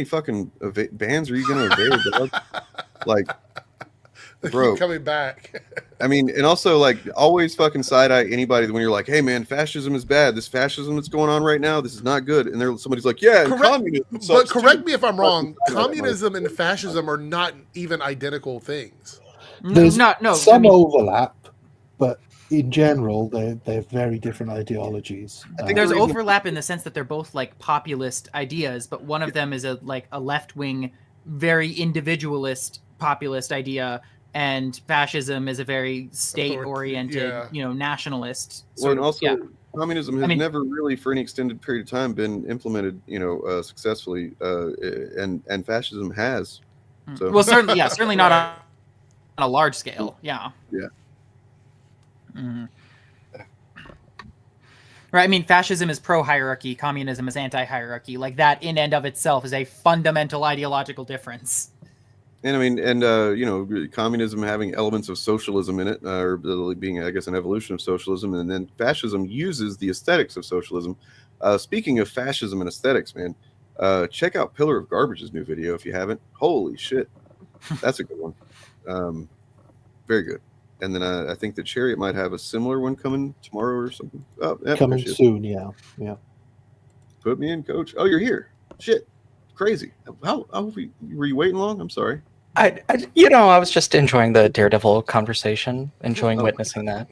fucking bans are you gonna evade, dog? Bro, Keep coming back. I mean, and also like always fucking side eye anybody when you're like, hey man, fascism is bad. This fascism that's going on right now, this is not good. And somebody's like, yeah, and communism But sucks correct too. me if I'm wrong. Fucking side-eye Communism and fascism are not even identical things. There's no. some overlap, but in general, they're very different ideologies. There's overlap in the sense that they're both like populist ideas, but one of them is a left-wing, very individualist populist idea, and fascism is a very state-oriented, nationalist. Well, and also, yeah. communism has never really, for any extended period of time, been implemented, successfully, and fascism has. So. Well, certainly not on a large scale. Yeah. Yeah. Mm-hmm. Right. I mean, fascism is pro-hierarchy. Communism is anti-hierarchy. Like that, in and of itself, is a fundamental ideological difference. And I mean, communism having elements of socialism in it, or being, I guess, an evolution of socialism, and then fascism uses the aesthetics of socialism. Speaking of fascism and aesthetics, man, check out Pillar of Garbage's new video if you haven't. Holy shit, that's a good one. Very good. And then I think that Chariot might have a similar one coming tomorrow or something. Oh, yeah, coming soon, yeah. Put me in, Coach. Oh, you're here. Shit, crazy. How were you waiting long? I'm sorry. I was just enjoying the Daredevil conversation, enjoying witnessing that,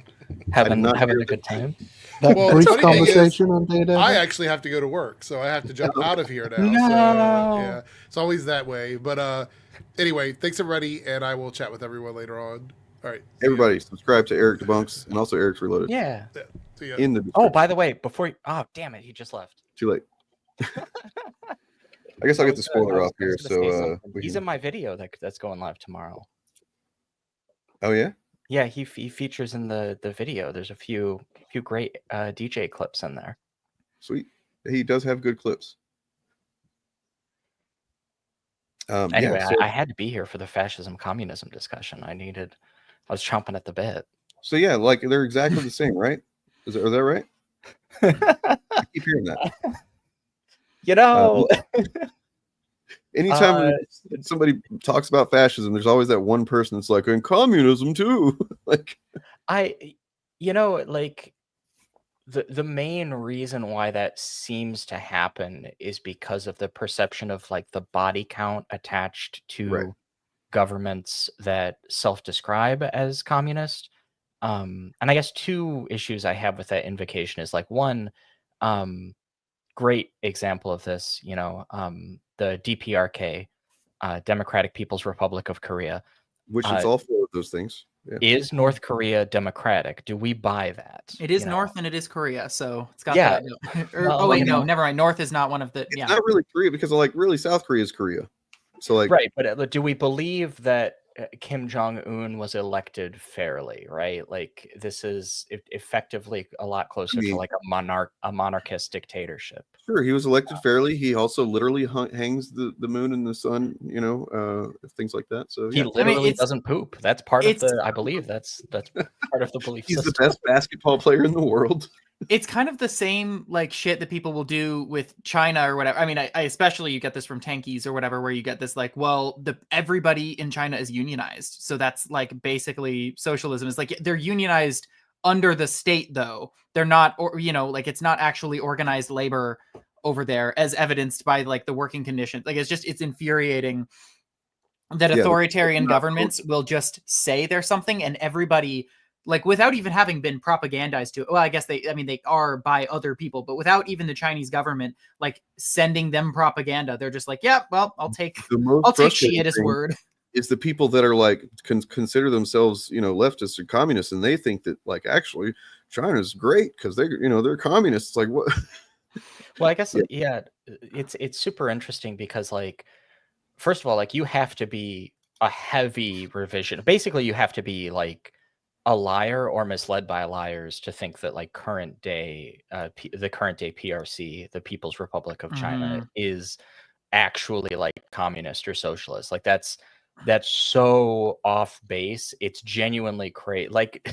having a good time. That brief funny thing conversation is, on Daredevil. I actually have to go to work, so I have to jump out of here now. No. So, yeah, it's always that way. But anyway, thanks everybody, and I will chat with everyone later on. All right, everybody, subscribe to Eric Debunks and also Eric's Reloaded. Yeah. See ya. In the Oh, by the way, damn it, he just left. Too late. I guess I'll get the spoiler off here. So he's in my video that's going live tomorrow. Oh yeah. Yeah, he features in the video. There's a few great DJ clips in there. Sweet. He does have good clips. Anyway, yeah, so, I had to be here for the fascism communism discussion. I was chomping at the bit. So yeah, like they're exactly the same, right? Is that right? I keep hearing that. Anytime somebody talks about fascism, there's always that one person that's like, and communism too. Like, the main reason why that seems to happen is because of the perception of like the body count attached to governments that self-describe as communist. And I guess two issues I have with that invocation is like one, great example of this, the DPRK, Democratic People's Republic of Korea, which is all four of those things. Yeah. Is North Korea democratic? Do we buy that? It is North and it is Korea, so it's got Yeah. that. No, never mind. North is not one of the. It's not really Korea because really South Korea is Korea. So like right, but do we believe that Kim Jong-un was elected fairly? Right, like this is effectively a lot closer to like a monarchist dictatorship. Sure, he was elected fairly. He also literally hangs the moon and the sun, things like that. So he literally doesn't poop. That's part of the. I believe that's part of the belief. He's the best basketball player in the world. It's kind of the same like shit that people will do with China or whatever. I mean, I especially you get this from Tankies or whatever, where you get this like, well, everybody in China is unionized, so that's like basically socialism. Is like they're unionized under the state, though they're not, or like it's not actually organized labor over there, as evidenced by like the working conditions. Like it's infuriating that authoritarian governments will just say there's something and everybody. Like without even having been propagandized to it. Well, I guess they are by other people, but without even the Chinese government like sending them propaganda, they're just like, yeah, well, I'll take Xi at his word. It's the people that are like consider themselves, leftists or communists, and they think that like actually China's great because they're communists. It's like what? Well, I guess it's super interesting because like first of all, like you have to be a heavy revision. Basically, you have to be like a liar or misled by liars to think that like the current day PRC, the People's Republic of China, is actually like communist or socialist. Like that's so off base. It's genuinely crazy. Like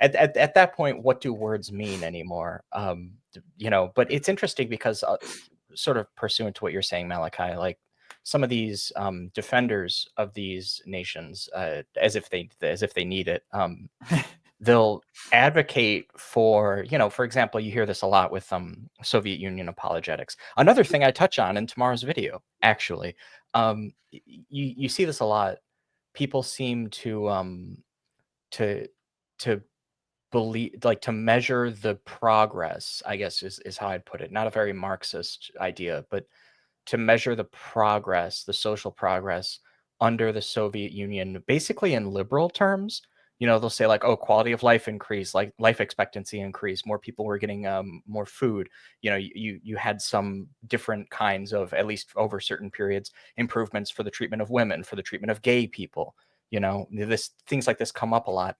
at that point, what do words mean anymore? But it's interesting because sort of pursuant to what you're saying, Malachi, like some of these defenders of these nations, as if they need it, they'll advocate for, for example, you hear this a lot with Soviet Union apologetics. Another thing I touch on in tomorrow's video, actually, you see this a lot. People seem to believe, like, to measure the progress, I guess is how I'd put it. Not a very Marxist idea, but to measure the progress, the social progress under the Soviet Union, basically in liberal terms. They'll say like, oh, quality of life increased, like life expectancy increased, more people were getting more food. You had some different kinds of, at least over certain periods, improvements for the treatment of women, for the treatment of gay people. Things like this come up a lot.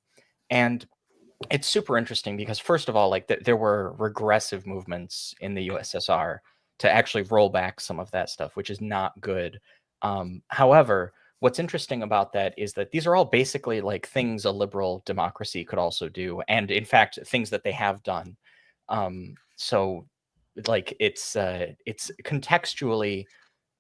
And it's super interesting because, first of all, like there were regressive movements in the USSR to actually roll back some of that stuff, which is not good. However, what's interesting about that is that these are all basically like things a liberal democracy could also do, and in fact, things that they have done. So, like, it's contextually,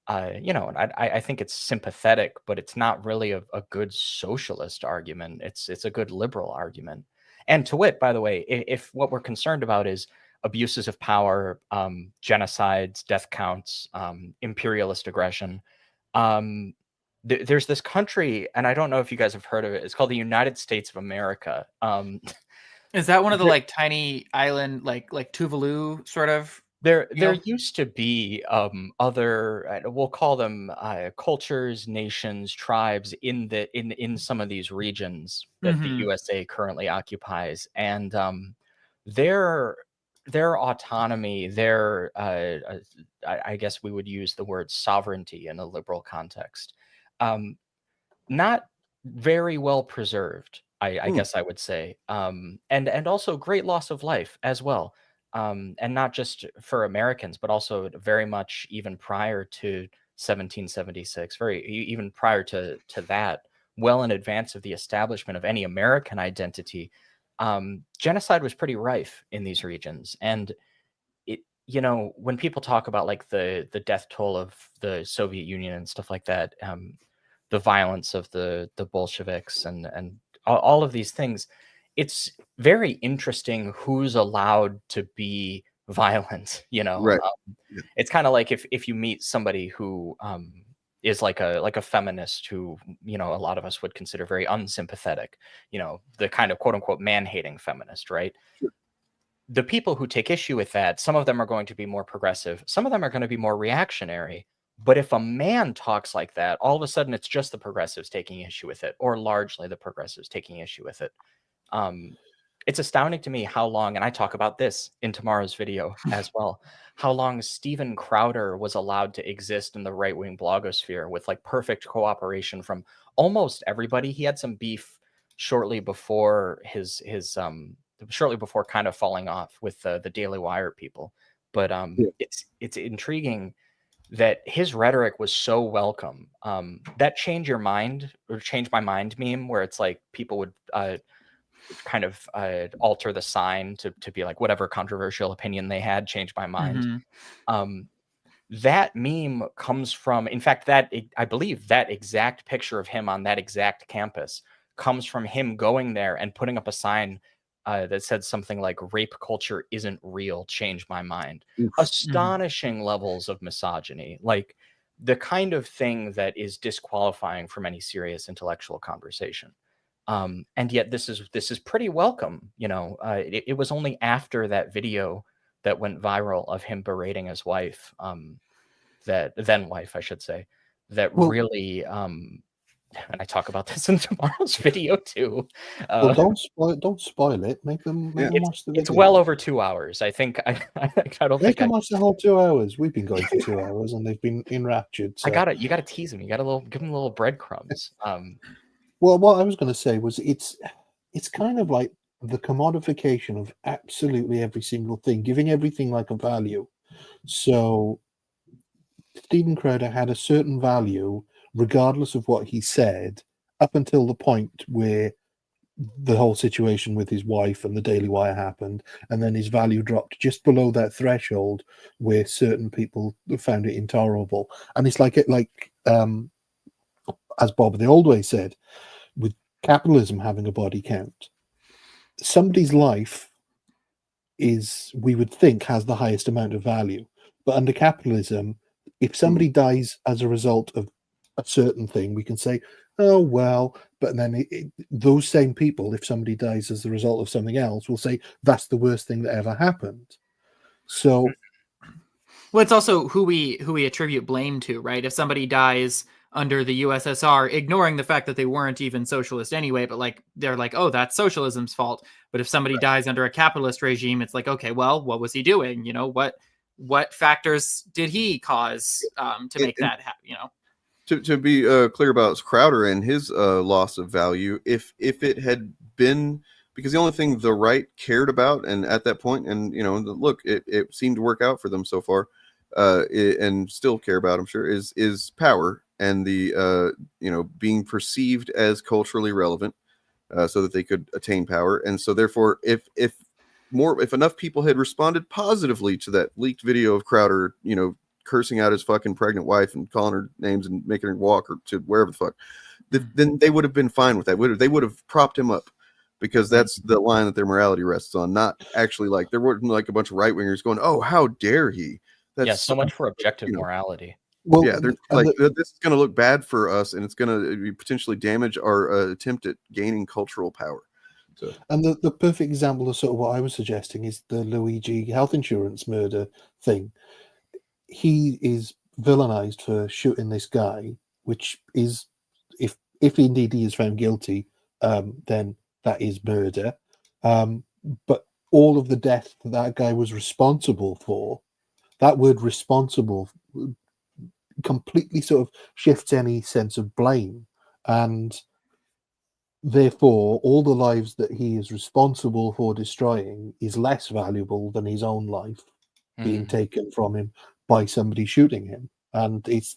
and I think it's sympathetic, but it's not really a good socialist argument. It's a good liberal argument. And to wit, by the way, if what we're concerned about is abuses of power, genocides, death counts, imperialist aggression, there's this country, and I don't know if you guys have heard of it. It's called the United States of America. Is that one of the like tiny island, like Tuvalu sort of? There used to be other, we'll call them cultures, nations, tribes in some of these regions that the USA currently occupies, and their autonomy, their I guess we would use the word sovereignty in a liberal context, not very well preserved, I guess I would say, and also great loss of life as well. And not just for Americans, but also very much even prior to 1776, even prior to that, well in advance of the establishment of any American identity, genocide was pretty rife in these regions. And when people talk about like the death toll of the Soviet Union and stuff like that, the violence of the Bolsheviks and all of these things, it's very interesting who's allowed to be violent. Right. It's kind of like if you meet somebody who is like a feminist who a lot of us would consider very unsympathetic, the kind of quote unquote man-hating feminist, right? Sure. The people who take issue with that, some of them are going to be more progressive, some of them are going to be more reactionary. But if a man talks like that, all of a sudden it's just the progressives taking issue with it, or largely the progressives taking issue with it. It's astounding to me how long, and I talk about this in tomorrow's video as well, how long Steven Crowder was allowed to exist in the right-wing blogosphere with like perfect cooperation from almost everybody. He had some beef shortly before shortly before kind of falling off with the Daily Wire people. But it's intriguing that his rhetoric was so welcome. That change your mind or change my mind meme, where it's like people would kind of alter the sign to be like whatever controversial opinion they had, change my mind. That meme comes from, in fact, I believe that exact picture of him on that exact campus comes from him going there and putting up a sign that said something like "rape culture isn't real, change my mind." Astonishing levels of misogyny, like the kind of thing that is disqualifying from any serious intellectual conversation. And yet this is pretty welcome. It was only after that video that went viral of him berating his wife, that then wife, I should say, that really, and I talk about this in tomorrow's video too. Well, don't spoil it. Make them watch the video. It's well over 2 hours. I think I don't Make think them watch the whole 2 hours. We've been going for 2 hours and they've been enraptured. So. You gotta tease them. You gotta give them little breadcrumbs. Well, what I was going to say was it's kind of like the commodification of absolutely every single thing, giving everything like a value. So Steven Crowder had a certain value regardless of what he said up until the point where the whole situation with his wife and the Daily Wire happened, and then his value dropped just below that threshold where certain people found it intolerable. And it's like as Bob of the Old Way said, with capitalism having a body count, somebody's life is, we would think, has the highest amount of value. But under capitalism, if somebody dies as a result of a certain thing, we can say, oh, well, but then those same people, if somebody dies as a result of something else, will say that's the worst thing that ever happened. So, well, it's also who we attribute blame to, right? If somebody dies under the USSR, ignoring the fact that they weren't even socialist anyway, but like they're like, oh, that's socialism's fault. But if somebody dies under a capitalist regime, it's like, okay, well, what was he doing? You know, what factors did he cause to make that happen? You know. To be clear about Crowder and his loss of value, if it had been, because the only thing the right cared about, and at that point, and you know, look, it seemed to work out for them so far, and still care about, I'm sure, is power and the you know, being perceived as culturally relevant, so that they could attain power. And so therefore, if enough people had responded positively to that leaked video of Crowder, you know, cursing out his fucking pregnant wife and calling her names and making her walk or to wherever the fuck, then they would have been fine with that. They would have propped him up, because that's the line that their morality rests on. Not actually, like, there weren't like a bunch of right wingers going, "Oh, how dare he?" That's so much for objective morality. Well, yeah, they're like, this is going to look bad for us, and it's going to potentially damage our attempt at gaining cultural power. So, and the perfect example of sort of what I was suggesting is the Luigi health insurance murder thing. He is villainized for shooting this guy, which is, if indeed he is found guilty, then that is murder. But all of the death that guy was responsible for, that word responsible completely sort of shifts any sense of blame, and therefore all the lives that he is responsible for destroying is less valuable than his own life being taken from him by somebody shooting him. And it's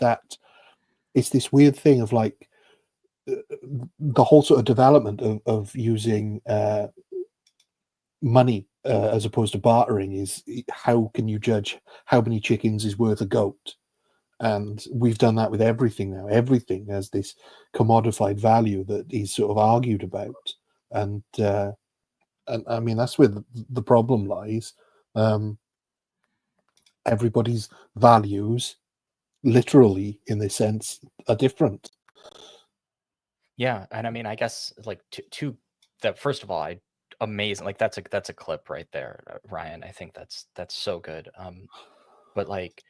this weird thing of like the whole sort of development of using money as opposed to bartering is, how can you judge how many chickens is worth a goat? And we've done that with everything now. Everything has this commodified value that is sort of argued about, and I mean, that's where the problem lies. Everybody's values, literally in this sense, are different. Yeah, and I mean, I guess like to that. First of all, amazing. Like that's a clip right there, Ryan. I think that's so good. But like,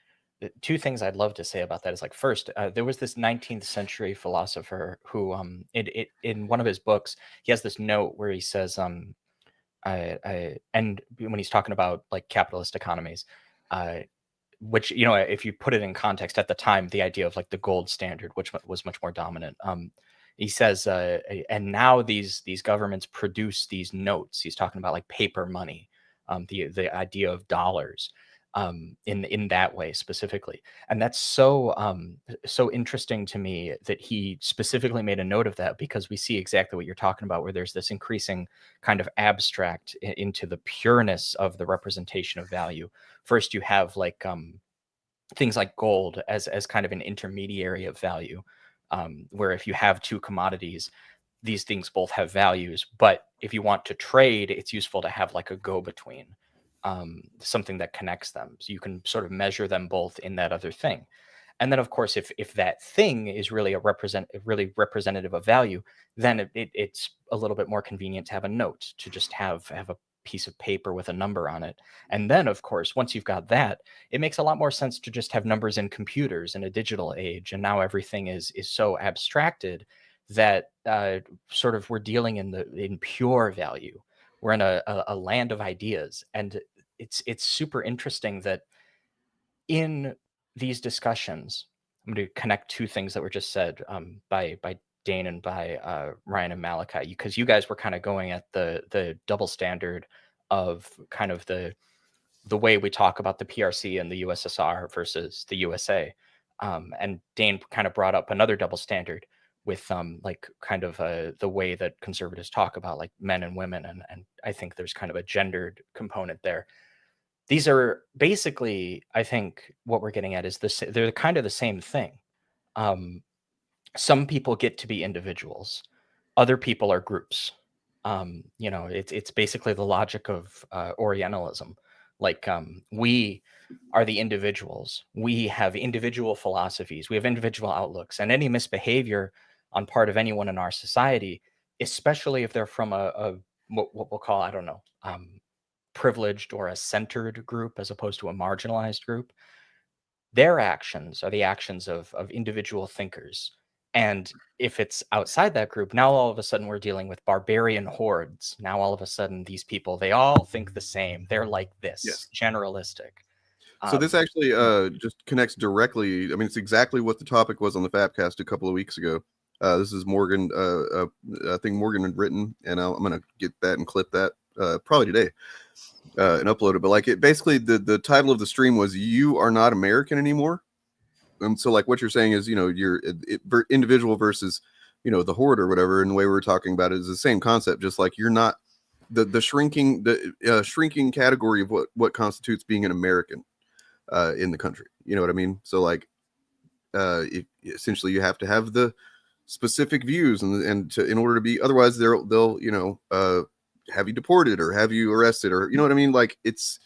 two things I'd love to say about that is, like, first, there was this 19th century philosopher who in one of his books, he has this note where he says and when he's talking about like capitalist economies, which, you know, if you put it in context at the time, the idea of like the gold standard, which was much more dominant. He says, and now these governments produce these notes. He's talking about like paper money, the idea of dollars, in that way specifically. And that's so interesting to me that he specifically made a note of that, because we see exactly what you're talking about, where there's this increasing kind of abstract into the pureness of the representation of value. First, you have like things like gold as kind of an intermediary of value, where if you have two commodities, these things both have values, but if you want to trade, it's useful to have like a go-between, something that connects them, so you can sort of measure them both in that other thing. And then, of course, if that thing is really really representative of value, then it's a little bit more convenient to have a note, to just have a piece of paper with a number on it. And then, of course, once you've got that, it makes a lot more sense to just have numbers in computers in a digital age. And now everything is so abstracted that sort of we're dealing in pure value. We're in a land of ideas. And it's super interesting that in these discussions, I'm going to connect two things that were just said by Dane and by Ryan and Malachi, because you guys were kind of going at the double standard of kind of the way we talk about the PRC and the USSR versus the USA. And Dane kind of brought up another double standard with like kind of the way that conservatives talk about like men and women. And I think there's kind of a gendered component there. These are basically, I think what we're getting at is this, they're kind of the same thing. Some people get to be individuals, other people are groups. It's basically the logic of Orientalism. Like we are the individuals. We have individual philosophies. We have individual outlooks, and any misbehavior on part of anyone in our society, especially if they're from a what we'll call, I don't know, privileged or a centered group as opposed to a marginalized group, their actions are the actions of individual thinkers. And if it's outside that group, now all of a sudden we're dealing with barbarian hordes. Now all of a sudden these people, they all think the same. They're like this, generalistic. So this actually just connects directly. I mean, it's exactly what the topic was on the Fabcast a couple of weeks ago. This is Morgan. I think Morgan had written, and I'm going to get that and clip that probably today and upload it. But like, it basically the title of the stream was "You Are Not American Anymore." And so, like, what you're saying is, you're individual versus, the horde or whatever. And the way we're talking about it is the same concept. Just like you're not the shrinking category of what constitutes being an American in the country. You know what I mean? So like, essentially, you have to have the specific views, and in order to be, otherwise they'll have you deported or have you arrested, or you know what I mean? Like, it's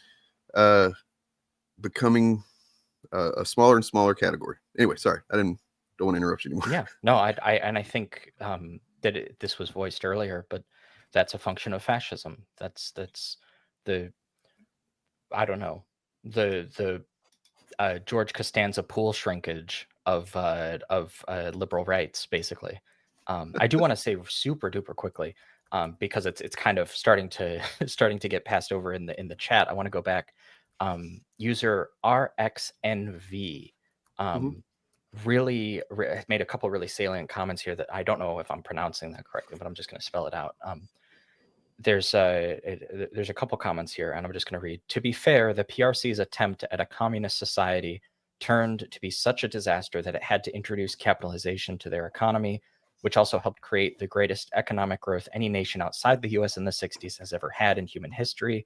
becoming a smaller and smaller category. Anyway, sorry, don't want to interrupt you anymore. Yeah, no, I think that this was voiced earlier, but that's a function of fascism. That's the, I don't know, the George Costanza pool shrinkage of liberal rights, basically. I do want to say super duper quickly, because it's kind of starting to get passed over in the chat. I want to go back. User RXNV really made a couple really salient comments here that I don't know if I'm pronouncing that correctly, but I'm just going to spell it out. There's a couple comments here, and I'm just going to read. To be fair, the PRC's attempt at a communist society turned to be such a disaster that it had to introduce capitalization to their economy, which also helped create the greatest economic growth any nation outside the US in the 60s has ever had in human history.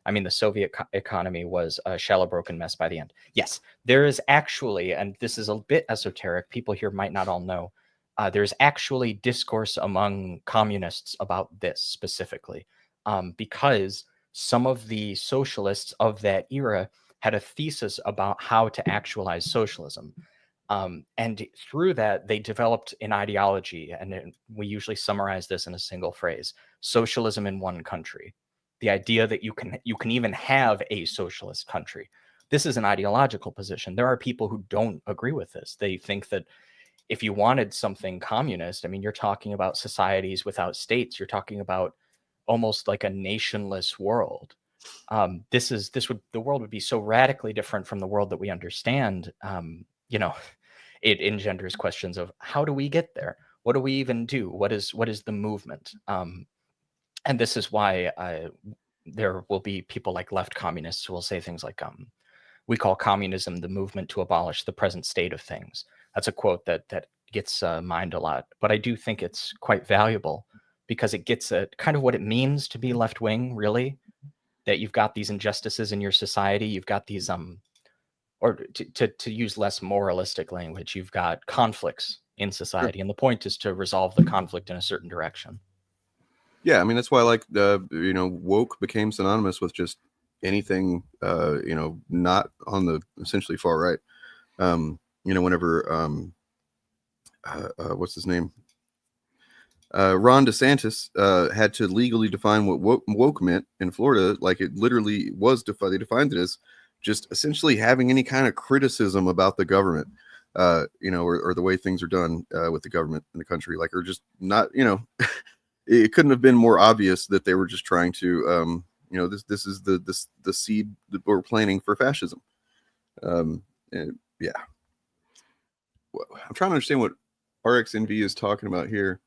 I mean, the Soviet economy was a shallow, broken mess by the end. Yes, there is actually, and this is a bit esoteric, people here might not all know, there's actually discourse among communists about this specifically, because some of the socialists of that era had a thesis about how to actualize socialism. And through that, they developed an ideology, and we usually summarize this in a single phrase: socialism in one country. The idea that you can even have a socialist country. This is an ideological position. There are people who don't agree with this. They think that if you wanted something communist, I mean, you're talking about societies without states. You're talking about almost like a nationless world. The world would be so radically different from the world that we understand. It engenders questions of, how do we get there? What do we even do? What is the movement? And this is why there will be people like left communists who will say things like, we call communism the movement to abolish the present state of things. That's a quote that gets mined a lot. But I do think it's quite valuable because it gets at kind of what it means to be left wing, really, that you've got these injustices in your society. You've got these, or to use less moralistic language, you've got conflicts in society. And the point is to resolve the conflict in a certain direction. Yeah, I mean, that's why, like, woke became synonymous with just anything, not on the essentially far right. Whenever, what's his name? Ron DeSantis had to legally define what woke meant in Florida. Like, it literally was defined. They defined it as just essentially having any kind of criticism about the government, or the way things are done with the government in the country, like, or just not, it couldn't have been more obvious that they were just trying to, this is the seed that we're planting for fascism. Yeah. I'm trying to understand what RXNV is talking about here.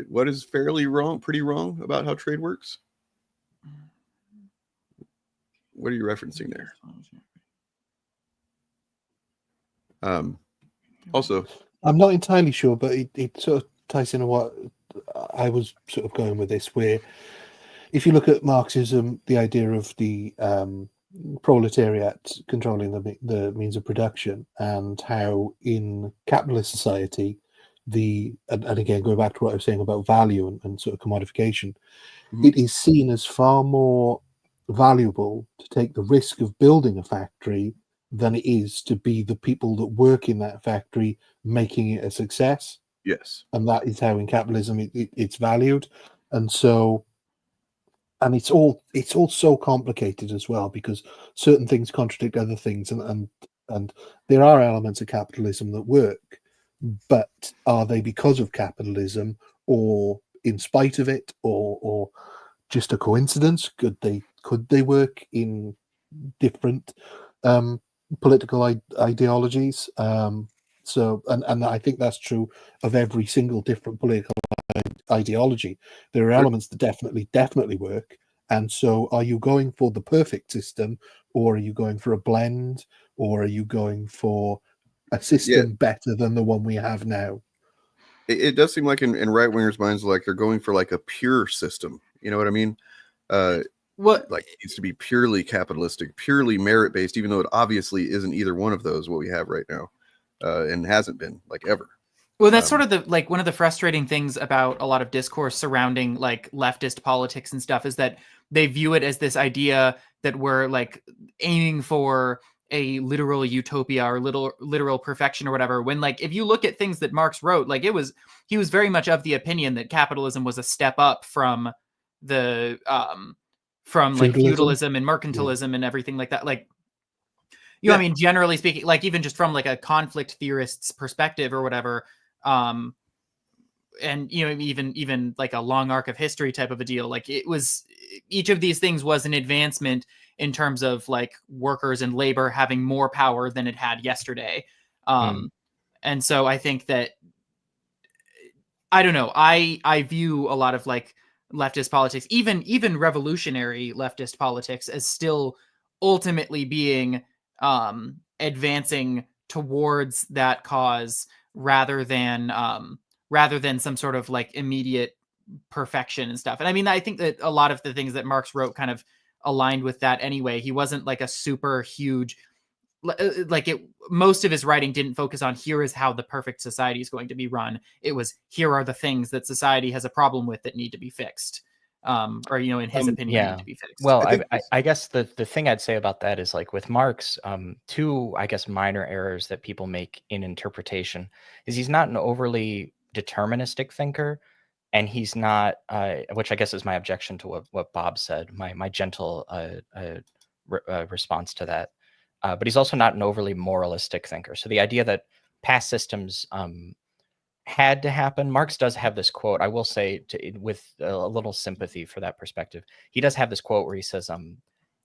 What is pretty wrong about how trade works? What are you referencing there? Also, I'm not entirely sure, but it sort of ties into what I was sort of going with this, where if you look at Marxism, the idea of the proletariat controlling the means of production, and how in capitalist society, and again going back to what I was saying about value and sort of commodification, it is seen as far more valuable to take the risk of building a factory than it is to be the people that work in that factory making it a success. Yes. And that is how in capitalism it's valued. And so, and it's all so complicated as well, because certain things contradict other things, and there are elements of capitalism that work, but are they because of capitalism or in spite of it, or just a coincidence? Could they work in different political ideologies? So, and I think that's true of every single different political ideology. There are elements that definitely work. And so, are you going for the perfect system, or are you going for a blend, or are you going for a system better than the one we have now? It does seem like in right wingers' minds, like they're going for like a pure system. You know what I mean? What like it needs to be purely capitalistic, purely merit based, even though it obviously isn't either one of those what we have right now, and hasn't been like ever. Well, that's sort of the like one of the frustrating things about a lot of discourse surrounding like leftist politics and stuff is that they view it as this idea that we're like aiming for a literal utopia or literal perfection or whatever, when like if you look at things that Marx wrote, like he was very much of the opinion that capitalism was a step up from the like feudalism and mercantilism and everything like that. Like, you know, I mean, generally speaking, like even just from like a conflict theorist's perspective or whatever, and you know, even like a long arc of history type of a deal, like it was, each of these things was an advancement in terms of like workers and labor having more power than it had yesterday. And so I think that, I don't know, I view a lot of like leftist politics, even revolutionary leftist politics, as still ultimately being advancing towards that cause rather than some sort of like immediate perfection and stuff. And I mean, I think that a lot of the things that Marx wrote kind of aligned with that anyway. He wasn't like a super huge, like it, most of his writing didn't focus on here is how the perfect society is going to be run. It was, here are the things that society has a problem with that need to be fixed. Or, you know, in his opinion, need to be fixed. Well, I guess the thing I'd say about that is like with Marx, two, I guess, minor errors that people make in interpretation is he's not an overly deterministic thinker, and he's not, which I guess is my objection to what Bob said, my gentle response to that. But he's also not an overly moralistic thinker. So the idea that past systems had to happen. Marx does have this quote. I will say, with a little sympathy for that perspective, he does have this quote where he says,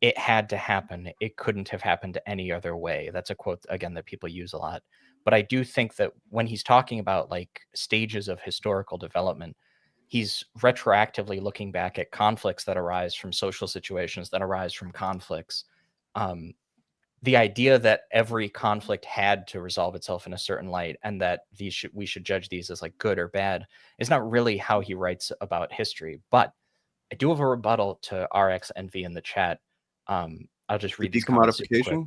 "It had to happen. It couldn't have happened any other way." That's a quote again that people use a lot. But I do think that when he's talking about like stages of historical development, he's retroactively looking back at conflicts that arise from social situations that arise from conflicts. The idea that every conflict had to resolve itself in a certain light and that we should judge these as like good or bad is not really how he writes about history. But I do have a rebuttal to RX Envy in the chat. I'll just read these comments super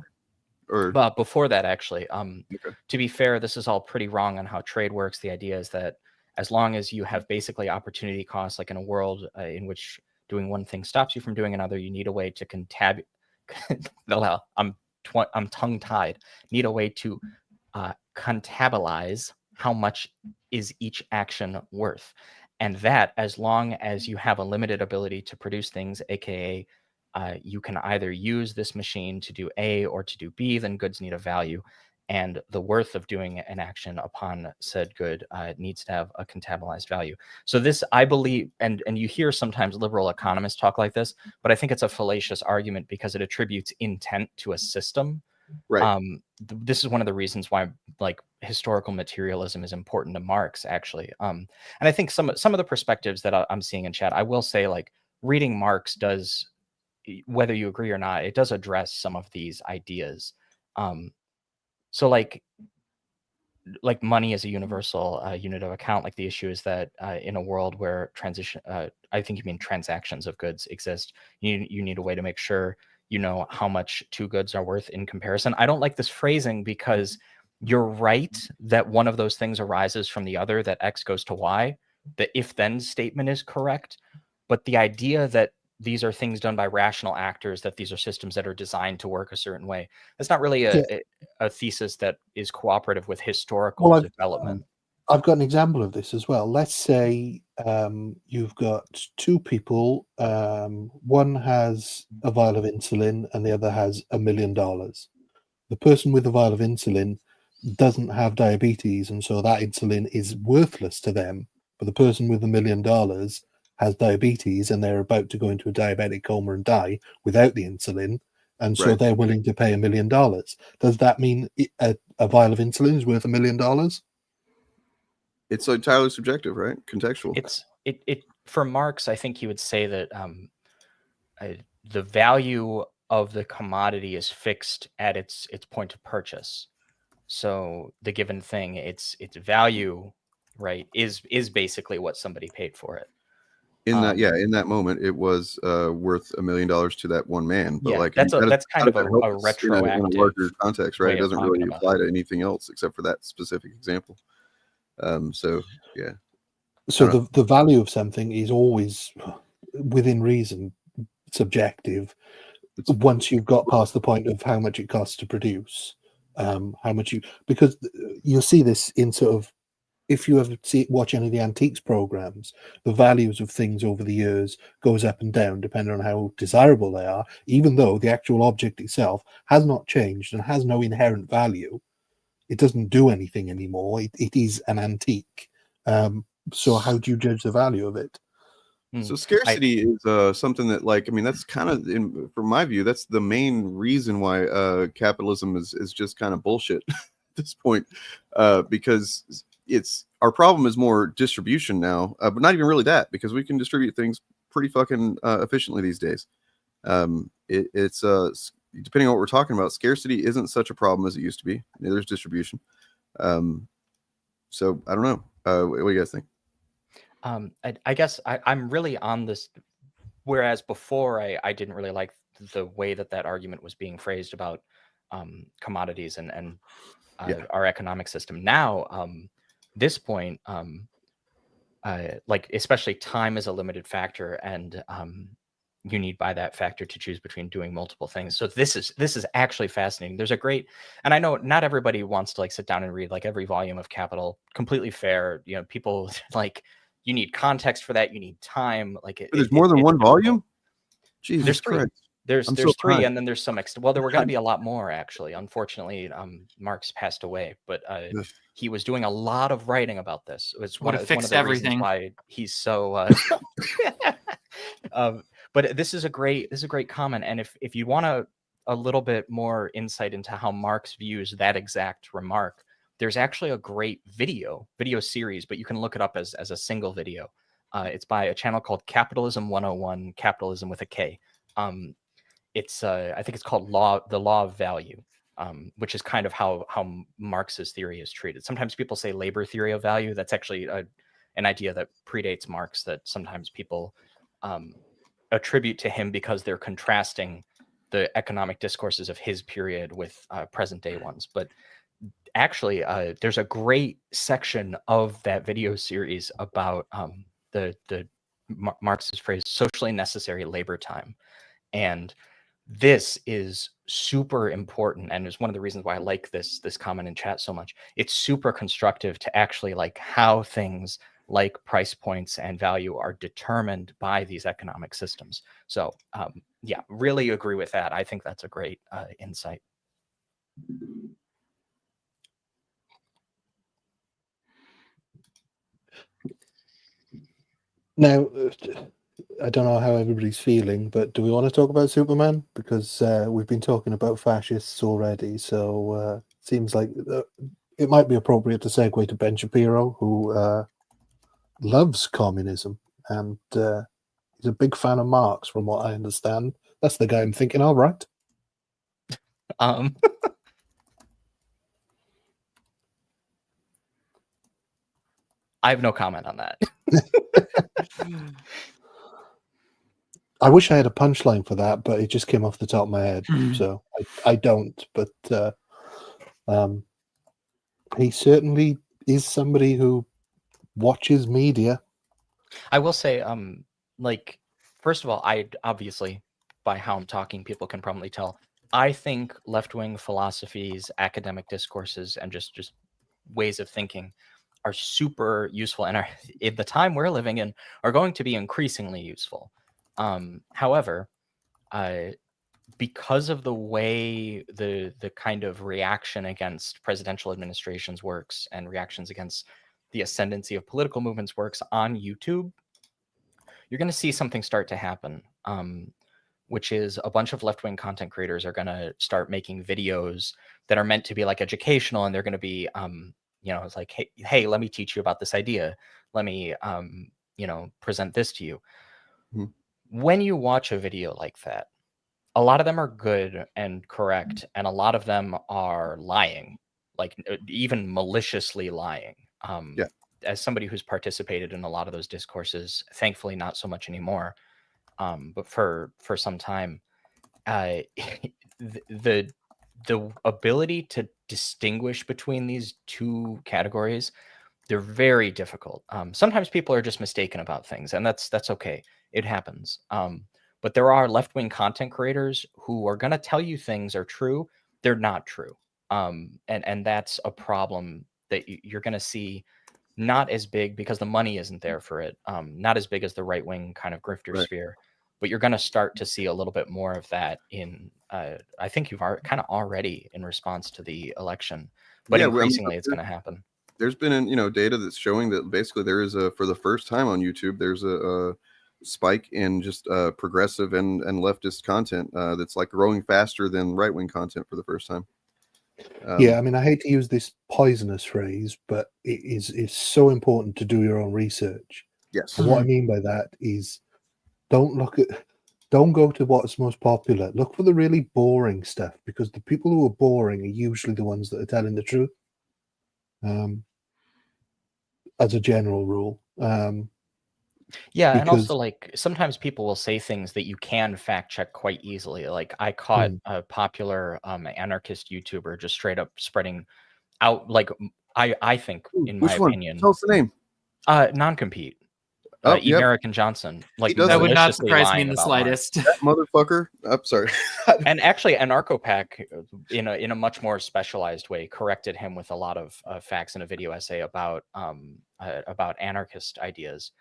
quick. But before that, actually, to be fair, this is all pretty wrong on how trade works. The idea is that as long as you have basically opportunity costs, like in a world in which doing one thing stops you from doing another, you need a way to I'm tongue-tied. Need a way to contableize how much is each action worth. And that, as long as you have a limited ability to produce things, aka you can either use this machine to do A or to do B, then goods need a value. And the worth of doing an action upon said good needs to have a contableized value. So this, I believe, and you hear sometimes liberal economists talk like this, but I think it's a fallacious argument because it attributes intent to a system. Right. This is one of the reasons why like historical materialism is important to Marx, actually. And I think some of the perspectives that I'm seeing in chat, I will say, like reading Marx does, whether you agree or not, it does address some of these ideas. So like money is a universal unit of account. Like the issue is that in a world where I think you mean transactions of goods exist, you need a way to make sure you know, how much two goods are worth in comparison. I don't like this phrasing because you're right that one of those things arises from the other, that X goes to Y. The if then statement is correct, but the idea that these are things done by rational actors, that these are systems that are designed to work a certain way, that's not really a thesis that is cooperative with historical development. I've got an example of this as well. Let's say you've got two people. One has a vial of insulin and the other has $1 million. The person with the vial of insulin doesn't have diabetes, and so that insulin is worthless to them. But the person with $1 million has diabetes, and they're about to go into a diabetic coma and die without the insulin, and so they're willing to pay $1 million. Does that mean a vial of insulin is worth $1 million? It's entirely subjective, right? Contextual. It for Marx, I think he would say that the value of the commodity is fixed at its point of purchase. So the given thing, its value, right, is basically what somebody paid for it. In that moment, it was worth $1 million to that one man. But like that's kind of a retroactive in a larger context, right? It doesn't really apply it. to anything else except for that specific example. So yeah. So the value of something is always within reason subjective. Once you've got past the point of how much it costs to produce, how much because you'll see this in sort of, if you ever watch any of the antiques programs, the values of things over the years goes up and down depending on how desirable they are, even though the actual object itself has not changed and has no inherent value. It doesn't do anything anymore. It is an antique. So how do you judge the value of it? So scarcity is something that, like, I mean, that's kind of, from my view, that's the main reason why capitalism is just kind of bullshit at this point, because our problem is more distribution now, but not even really that, because we can distribute things pretty fucking efficiently these days. It's depending on what we're talking about, scarcity isn't such a problem as it used to be. There's distribution. So I don't know. What do you guys think? I guess I'm really on this, whereas before I didn't really like the way that argument was being phrased about commodities and our economic system. Now, this point, like especially time is a limited factor, and you need by that factor to choose between doing multiple things. So this is actually fascinating. There's a great, and I know not everybody wants to like sit down and read like every volume of Capital. Completely fair. You know, people like, you need context for that. You need time. Like there's more than one volume. Jesus there's three. Christ. There's three, and then there's some well, there were going to be a lot more actually. Unfortunately, Marx passed away, but he was doing a lot of writing about this. It was one of the reasons why he's so. But this is a great comment, and if you want a little bit more insight into how Marx views that exact remark, there's actually a great video series, but you can look it up as a single video. It's by a channel called Capitalism 101, Capitalism with a K. It's I think it's called the Law of Value, which is kind of how Marx's theory is treated. Sometimes people say labor theory of value. That's actually an idea that predates Marx, that sometimes people attribute to him because they're contrasting the economic discourses of his period with present day ones. But actually, there's a great section of that video series about the Marx's phrase socially necessary labor time. And this is super important, and is one of the reasons why I like this comment in chat so much. It's super constructive to actually like how things like price points and value are determined by these economic systems. So yeah, really agree with that. I think that's a great insight. Now, I don't know how everybody's feeling, but do we want to talk about Superman? Because we've been talking about fascists already, so it seems like it might be appropriate to segue to Ben Shapiro, who loves communism, and he's a big fan of Marx, from what I understand. That's the guy I'm thinking of, right? I have no comment on that. I wish I had a punchline for that, but it just came off the top of my head, so I don't. But he certainly is somebody who watches media. I will say, like, first of all, I obviously, by how I'm talking, people can probably tell. I think left-wing philosophies, academic discourses, and just ways of thinking are super useful, and are in the time we're living in are going to be increasingly useful. However, because of the way the kind of reaction against presidential administrations works and reactions against the ascendancy of political movements works on YouTube, you're going to see something start to happen, which is a bunch of left-wing content creators are going to start making videos that are meant to be like educational, and they're going to be, it's like, hey, let me teach you about this idea. Let me, present this to you. When you watch a video like that, a lot of them are good and correct, and a lot of them are lying, like even maliciously lying. As somebody who's participated in a lot of those discourses, thankfully not so much anymore, but for some time, the ability to distinguish between these two categories, they're very difficult. Sometimes people are just mistaken about things, and that's okay. It happens. But there are left-wing content creators who are going to tell you things are true. They're not true. And that's a problem that you're going to see, not as big because the money isn't there for it. Not as big as the right-wing kind of grifter sphere, but you're going to start to see a little bit more of that in, I think you've kind of already in response to the election, but increasingly it's going to happen. There's been, data that's showing that basically there is for the first time on YouTube, there's a spike in just progressive and leftist content that's like growing faster than right-wing content for the first time. Yeah, I mean, I hate to use this poisonous phrase, but it's so important to do your own research. Yes. And what I mean by that is don't go to what's most popular. Look for the really boring stuff, because the people who are boring are usually the ones that are telling the truth. As a general rule. Yeah, and also, like, sometimes people will say things that you can fact check quite easily. Like, I caught a popular anarchist YouTuber just straight up spreading out, like, I think, in my opinion, tell us the name. Non-compete. American Johnson, like, that would not surprise me in the about slightest. That motherfucker. I'm sorry. And actually, Anarcho-Pack, in a much more specialized way, corrected him with a lot of facts in a video essay about anarchist ideas.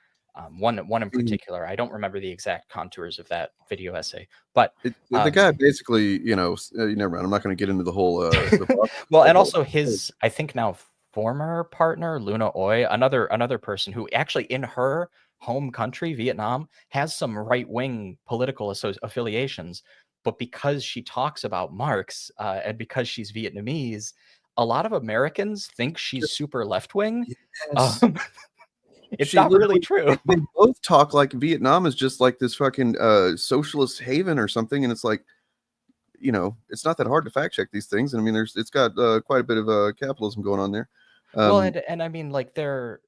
One in particular, I don't remember the exact contours of that video essay, but the guy basically, never mind. I'm not going to get into the whole. Well, and also his, I think now former partner, Luna Oi, another person who actually in her home country, Vietnam, has some right-wing political affiliations, but because she talks about Marx and because she's Vietnamese, a lot of Americans think she's super left-wing. Yes. It's not really true. They both talk like Vietnam is just like this fucking socialist haven or something, and it's like, it's not that hard to fact check these things. And I mean, it's got quite a bit of capitalism going on there. Well, and I mean, like, they're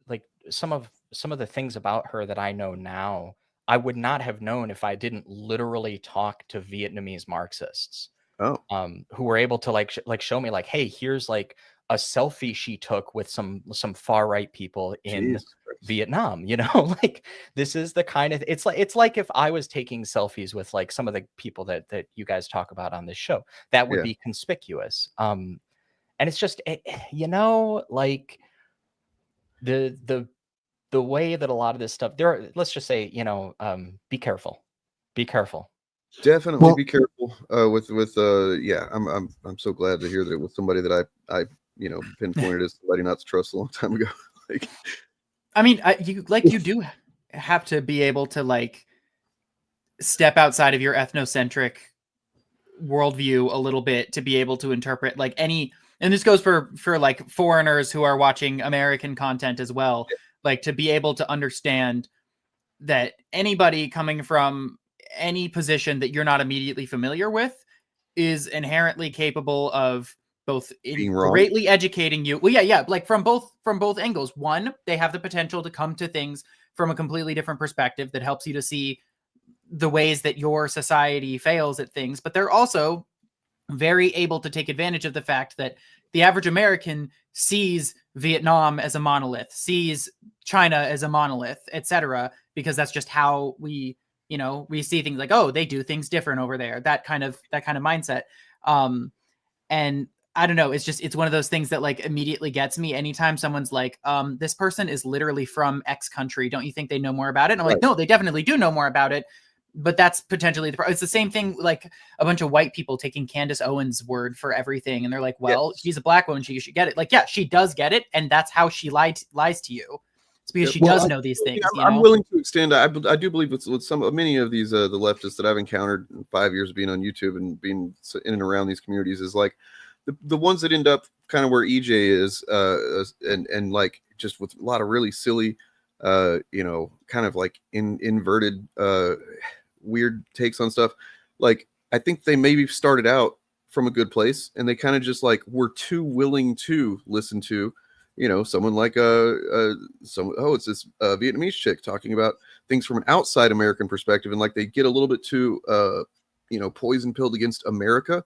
like some of the things about her that I know now, I would not have known if I didn't literally talk to Vietnamese Marxists. Who were able to show me, like, hey, here's like a selfie she took with some far right people in Vietnam. Like, this is the kind of, it's like if I was taking selfies with like some of the people that you guys talk about on this show, that would be conspicuous. And it's just, like the way that a lot of this stuff let's just say, be careful. Definitely be careful with I'm so glad to hear that it was somebody that I pinpointed as somebody not to trust a long time ago. Like, I mean, you do have to be able to like step outside of your ethnocentric worldview a little bit to be able to interpret like any, and this goes for like foreigners who are watching American content as well, like to be able to understand that anybody coming from any position that you're not immediately familiar with is inherently capable of both greatly educating you. Well, yeah, like from both angles. One, they have the potential to come to things from a completely different perspective that helps you to see the ways that your society fails at things, but they're also very able to take advantage of the fact that the average American sees Vietnam as a monolith, sees China as a monolith, etc., because that's just how we see things, like, oh, they do things different over there, that kind of mindset. And I don't know, it's one of those things that like immediately gets me anytime someone's like, this person is literally from X country, don't you think they know more about it? And I'm like, no, they definitely do know more about it, but that's potentially it's the same thing, like a bunch of white people taking Candace Owens' word for everything, and they're like, well, she's a black woman, she should get it. Like, yeah, she does get it, and that's how she lies to you. It's because she does know these things. I'm willing to extend. I do believe with many of these the leftists that I've encountered in 5 years of being on YouTube and being in and around these communities is like the ones that end up kind of where EJ is, and like just with a lot of really silly, kind of like inverted, weird takes on stuff. Like, I think they maybe started out from a good place, and they kind of just like were too willing to listen to, someone like it's this Vietnamese chick talking about things from an outside American perspective, and like they get a little bit too poison pilled against America.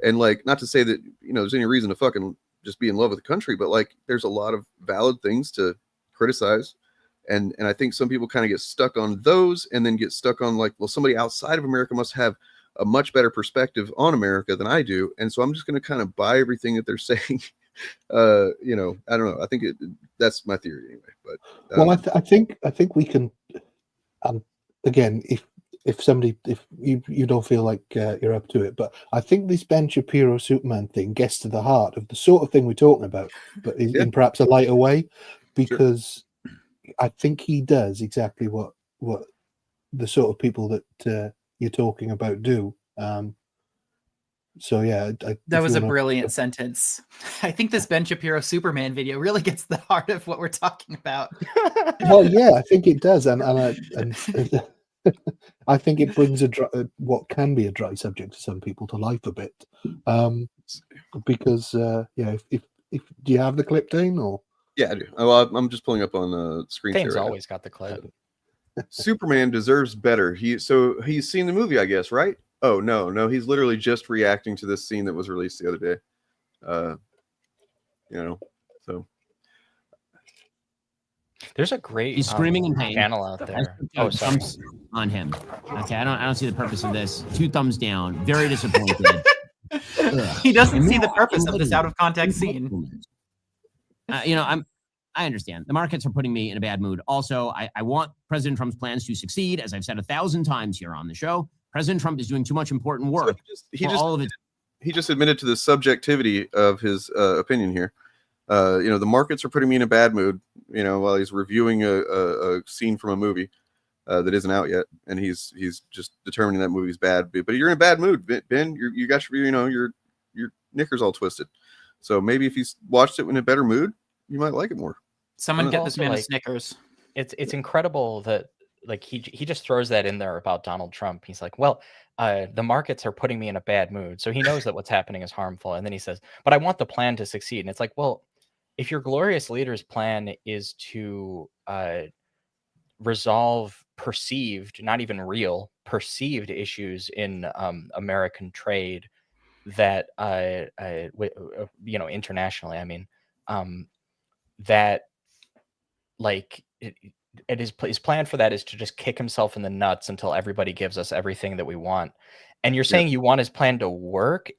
And like, not to say that there's any reason to fucking just be in love with the country, but like there's a lot of valid things to criticize. And I think some people kind of get stuck on those, and then get stuck on like, well, somebody outside of America must have a much better perspective on America than I do, and so I'm just going to kind of buy everything that they're saying. I don't know. I think that's my theory anyway. But well, I think we can. Again, if you don't feel like you're up to it, but I think this Ben Shapiro Superman thing gets to the heart of the sort of thing we're talking about, but in perhaps a lighter way, because I think he does exactly what the sort of people that you're talking about do. So yeah, that was a brilliant sentence. I think this Ben Shapiro Superman video really gets the heart of what we're talking about. Well, yeah, I think it does, and I think it brings what can be a dry subject to some people to life a bit, because if do you have the clip, Dane, or? Yeah, I do. Well, I'm just pulling up on the screen. Dane's always got the clip. Superman deserves better. He's seen the movie, I guess, right? Oh no, he's literally just reacting to this scene that was released the other day. So there's a great he's screaming in pain. Channel out there. Oh, sorry. On him. Okay, I don't see the purpose of this. 2 thumbs down. Very disappointed. He doesn't see the purpose of this out of context scene. I understand. The markets are putting me in a bad mood. Also, I want President Trump's plans to succeed, as I've said 1,000 times here on the show. President Trump is doing too much important work. So he just admitted to the subjectivity of his opinion here. The markets are putting me in a bad mood, while he's reviewing a scene from a movie that isn't out yet, and he's just determining that movie's bad. But you're in a bad mood, Ben. You got your knickers all twisted. So maybe if he's watched it in a better mood, you might like it more. Someone get this man a Snickers. It's incredible that like he just throws that in there about Donald Trump. He's like, well, the markets are putting me in a bad mood. So he knows that what's happening is harmful. And then he says, but I want the plan to succeed. And it's like, well, if your glorious leader's plan is to resolve perceived, not even real, perceived issues in American trade that, internationally, I mean, that like his plan for that is to just kick himself in the nuts until everybody gives us everything that we want. And you're saying you want his plan to work?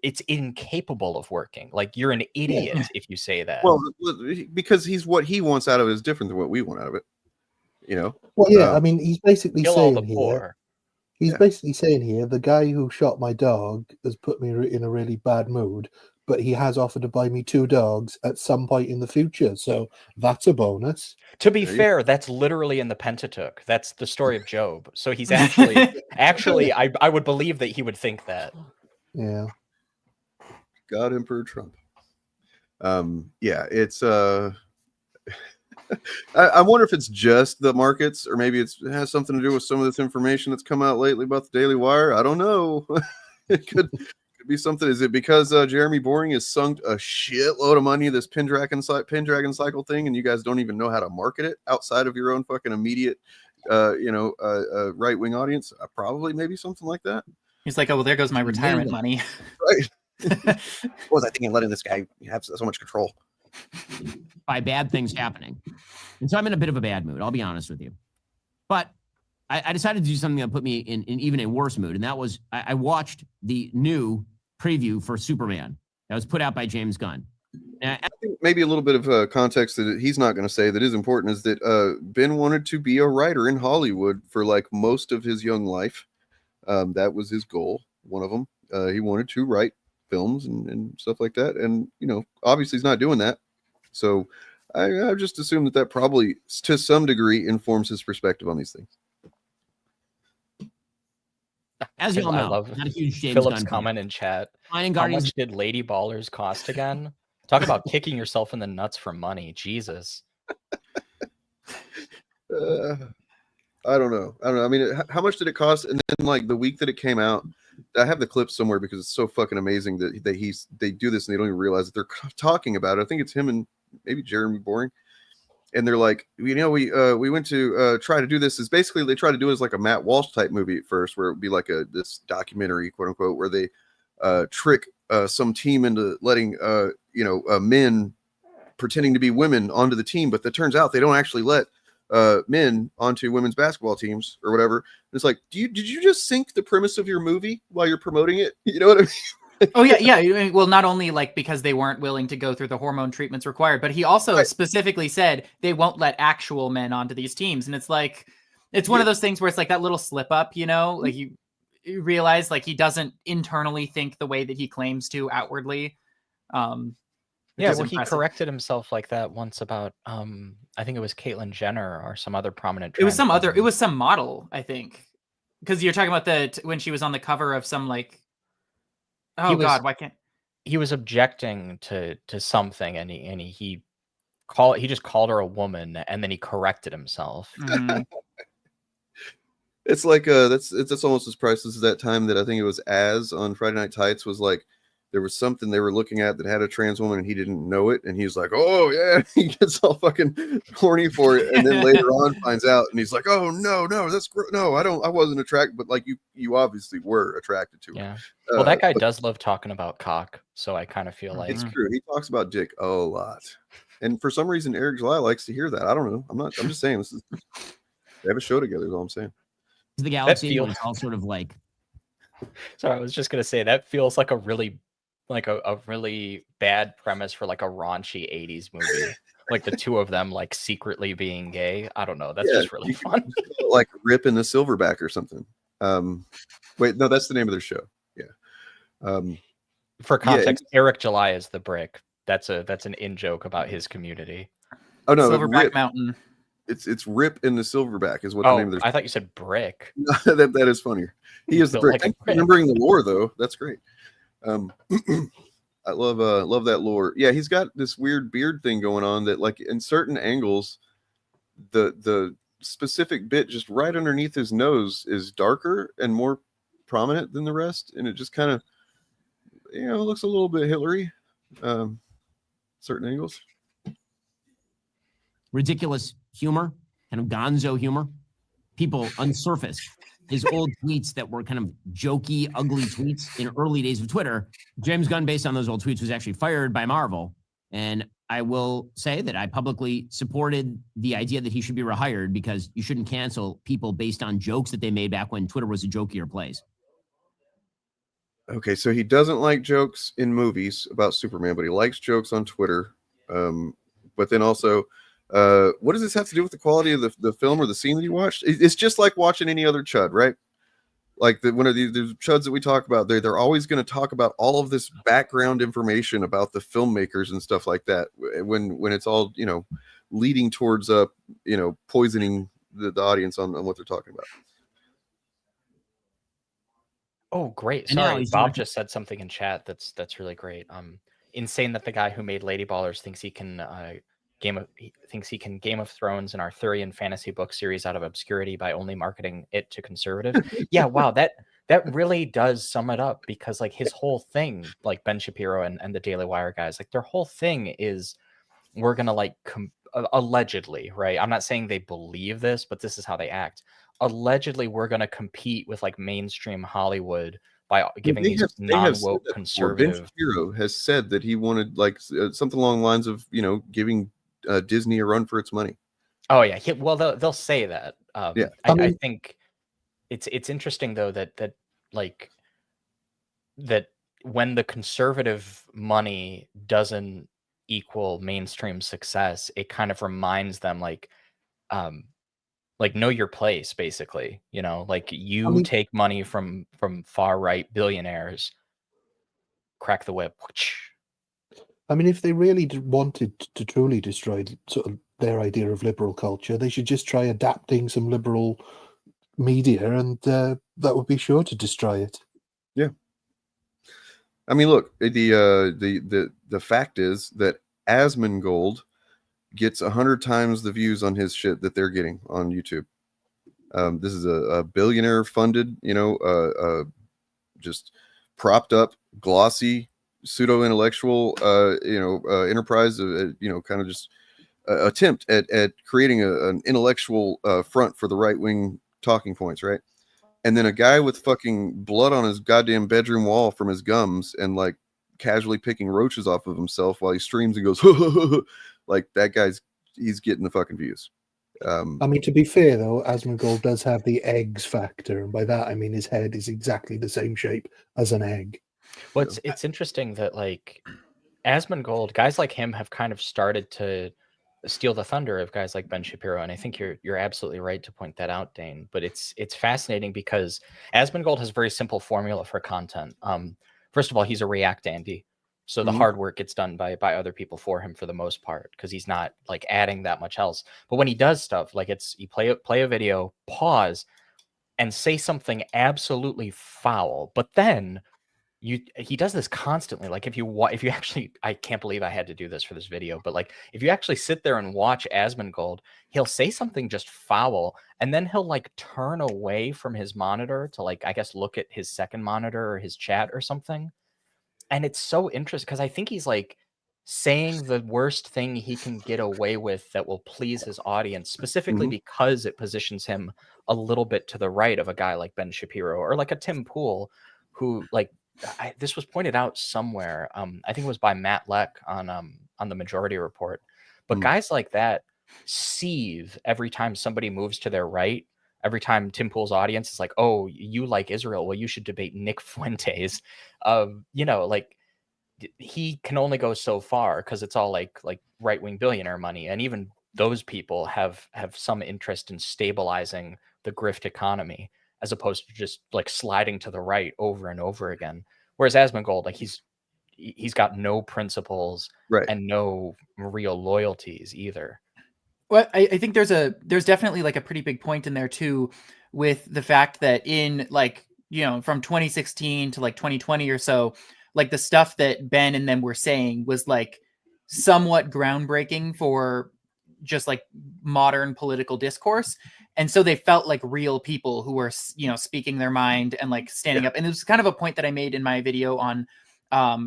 It's incapable of working. Like, you're an idiot if you say that. Well, because what he wants out of it is different than what we want out of it. Well, yeah. I mean, he's basically saying here. He's basically saying here, the guy who shot my dog has put me in a really bad mood, but he has offered to buy me 2 dogs at some point in the future. So that's a bonus. To be fair, that's literally in the Pentateuch. That's the story of Job. So he's actually, I would believe that he would think that. Yeah. God, Emperor Trump. It's I wonder if it's just the markets, or maybe it has something to do with some of this information that's come out lately about the Daily Wire. I don't know. It could be something. Is it because Jeremy Boring has sunk a shitload of money in this Pendragon cycle thing, and you guys don't even know how to market it outside of your own fucking immediate a right wing audience, probably maybe something like that. He's like, oh well, there goes my retirement money. Right. What was I thinking? Letting this guy have so much control by bad things happening, and so I'm in a bit of a bad mood. I'll be honest with you, but I decided to do something that put me in even a worse mood, and that was I watched the new preview for Superman that was put out by James Gunn. I think maybe a little bit of context that he's not going to say that is important is that Ben wanted to be a writer in Hollywood for like most of his young life. That was his goal. One of them. He wanted to write films and stuff like that. And, obviously he's not doing that. So I just assume that probably to some degree informs his perspective on these things. As you all know, love not a huge James Philip's Gunn comment in chat. How much did Lady Ballers cost again? Talk about kicking yourself in the nuts for money. Jesus. I don't know. I mean, how much did it cost? And then like the week that it came out, I have the clip somewhere because it's so fucking amazing that they do this and they don't even realize that they're talking about it. I think it's him and maybe Jeremy Boring. And they're like, we went to try to do this. Is basically they try to do it as like a Matt Walsh type movie at first, where it would be like this documentary, quote unquote, where they trick some team into letting men pretending to be women onto the team, but it turns out they don't actually let men onto women's basketball teams or whatever. It's like, did you just sink the premise of your movie while you're promoting it? You know what I mean? Oh yeah. Well, not only like because they weren't willing to go through the hormone treatments required, but he also specifically said they won't let actual men onto these teams. And it's like, it's one of those things where it's like that little slip up, like you realize like he doesn't internally think the way that he claims to outwardly. Yeah, well, he corrected himself like that once about I think it was Caitlyn Jenner or some other prominent. It was some model, I think, because you're talking about when she was on the cover of some like. God, why can't he was objecting to something and he just called her a woman and then he corrected himself. Mm-hmm. It's like that's almost as priceless as that time that I think it was Az on Friday Night Tights was like there was something they were looking at that had a trans woman and he didn't know it and he's like, oh yeah, he gets all fucking horny for it and then later on finds out and he's like, oh no, that's no, I wasn't attracted, but like you obviously were attracted to her. Yeah. Well, that guy does love talking about cock, so I kind of feel like it's true. He talks about dick a lot, and for some reason Eric July likes to hear that. I don't know. I'm just saying they have a show together. Is all I'm saying. The galaxy was all sort of like. So I was just gonna say that feels like a really bad premise for like a raunchy 80s movie. Like the two of them like secretly being gay. I don't know. That's just really fun. Like Rip and the Silverback or something. Wait, no, that's the name of their show. Yeah. For context, Eric July is the brick. That's an in joke about his community. Oh no, Silverback Mountain. It's Rip and the Silverback is what the name of their show. I thought you said brick. that is funnier. He is the brick. Like remembering the lore though. That's great. I love that lore. Yeah, he's got this weird beard thing going on that like in certain angles the specific bit just right underneath his nose is darker and more prominent than the rest, and it just kind of looks a little bit Hillary certain angles. Ridiculous humor, kind of gonzo humor. People unsurfaced his old tweets that were kind of jokey, ugly tweets in early days of Twitter. James Gunn, based on those old tweets, was actually fired by Marvel. And I will say that I publicly supported the idea that he should be rehired because you shouldn't cancel people based on jokes that they made back when Twitter was a jokier place. Okay, so he doesn't like jokes in movies about Superman, but he likes jokes on Twitter. But then also, what does this have to do with the quality of the film or the scene that you watched? It's just like watching any other chud, right? Like one of the chuds that we talk about, they're always going to talk about all of this background information about the filmmakers and stuff like that. When it's all leading towards poisoning the audience on what they're talking about. Oh, great! Sorry, Bob just said something in chat that's really great. Insane that the guy who made Lady Ballers thinks he can Game of Thrones and Arthurian fantasy book series out of obscurity by only marketing it to conservatives. Yeah, wow, that really does sum it up because like his whole thing, like Ben Shapiro and the Daily Wire guys, like their whole thing is we're gonna like allegedly, right? I'm not saying they believe this, but this is how they act. Allegedly, we're going to compete with like mainstream Hollywood by giving these non-woke Ben conservative. Shapiro has said that he wanted like something along the lines of, giving Disney a run for its money. Oh yeah, well they'll say that. Yeah. I think it's interesting though that like that when the conservative money doesn't equal mainstream success, it kind of reminds them like know your place, basically. Like you take money from far right billionaires, crack the whip. I mean, if they really wanted to truly destroy sort of their idea of liberal culture, they should just try adapting some liberal media, and that would be sure to destroy it. Yeah. I mean, look, the fact is that Asmongold gets 100 times the views on his shit that they're getting on YouTube. This is a billionaire funded, just propped up, glossy, pseudo intellectual, enterprise, kind of just attempt at creating an intellectual front for the right wing talking points, right? And then a guy with fucking blood on his goddamn bedroom wall from his gums and like casually picking roaches off of himself while he streams and goes, like that he's getting the fucking views. I mean, to be fair though, Asmongold does have the eggs factor, and by that I mean his head is exactly the same shape as an egg. Well, it's interesting that like Asmongold, guys like him have kind of started to steal the thunder of guys like Ben Shapiro, and I think you're absolutely right to point that out, Dane. But it's fascinating because Asmongold has a very simple formula for content. First of all, he's a React Andy, so the hard work gets done by other people for him for the most part, because he's not like adding that much else. But when he does stuff, like you play a video, pause, and say something absolutely foul, but then he does this constantly. Like if you actually, I can't believe I had to do this for this video, but like if you actually sit there and watch Asmongold, he'll say something just foul, and then he'll like turn away from his monitor to like, I guess, look at his second monitor or his chat or something. And it's so interesting because I think he's like saying the worst thing he can get away with that will please his audience, specifically because it positions him a little bit to the right of a guy like Ben Shapiro or like a Tim Pool, who like, this was pointed out somewhere. I think it was by Matt Leck on the Majority Report. But guys like that seethe every time somebody moves to their right. Every time Tim Pool's audience is like, "Oh, you like Israel? Well, you should debate Nick Fuentes." Like he can only go so far because it's all like right wing billionaire money, and even those people have some interest in stabilizing the grift economy, as opposed to just like sliding to the right over and over again. Whereas Asmongold, like he's got no principles and no real loyalties either. Well, I think there's definitely like a pretty big point in there too, with the fact that in like, from 2016 to like 2020 or so, like the stuff that Ben and them were saying was like somewhat groundbreaking for just like modern political discourse. And so they felt like real people who were, speaking their mind and like standing up. And it was kind of a point that I made in my video on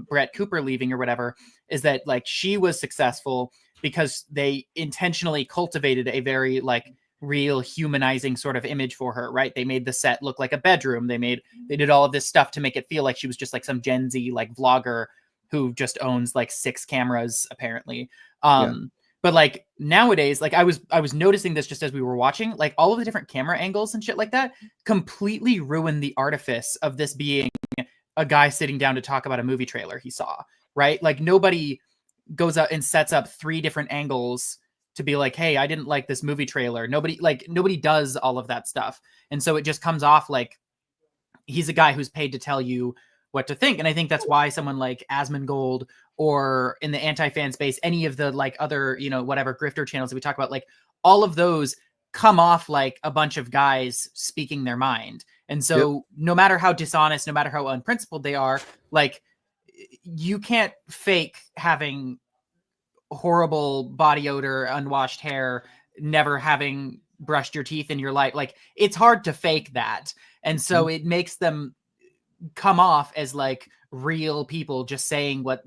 Brett Cooper leaving or whatever, is that like she was successful because they intentionally cultivated a very like real humanizing sort of image for her, right? They made the set look like a bedroom. They did all of this stuff to make it feel like she was just like some Gen Z like vlogger who just owns like 6 cameras apparently. But like nowadays, like I was noticing this just as we were watching, like all of the different camera angles and shit like that completely ruin the artifice of this being a guy sitting down to talk about a movie trailer he saw, right? Like nobody goes out and sets up 3 different angles to be like, hey, I didn't like this movie trailer. Nobody does all of that stuff. And so it just comes off like he's a guy who's paid to tell you what to think. And I think that's why someone like Asmongold, or in the anti-fan space, any of the like other, whatever grifter channels that we talk about, like all of those come off like a bunch of guys speaking their mind. And so no matter how dishonest, no matter how unprincipled they are, like you can't fake having horrible body odor, unwashed hair, never having brushed your teeth in your life. Like it's hard to fake that. And so it makes them come off as like real people just saying what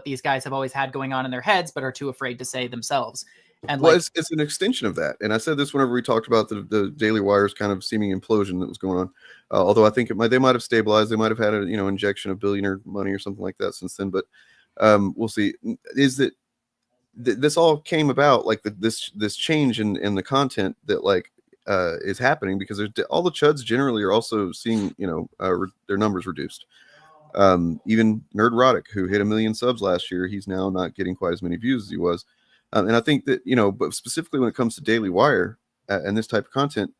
these guys have always had going on in their heads, but are too afraid to say themselves. And well, like, it's an extension of that. And I said this whenever we talked about the Daily Wire's kind of seeming implosion that was going on. Although I think they might have stabilized. They might have had a injection of billionaire money or something like that since then. But we'll see. Is that this all came about like this change in the content that like is happening because all the chuds generally are also seeing their numbers reduced. Even Nerdrotic, who hit 1 million subs last year, he's now not getting quite as many views as he was. And I think that, but specifically when it comes to Daily Wire and this type of content,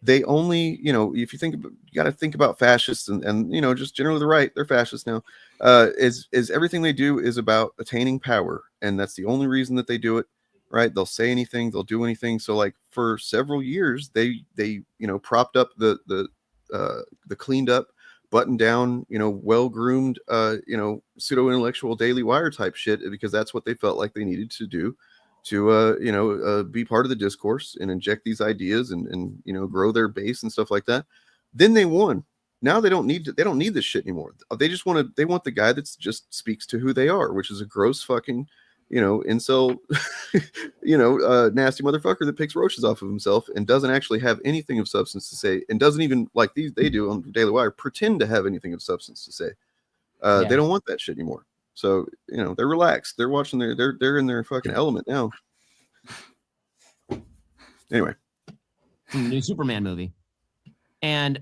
they only, if you think about, you got to think about fascists and just generally the right, they're fascists now, is everything they do is about attaining power. And that's the only reason that they do it, right? They'll say anything, they'll do anything. So like for several years, they propped up the cleaned up, buttoned down, well-groomed, pseudo-intellectual Daily Wire type shit because that's what they felt like they needed to do to, be part of the discourse and inject these ideas and grow their base and stuff like that. Then they won. Now they don't need this shit anymore. They want the guy that's just speaks to who they are, which is a gross fucking, incel, nasty motherfucker that picks roaches off of himself and doesn't actually have anything of substance to say and doesn't even like they do on Daily Wire pretend to have anything of substance to say. They don't want that shit anymore. So, they're relaxed. They're watching they're in their fucking element now. Anyway. New Superman movie. And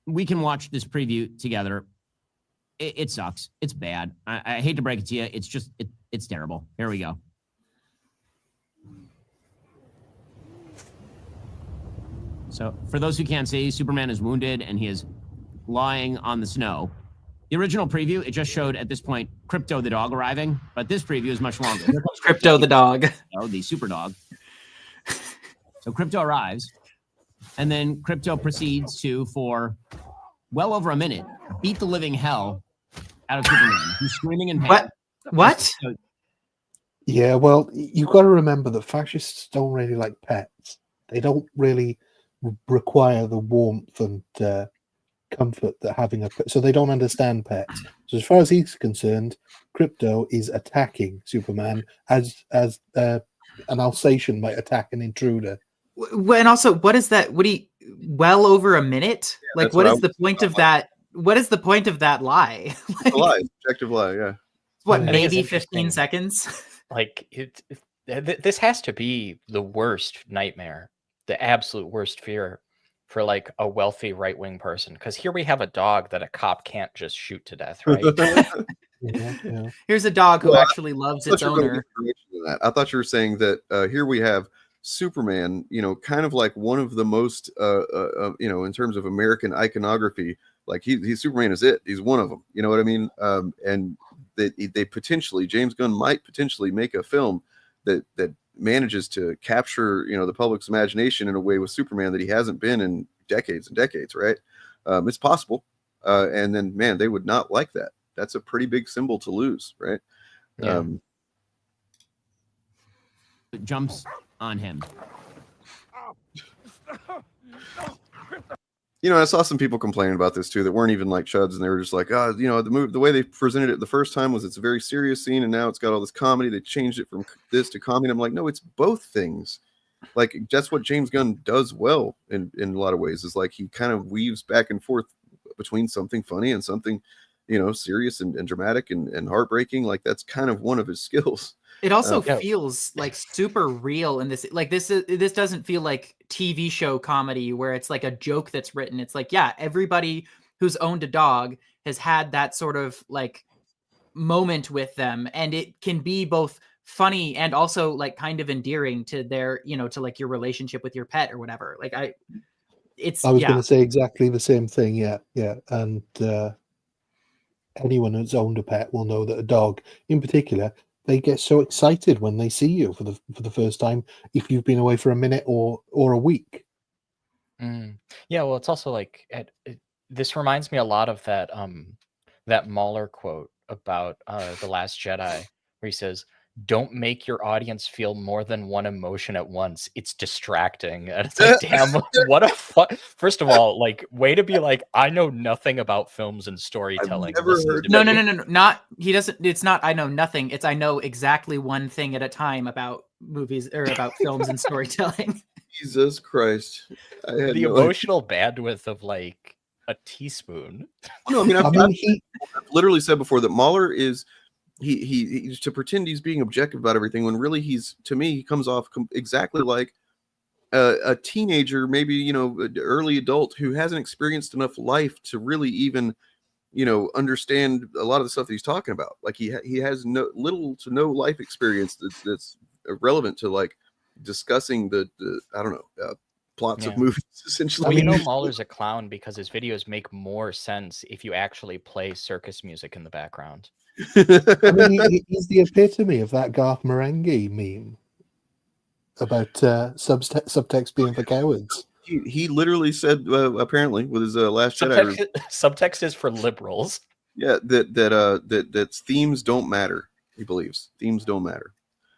we can watch this preview together. It sucks. It's bad. I hate to break it to you. It's just, it's terrible. Here we go. So for those who can't see, Superman is wounded and he is lying on the snow. The original preview, it just showed at this point Crypto the dog arriving, but this preview is much longer. Here comes Crypto the dog. Oh, the super dog. So Crypto arrives, and then Crypto proceeds to, for well over a minute, beat the living hell out of Superman. He's screaming in pain. What? Yeah, well, you've got to remember that fascists don't really like pets. They don't really require the warmth and comfort that having a pet, so they don't understand pets. So as far as he's concerned, Crypto is attacking Superman as an Alsatian might attack an intruder. And also, what is that? Well over a minute? Yeah, like, what is the point of that? What is the point of that lie? It's a lie, objective lie, yeah. What, maybe 15 seconds? Like, this has to be the worst nightmare, the absolute worst fear for like a wealthy right-wing person. Because here we have a dog that a cop can't just shoot to death, right? Yeah. Here's a dog who actually loves its owner. I thought you were saying that here we have Superman, kind of like one of the most, in terms of American iconography, like he's Superman is it. He's one of them. You know what I mean? And they potentially, James Gunn might potentially make a film that manages to capture, the public's imagination in a way with Superman that he hasn't been in decades and decades, right? It's possible. And then, man, they would not like that. That's a pretty big symbol to lose, right? Yeah. It jumps on him. I saw some people complaining about this too that weren't even like chuds, and they were just like, the way they presented it the first time was it's a very serious scene, and now it's got all this comedy. They changed it from this to comedy. I'm like, no, it's both things. Like that's what James Gunn does well in a lot of ways. Is like he kind of weaves back and forth between something funny and something, serious and dramatic and heartbreaking. Like that's kind of one of his skills. It also feels like super real in this. Like this doesn't feel like TV show comedy where it's like a joke that's written. It's like, yeah, everybody who's owned a dog has had that sort of like moment with them, and it can be both funny and also like kind of endearing to their, to like your relationship with your pet or whatever. Like I was going to say exactly the same thing. Yeah. And anyone who's owned a pet will know that a dog in particular, they get so excited when they see you for the first time if you've been away for a minute or a week. Yeah, well, it's also like this reminds me a lot of that Mahler quote about The Last Jedi, where he says, "Don't make your audience feel more than one emotion at once. It's distracting." And it's like, damn, what a first of all, like, way to be like, I know nothing about films and storytelling. No. Not he doesn't. It's not I know nothing. It's I know exactly one thing at a time about movies or about films and storytelling. Jesus Christ. I had The no emotional bandwidth of like a teaspoon. No, I mean, I've he literally said before that Mahler is he's to pretend he's being objective about everything when really he's, to me, he comes off exactly like a teenager, maybe, you know, an early adult who hasn't experienced enough life to really even, you know, understand a lot of the stuff that he's talking about. Like he has little to no life experience that's relevant to like discussing the I don't know, plots of movies, essentially. Well, you know, Mahler's a clown because his videos make more sense if you actually play circus music in the background. I mean, he's the epitome of that Garth Marenghi meme about subtext being for cowards. He literally said, apparently, with his last Jedi. Subtext is for liberals. Yeah, that themes don't matter. He believes themes don't matter.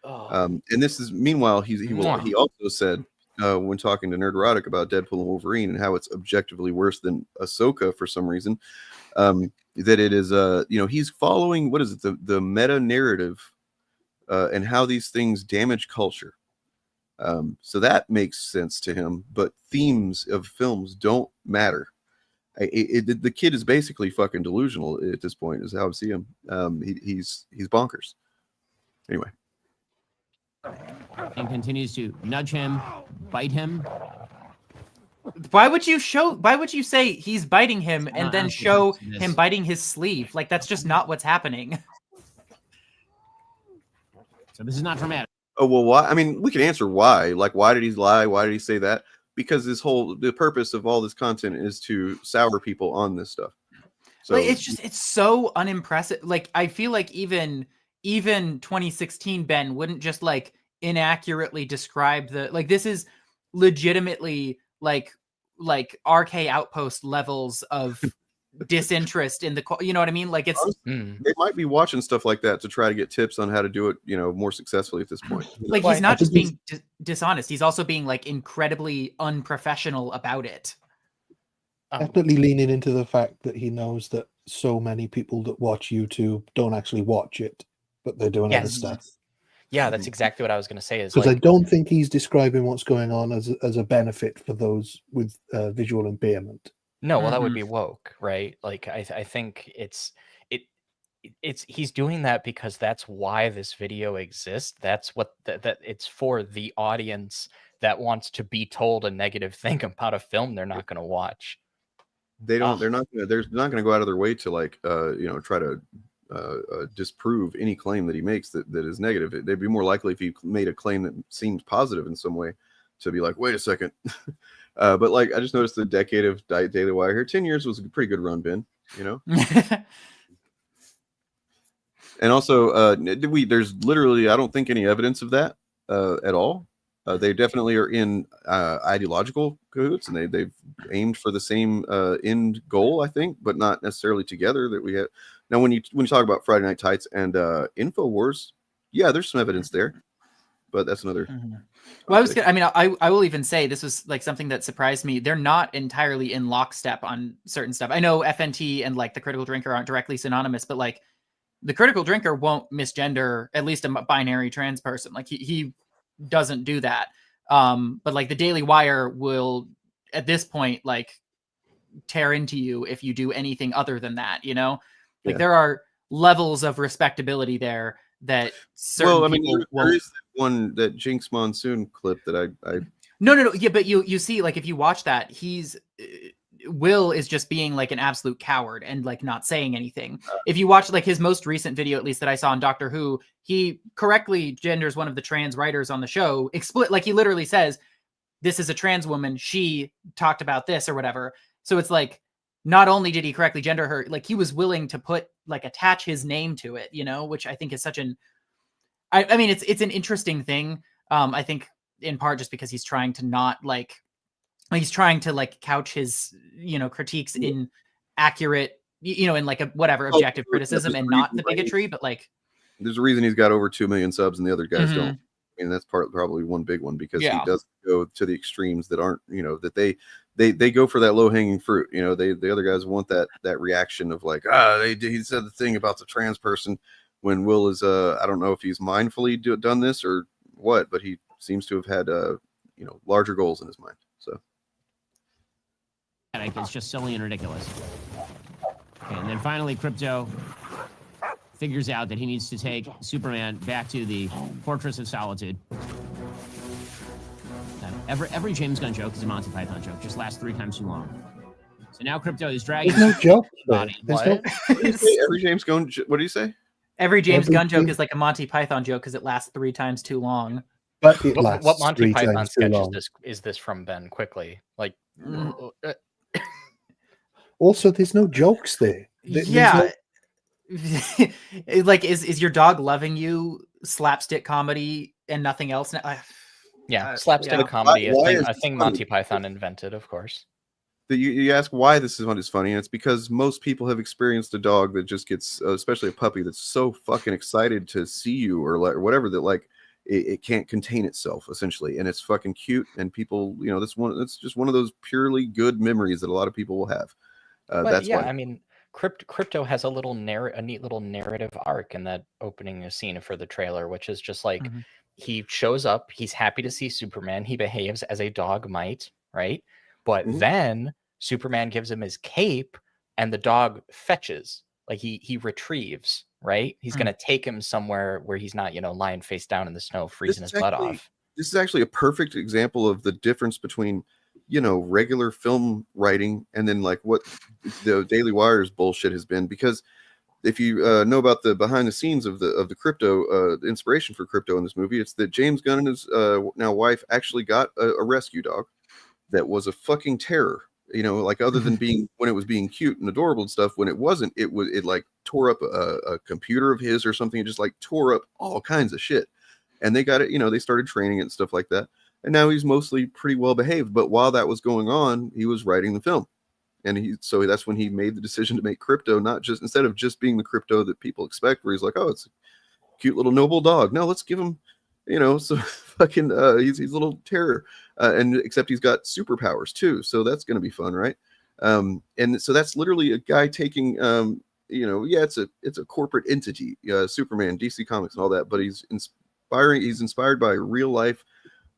And this is, meanwhile, he also said when talking to Nerderotic about Deadpool and Wolverine and how it's objectively worse than Ahsoka for some reason, that it is you know, he's following, what is it, the meta narrative and how these things damage culture. So that makes sense to him, but themes of films don't matter. The kid is basically fucking delusional at this point, is how I see him. He's bonkers. Anyway. And continues to nudge him, bite him. Why would you say he's biting him and then show him biting his sleeve? Like, that's just not what's happening. So this is not dramatic. Oh, well, why? I mean, we can answer why. Like, why did he lie? Why did he say that? Because the purpose of all this content is to sour people on this stuff. So like, it's so unimpressive. Like, I feel like even 2016 Ben wouldn't just like inaccurately describe this is legitimately like RK Outpost levels of disinterest in the, you know what I mean? Like, it's they might be watching stuff like that to try to get tips on how to do it, you know, more successfully at this point. Like, he's not just being dishonest, he's also being like incredibly unprofessional about it. Definitely leaning into the fact that he knows that so many people that watch YouTube don't actually watch it, but they're doing other stuff. Yeah, that's exactly what I was going to say. Is Because like, I don't think he's describing what's going on as a benefit for those with visual impairment. No, well, that would be woke, right? Like, I think it's he's doing that because that's why this video exists. That's what that it's for, the audience that wants to be told a negative thing about a film they're not going to watch. They're not going to go out of their way to like you know, try to disprove any claim that he makes that is negative. They'd be more likely if he made a claim that seems positive in some way to be like, wait a second. But like, I just noticed the decade of Daily Wire here. 10 years was a pretty good run, Ben, you know? And also, there's literally, I don't think, any evidence of that at all. They definitely are in ideological cahoots, and they've aimed for the same end goal, I think, but not necessarily together. That we have now. When you talk about Friday Night Tights and InfoWars, yeah, there's some evidence there, but that's another. Well, I will even say this was like something that surprised me. They're not entirely in lockstep on certain stuff. I know FNT and like the Critical Drinker aren't directly synonymous, but like the Critical Drinker won't misgender at least a binary trans person. Like he doesn't do that. But like the Daily Wire will at this point like tear into you if you do anything other than that, you know? Like there are levels of respectability there that certain people there is that one, that Jinx Monsoon clip that I No. Yeah, but you see, like, if you watch that, Will is just being like an absolute coward and like not saying anything. If you watch like his most recent video, at least that I saw on Doctor Who, he correctly genders one of the trans writers on the show. Like he literally says, "This is a trans woman. She talked about this or whatever." So it's like, not only did he correctly gender her, like he was willing to attach his name to it, you know, which I think is such an. I mean, it's an interesting thing. I think in part just because he's trying to not like. He's trying to like couch his, you know, critiques in accurate, you know, in like a whatever objective criticism and not the bigotry, but like there's a reason he's got over 2 million subs and the other guys don't. I mean, that's probably one big one because he does go to the extremes that aren't, you know, that they go for that low hanging fruit. You know, the other guys want that reaction of like, he said the thing about the trans person when Will is, I don't know if he's mindfully done this or what, but he seems to have had larger goals in his mind. So it's just silly and ridiculous. Okay, and then finally, Krypto figures out that he needs to take Superman back to the Fortress of Solitude. Every James Gunn joke is a Monty Python joke. Just lasts 3 times too long. So now Krypto is dragging. There's no joke. Body. Every James Gunn. What do you say? Every James Gunn joke is like a Monty Python joke because it lasts 3 times too long. But it lasts what Monty 3 Python times too sketch long. is this from, Ben? Quickly, like. Also, there's no jokes there. Yeah. Like, is your dog loving you slapstick comedy and nothing else? Yeah, slapstick comedy, a thing Monty Python invented, of course. You ask why this one is funny, and it's because most people have experienced a dog that just gets, especially a puppy, that's so fucking excited to see you or whatever that like it can't contain itself essentially, and it's fucking cute. And people, that's just one of those purely good memories that a lot of people will have. That's why. I mean, Crypto has a neat little narrative arc in that opening scene for the trailer, which is just like he shows up, he's happy to see Superman, he behaves as a dog might, right? But then Superman gives him his cape, and the dog fetches, like he retrieves, right? He's gonna take him somewhere where he's not, lying face down in the snow, freezing his butt off. This is actually a perfect example of the difference between regular film writing and then like what the Daily Wire's bullshit has been. Because if you know about the behind the scenes of the Crypto, the inspiration for Crypto in this movie, it's that James Gunn and his now wife actually got a rescue dog that was a fucking terror. Like other than being when it was being cute and adorable and stuff, when it wasn't, it like tore up a computer of his or something. It just like tore up all kinds of shit. And they got it, they started training it and stuff like that. And now he's mostly pretty well behaved. But while that was going on, he was writing the film. And so that's when he made the decision to make Crypto, not just instead of just being the Crypto that people expect, where he's like, oh, it's a cute little noble dog. No, let's give him, some fucking he's a little terror. And except he's got superpowers too. So that's gonna be fun, right? And so that's literally a guy taking it's a corporate entity, Superman, DC Comics and all that, but he's inspired by real life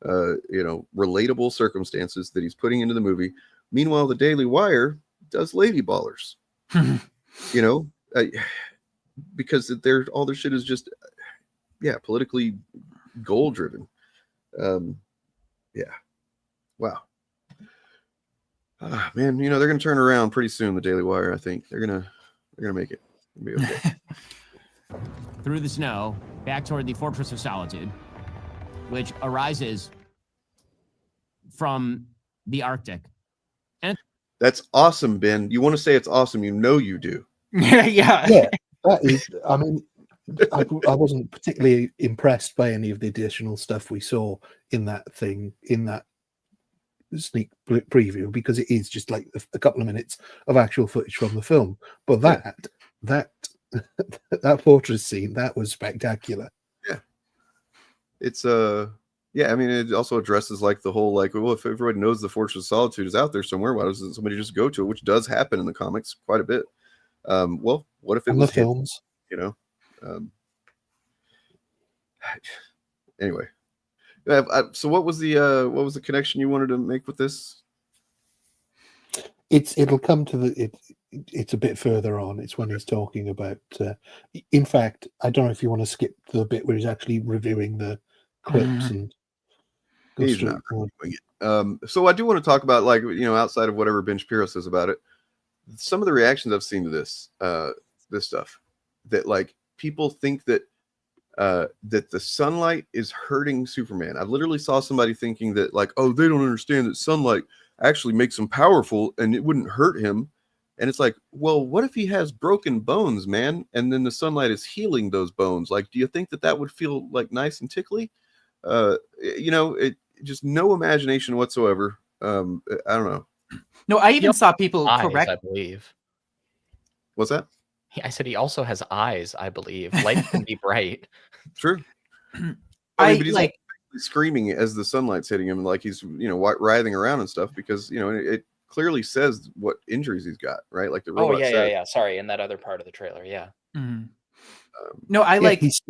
relatable circumstances that he's putting into the movie. Meanwhile, the Daily Wire does Lady Ballers, because all their shit is just, politically goal driven. Wow. Man, they're going to turn around pretty soon. The Daily Wire, I think they're going to make it. It'll be okay. Through the snow, back toward the Fortress of Solitude, which arises from the Arctic. And that's awesome, Ben. You want to say it's awesome? You do. Yeah. That is. I mean, I wasn't particularly impressed by any of the additional stuff we saw in that sneak preview, because it is just like a couple of minutes of actual footage from the film. But that fortress scene, that was spectacular. Yeah. It's I mean, it also addresses like the whole like, well, if everybody knows the Fortress of Solitude is out there somewhere, why doesn't somebody just go to it? Which does happen in the comics quite a bit. Well, what if it was the films? Anyway, so what was the connection you wanted to make with this? It'll come to it's a bit further on. It's when he's talking about. In fact, I don't know if you want to skip the bit where he's actually reviewing the clips and. He's not reviewing it. So I do want to talk about, like, outside of whatever Ben Shapiro says about it, some of the reactions I've seen to this stuff, that like people think that that the sunlight is hurting Superman. I literally saw somebody thinking that like, oh, they don't understand that sunlight actually makes him powerful and it wouldn't hurt him. And it's like, well, what if he has broken bones, man? And then the sunlight is healing those bones. Like, do you think that would feel like nice and tickly? It just no imagination whatsoever. I don't know. No, I even saw people correct. I believe. What's that? I said he also has eyes, I believe. Light can be bright. True. But he's like screaming as the sunlight's hitting him, like he's writhing around and stuff, because it clearly says what injuries he's got, right? Like the robot. Yeah. Sorry, in that other part of the trailer, yeah. No, he's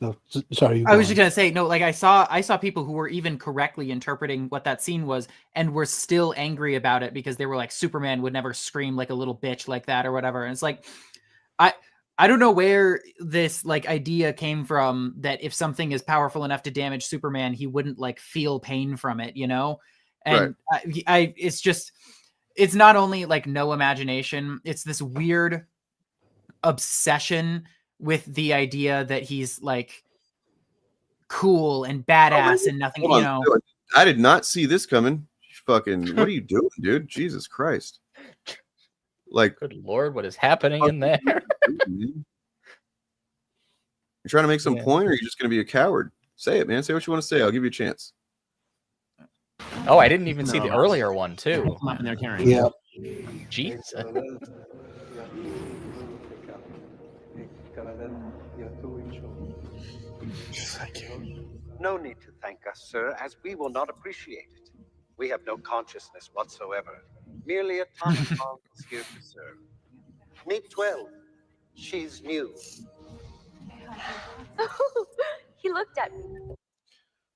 No, sorry. I was just gonna say no. Like I saw people who were even correctly interpreting what that scene was, and were still angry about it because they were like, Superman would never scream like a little bitch like that or whatever. And it's like, I don't know where this like idea came from that if something is powerful enough to damage Superman, he wouldn't like feel pain from it, you know? And it's just, it's not only like no imagination, it's this weird obsession with the idea that he's like cool and badass and nothing, you know. I did not see this coming. Fucking, what are you doing, dude? Jesus Christ. Like, good Lord, what is happening in there? You're trying to make some point, or are you just going to be a coward? Say it, man. Say what you want to say. I'll give you a chance. Oh, I didn't even see the earlier one, too. Come up in there carrying. Yeah. Jesus. Thank you. No need to thank us, sir, as we will not appreciate it. We have no consciousness whatsoever. Merely atomic bombs here to serve. Meet 12. She's new. He looked at me.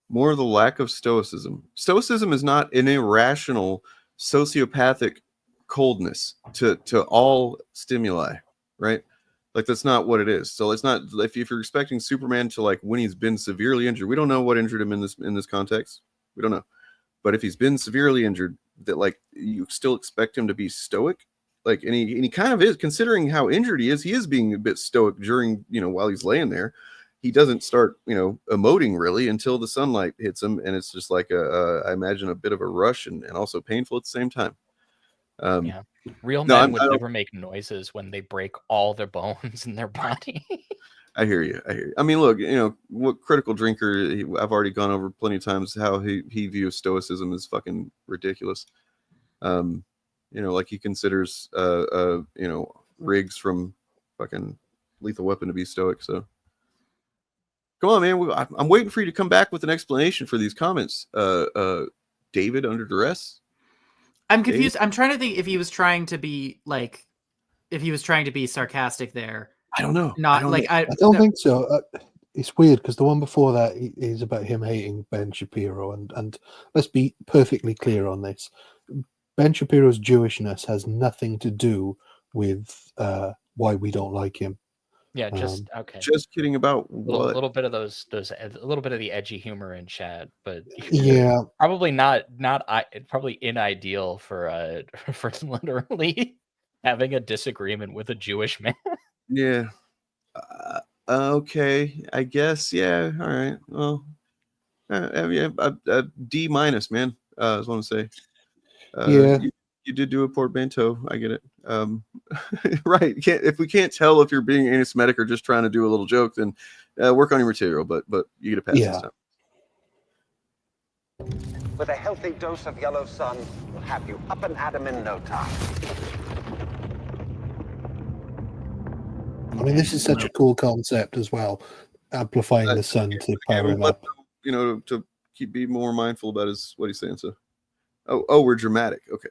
More of the lack of stoicism. Stoicism is not an irrational, sociopathic coldness to all stimuli, right? Like, that's not what it is. So it's not, if you're expecting Superman to, like, when he's been severely injured, we don't know what injured him in this context. We don't know. But if he's been severely injured, that, like, you still expect him to be stoic. Like, and he kind of is, considering how injured he is being a bit stoic during, while he's laying there. He doesn't start, emoting really until the sunlight hits him. And it's just like I imagine a bit of a rush and also painful at the same time. Yeah. Real men would never make noises when they break all their bones in their body. I hear you. I mean, look, what Critical Drinker, I've already gone over plenty of times how he views stoicism as fucking ridiculous. Like he considers, Riggs from fucking Lethal Weapon to be stoic. So come on, man. I'm waiting for you to come back with an explanation for these comments. David under duress. I'm confused. I'm trying to think if he was trying to be sarcastic there. I don't know. I don't think so. It's weird because the one before that is about him hating Ben Shapiro, and let's be perfectly clear on this. Ben Shapiro's Jewishness has nothing to do with why we don't like him. Yeah, okay. Just kidding about what? A little bit of those a little bit of the edgy humor in chat, but yeah, probably not probably inimdeal for literally having a disagreement with a Jewish man. Yeah. Okay. I guess. Yeah. All right. Well. D minus, man. I was want to say. Yeah. You did do a portmanteau. I get it. Right. If we can't tell if you're being anti-Semitic or just trying to do a little joke, then work on your material. But you get a pass this time. With a healthy dose of yellow sun, we'll have you up and at 'em in no time. I mean, this is such a cool concept as well, amplifying the sun to power him up. To be more mindful about what he's saying. So, oh, we're dramatic. Okay.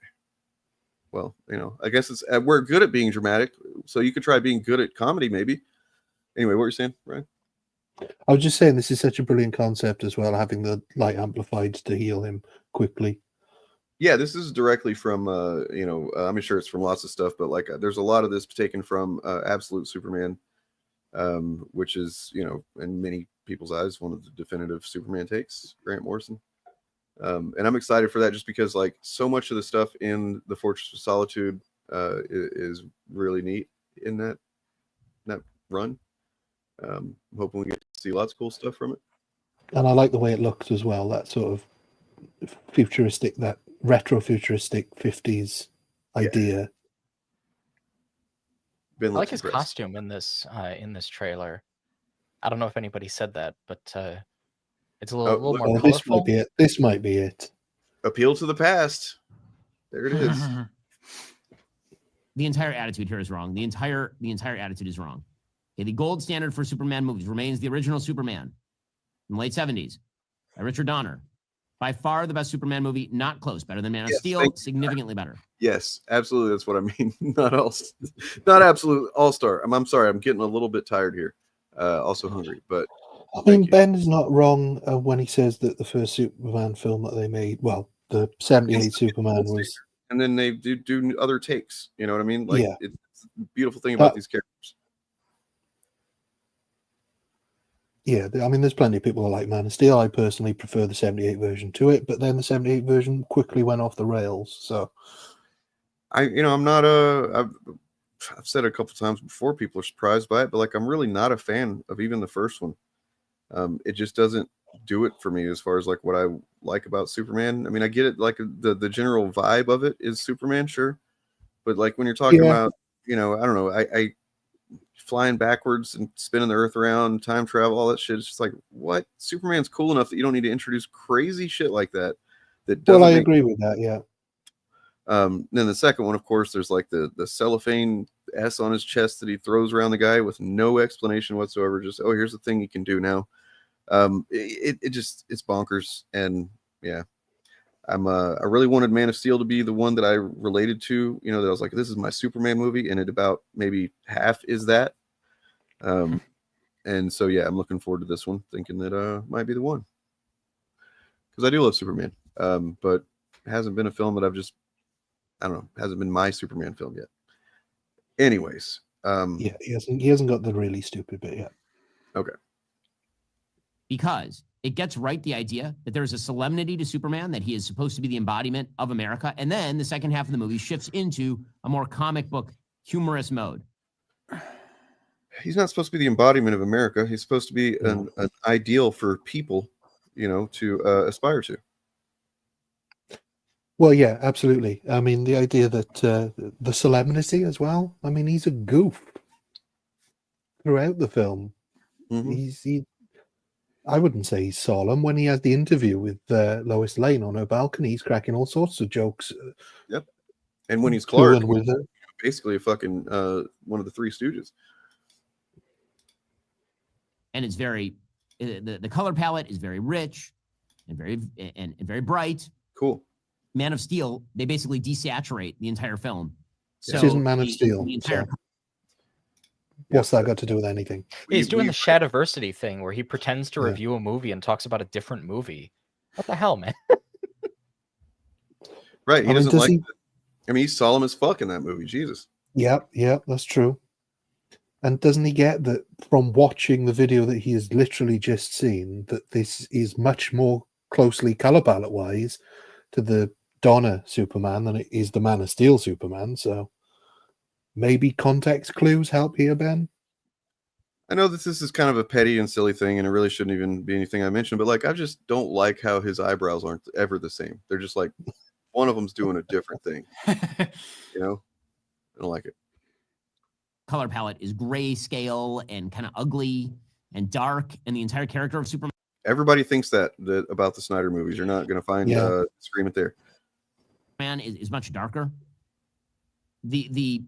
Well, I guess we're good at being dramatic, so you could try being good at comedy, maybe. Anyway, what were you saying, Ryan? I was just saying this is such a brilliant concept as well, having the light amplified to heal him quickly. Yeah, this is directly from, I'm sure it's from lots of stuff, but like there's a lot of this taken from Absolute Superman, which is, in many people's eyes, one of the definitive Superman takes, Grant Morrison. And I'm excited for that just because like so much of the stuff in the Fortress of Solitude is really neat in that run. I'm hoping we get to see lots of cool stuff from it. And I like the way it looks as well, that sort of futuristic, that retro futuristic 50s idea. I like his costume in this trailer. I don't know if anybody said that, but it's a little more colorful. This might be it. Appeal to the past. There it is. The entire attitude here is wrong. The entire attitude is wrong. Okay, the gold standard for Superman movies remains the original Superman in the late 70s by Richard Donner. By far the best Superman movie, not close. Better than Man of Steel, significantly better. Yes, absolutely. That's what I mean. Not absolute all-star. I'm sorry. I'm getting a little bit tired here. Also hungry, but I mean, Ben is not wrong when he says that the first Superman film that they made, well, the 78 Superman was... And then they do other takes. You know what I mean? Like, Yeah. it's the beautiful thing about these characters. Yeah, I mean, there's plenty of people who like Man of Steel. I personally prefer the 78 version to it, but then the 78 version quickly went off the rails. So, I'm not I've said it a couple times before. People are surprised by it, but like, I'm really not a fan of even the first one. It just doesn't do it for me as far as like what I like about Superman. I mean, I get it, like the general vibe of it is Superman, sure, but like when you're talking about, I don't know, I flying backwards and spinning the earth around, time travel, all that shit. It's just like, what? Superman's cool enough that you don't need to introduce crazy shit like that. That doesn't. Well, I agree with that. Yeah. Then the second one, of course, there's like the cellophane S on his chest that he throws around the guy with no explanation whatsoever. Just, oh, here's the thing you can do now. It's bonkers. And yeah, I really wanted Man of Steel to be the one that I related to, that I was like, this is my Superman movie, and it about maybe half is that. And so yeah, I'm looking forward to this one, thinking that might be the one, because I do love Superman. But it hasn't been a film that I don't know, hasn't been my Superman film yet. Anyways, yeah, he hasn't got the really stupid bit yet. Okay. Because it gets right the idea that there's a solemnity to Superman, that he is supposed to be the embodiment of America. And then the second half of the movie shifts into a more comic book humorous mode. He's not supposed to be the embodiment of America. He's supposed to be an ideal for people, to aspire to. Well, yeah, absolutely. I mean, the idea that the solemnity as well. I mean, he's a goof throughout the film. Mm-hmm. I wouldn't say he's solemn. When he has the interview with Lois Lane on her balcony, he's cracking all sorts of jokes. Yep. And when he's Clark, with her. Basically a fucking one of the Three Stooges. And it's very, the color palette is very rich and very bright. Cool. Man of Steel, they basically desaturate the entire film. So this isn't Man of Steel. What's that got to do with anything? He's doing the Shadiversity thing where he pretends to review a movie and talks about a different movie. What the hell, man? Right. He doesn't like. I mean, he's solemn as fuck in that movie. Jesus. Yeah, that's true. And doesn't he get that from watching the video that he has literally just seen, that this is much more closely color palette wise to the Donner Superman than it is the Man of Steel Superman? So maybe context clues help here, Ben? I know that this is kind of a petty and silly thing, and it really shouldn't even be anything I mentioned, but like, I just don't like how his eyebrows aren't ever the same. They're just like, one of them's doing a different thing. I don't like it. Color palette is grayscale and kind of ugly and dark, and the entire character of Superman. Everybody thinks that about the Snyder movies. You're not going to find disagreement there. Man is much darker. The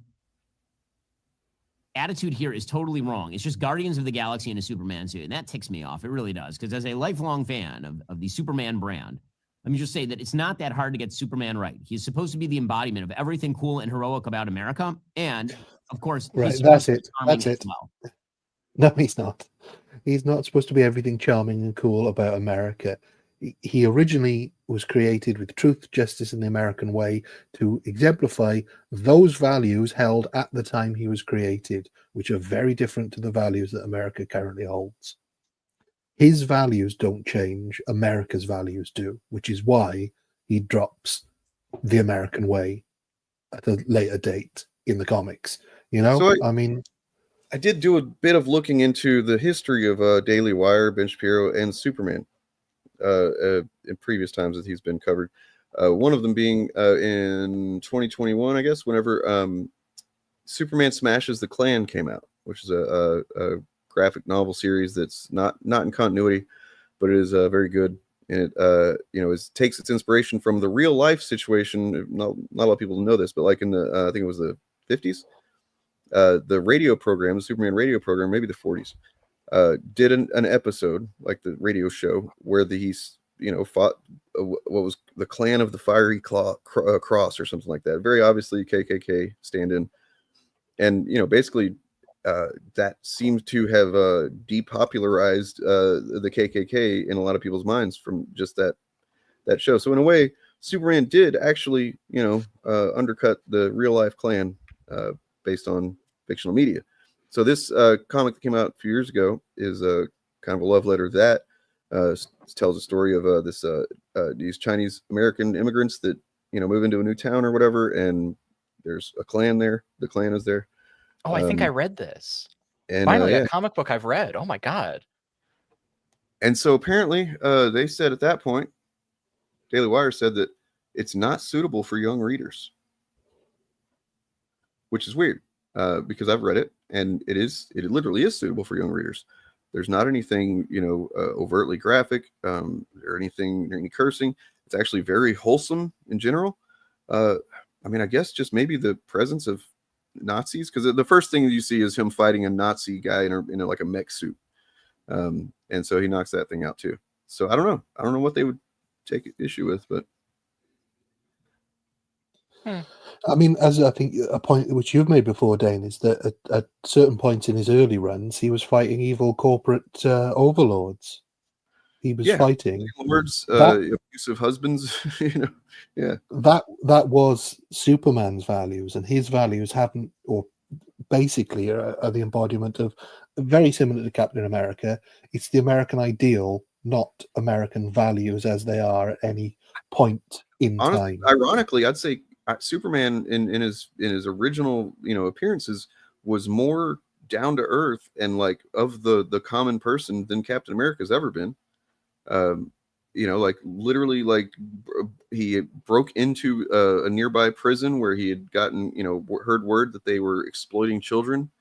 attitude here is totally wrong. It's just Guardians of the Galaxy in a Superman suit, and that ticks me off. It really does, because as a lifelong fan of the Superman brand, let me just say that it's not that hard to get Superman right. He's supposed to be the embodiment of everything cool and heroic about America, and of course, right, that's it. Well. No, he's not. He's not supposed to be everything charming and cool about America. He originally was created with truth, justice, and the American way to exemplify those values held at the time he was created, which are very different to the values that America currently holds. His values don't change, America's values do, which is why he drops the American way at a later date in the comics. So I did do a bit of looking into the history of Daily Wire, Ben Shapiro, and Superman in previous times that he's been covered. One of them being in 2021, I guess, whenever Superman Smashes the Klan came out, which is a graphic novel series that's not in continuity, but it is very good. And it takes its inspiration from the real life situation. Not a lot of people know this, but like in the I think it was the 50s. The radio program, the Superman radio program, maybe the 40s, did an episode, like the radio show, where he's fought what was the Clan of the Fiery Cross or something like that. Very obviously KKK stand-in, and basically that seems to have depopularized the KKK in a lot of people's minds from just that show. So in a way, Superman did actually, undercut the real life Klan based on fictional media. So this comic that came out a few years ago is kind of a love letter to that. Tells a story of these Chinese American immigrants that move into a new town or whatever, and there's a Klan there. The Klan is there. Oh, I think I read this. And finally, yeah. a comic book I've read. Oh my god! And so apparently, they said at that point, Daily Wire said that it's not suitable for young readers, which is weird because I've read it and it literally is suitable for young readers. There's not anything, overtly graphic or any cursing. It's actually very wholesome in general. I mean, I guess just maybe the presence of Nazis, because the first thing you see is him fighting a Nazi guy in like a mech suit. And so he knocks that thing out too. So I don't know what they would take issue with, but I mean, as I think a point which you've made before, Dane, is that at certain points in his early runs, he was fighting evil corporate overlords. He was fighting words, abusive husbands. Yeah. That was Superman's values, and his values haven't, or basically are the embodiment of, very similar to Captain America. It's the American ideal, not American values as they are at any point in time. Ironically, I'd say Superman in his original appearances was more down to earth and like of the common person than Captain America's ever been. Like literally, like he broke into a nearby prison where he had gotten heard word that they were exploiting children,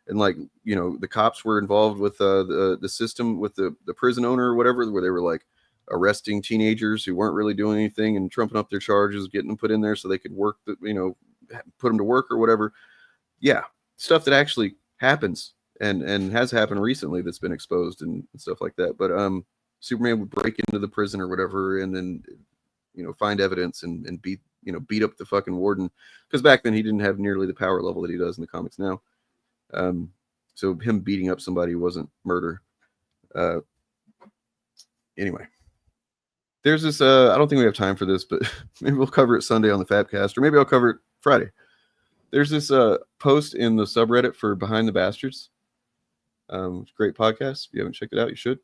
and like the cops were involved with the system with the prison owner or whatever, where they were like arresting teenagers who weren't really doing anything and trumping up their charges, getting them put in there so they could work, put them to work or whatever. Yeah, stuff that actually happens and has happened recently that's been exposed and stuff like that. But Superman would break into the prison or whatever, and then find evidence and beat up the fucking warden, because back then he didn't have nearly the power level that he does in the comics now. So him beating up somebody wasn't murder. Anyway. There's this, I don't think we have time for this, but maybe we'll cover it Sunday on the Fabcast, or maybe I'll cover it Friday. There's this post in the subreddit for Behind the Bastards. Great podcast. If you haven't checked it out, you should.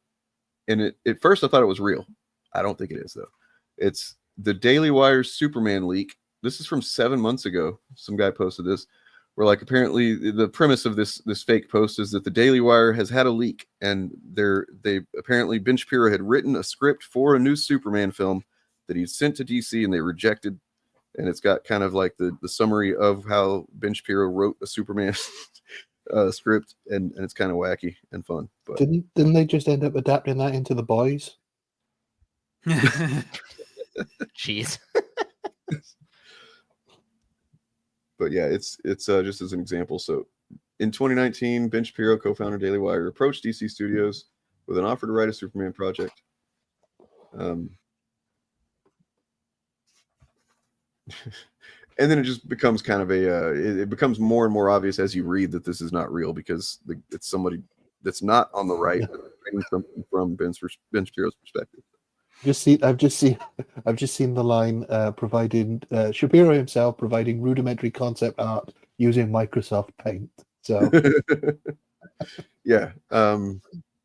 And at first I thought it was real. I don't think it is, though. It's the Daily Wire Superman leak. This is from 7 months ago. Some guy posted this, where like apparently the premise of this fake post is that the Daily Wire has had a leak, and they apparently Ben Shapiro had written a script for a new Superman film that he sent to DC and they rejected, and it's got kind of like the summary of how Ben Shapiro wrote a Superman script, and it's kind of wacky and fun. But didn't they just end up adapting that into The Boys? Jeez. But yeah, it's just as an example. So in 2019, Ben Shapiro, co-founder of Daily Wire, approached DC Studios with an offer to write a Superman project. And then it just becomes kind of it becomes more and more obvious as you read that this is not real, because it's somebody that's not on the right, from Ben Shapiro's perspective. I've just seen the line providing Shapiro himself providing rudimentary concept art using Microsoft Paint. So yeah,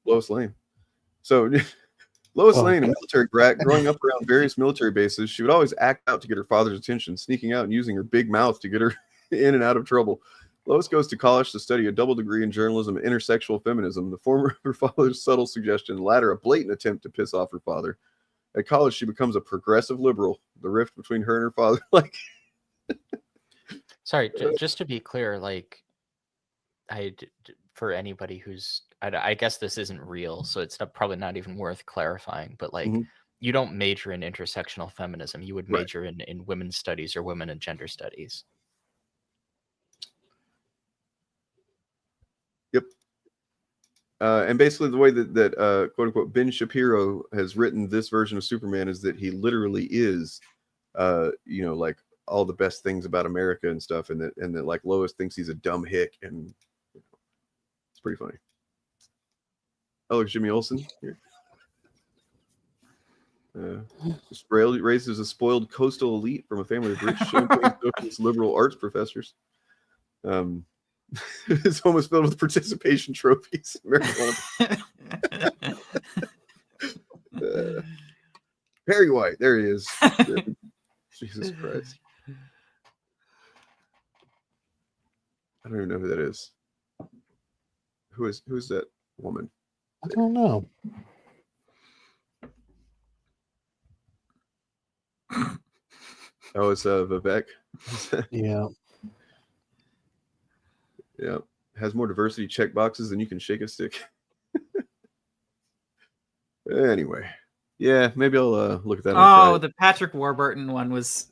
Lois Lane. So Lois Lane, a military brat, growing up around various military bases, she would always act out to get her father's attention, sneaking out and using her big mouth to get her in and out of trouble. Lois goes to college to study a double degree in journalism and intersexual feminism, the former her father's subtle suggestion, the latter a blatant attempt to piss off her father. At college, she becomes a progressive liberal. The rift between her and her father, like. Sorry, just to be clear, like, for anybody who's, I guess this isn't real, so it's probably not even worth clarifying. But like, you don't major in intersectional feminism; you would major in women's studies or women and gender studies. Yep. And basically the way that quote unquote Ben Shapiro has written this version of Superman is that he literally is, like all the best things about America and stuff, and that like Lois thinks he's a dumb hick, and pretty funny. Oh, look, Jimmy Olsen here. Raised as a spoiled coastal elite from a family of rich, socialist liberal arts professors. His home is filled with participation trophies. Perry White, there he is. Jesus Christ. I don't even know who that is. Who's that woman? I don't know. Oh, it's Vivek. Yeah. Yeah. Has more diversity check boxes than you can shake a stick. Anyway. Yeah, maybe I'll look at that on Friday. The Patrick Warburton one was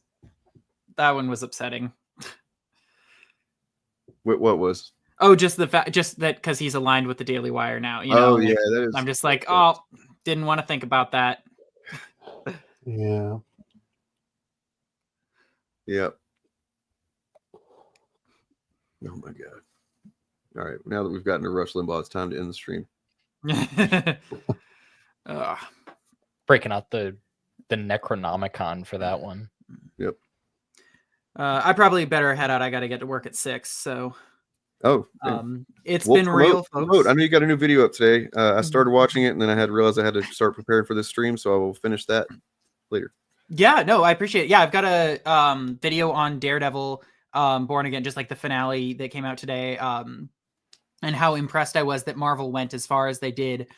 upsetting. What was? Oh, just the fact, just that because he's aligned with the Daily Wire now. You know, yeah, that is. I'm just like, oh, didn't want to think about that. Yeah. Yep. Oh my God. All right. Now that we've gotten to Rush Limbaugh, it's time to end the stream. Breaking out the Necronomicon for that one. Yep. I probably better head out. I got to get to work at 6. So. Oh. It's been real, folks. I know you got a new video up today. I started watching it, and then I had realized I had to start preparing for this stream, so I will finish that later. Yeah, no, I appreciate it. Yeah, I've got a video on Daredevil, Born Again, just like the finale that came out today, and how impressed I was that Marvel went as far as they did,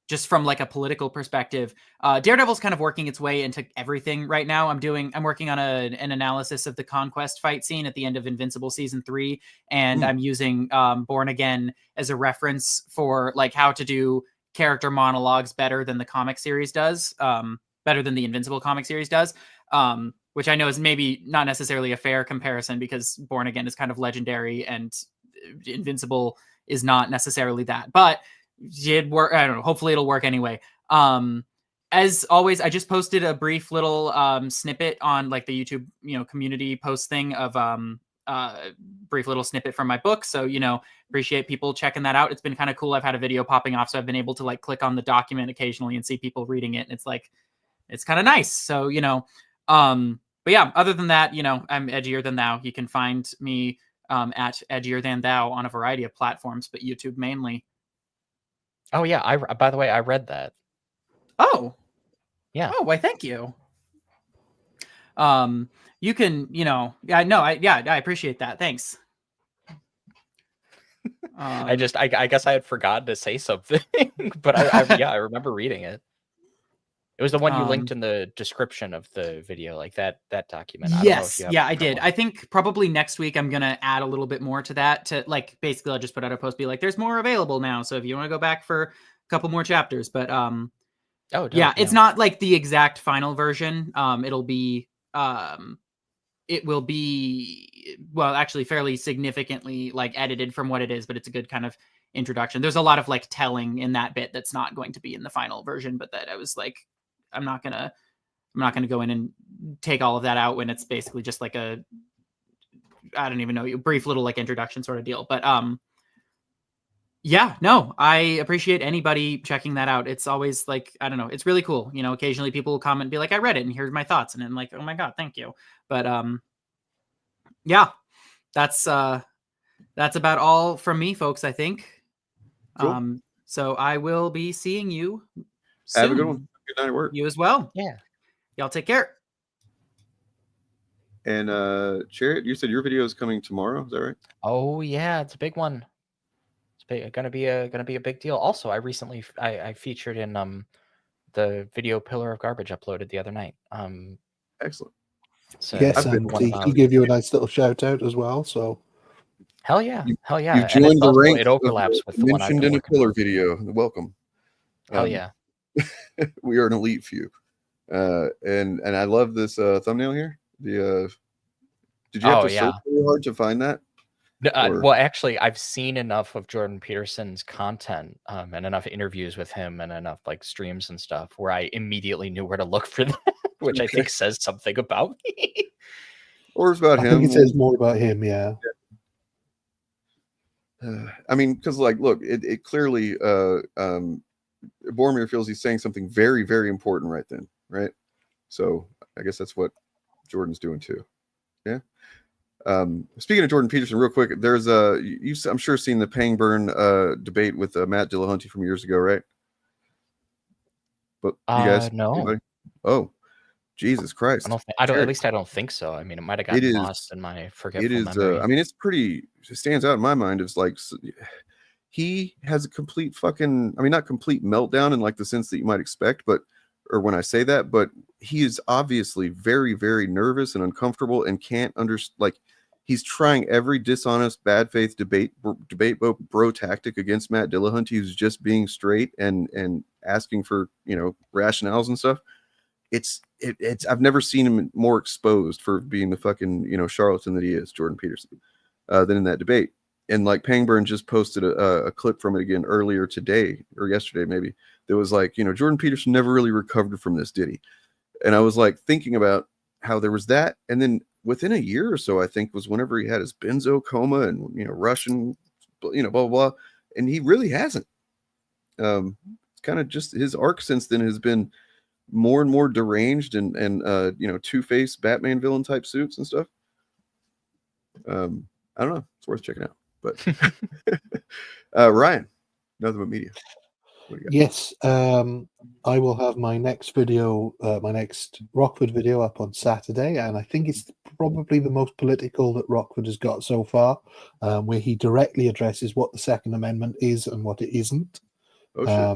just from like a political perspective. Daredevil's kind of working its way into everything right now. I'm working on an analysis of the Conquest fight scene at the end of Invincible Season 3, and I'm using Born Again as a reference for like how to do character monologues better than the comic series does. Better than the Invincible comic series does, which I know is maybe not necessarily a fair comparison because Born Again is kind of legendary and Invincible is not necessarily that, but did work. I don't know. Hopefully it'll work anyway. As always, I just posted a brief little snippet on like the YouTube, community post thing of brief little snippet from my book. So, appreciate people checking that out. It's been kind of cool. I've had a video popping off, so I've been able to like click on the document occasionally and see people reading it. And it's like, it's kind of nice. So, but yeah, other than that, I'm edgier than thou. You can find me at edgier than thou on a variety of platforms, but YouTube mainly. Oh yeah. By the way, I read that. Oh, yeah. Oh, why? Thank you. You can, I appreciate that. Thanks. I guess I had forgotten to say something, but I remember reading it. It was the one you linked in the description of the video, like that document. Yes, I did. I think probably next week I'm gonna add a little bit more to that. To like, basically, I'll just put out a post, be like, "There's more available now." So if you want to go back for a couple more chapters, but it's not like the exact final version. It will be actually fairly significantly like edited from what it is, but it's a good kind of introduction. There's a lot of like telling in that bit that's not going to be in the final version, but that I was like, I'm not gonna go in and take all of that out when it's basically just like I don't even know, a brief little like introduction sort of deal. But I appreciate anybody checking that out. It's always like, I don't know, it's really cool. Occasionally people will comment and be like, I read it and here's my thoughts. And I'm like, oh my God, thank you. But that's about all from me, folks, I think. Cool. So I will be seeing you soon. Have a good one. Good night at work. You as well. Yeah. Y'all take care. And Chariot, you said your video is coming tomorrow. Is that right? Oh yeah, it's a big one. It's gonna be a big deal. Also, I recently I featured in the video Pillar of Garbage uploaded the other night. Excellent. So yes, and he gave you a nice little shout out as well. So hell yeah. You joined the ranks. It overlaps with the one I've mentioned in a Pillar video. Welcome. Hell yeah. We are an elite few. And I love this thumbnail here. Did you have to search really hard to find that? Well, actually, I've seen enough of Jordan Peterson's content and enough interviews with him and enough like streams and stuff where I immediately knew where to look for that, which I think says something about me. Or it's about him. I think it says more about him, yeah. I mean, because like, look, it clearly Boromir feels he's saying something very, very important right then, right? So I guess that's what Jordan's doing too. Yeah. Speaking of Jordan Peterson, real quick, there's I'm sure seen the Pangburn debate with Matt Dillahunty from years ago, right? But you guys, no. anybody? Oh, Jesus Christ! At least I don't think so. I mean, it might have gotten lost in my forgetful memory. I mean, it's pretty. It stands out in my mind. It's like he has a complete fucking. I mean, not complete meltdown in like the sense that you might expect, but or when I say that, but he is obviously very, very nervous and uncomfortable and can't understand. Like he's trying every dishonest, bad faith debate bro tactic against Matt Dillahunty, who's just being straight and asking for rationales and stuff. It's I've never seen him more exposed for being the fucking charlatan that he is, Jordan Peterson, than in that debate. And like Pangburn just posted a clip from it again earlier today or yesterday maybe. That was like, Jordan Peterson never really recovered from this, did he? And I was like thinking about how there was that, and then within a year or so, I think was whenever he had his benzo coma and Russian, blah blah blah, and he really hasn't. It's kind of just his arc since then has been more and more deranged and Two-Face Batman villain type suits and stuff. I don't know. It's worth checking out. But Ryan, nothing but media. Yes, I will have my next video, my next Rockford video up on Saturday, and I think it's probably the most political that Rockford has got so far, where he directly addresses what the Second Amendment is and what it isn't. I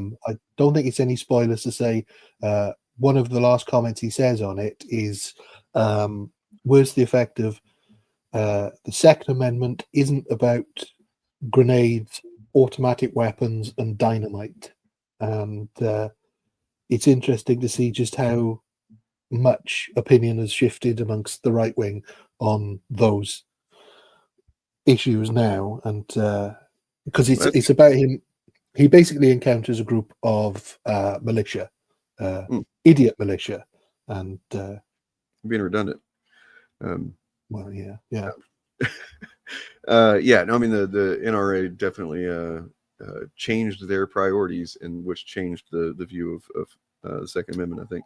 don't think it's any spoilers to say one of the last comments he says on it is, where's the effect of the Second Amendment isn't about grenades, automatic weapons, and dynamite. And it's interesting to see just how much opinion has shifted amongst the right wing on those issues now. And because it's about him, he basically encounters a group of militia, idiot militia, and being redundant. Well, yeah. Yeah. No, I mean the NRA definitely changed their priorities, and which changed the view of the Second Amendment, I think.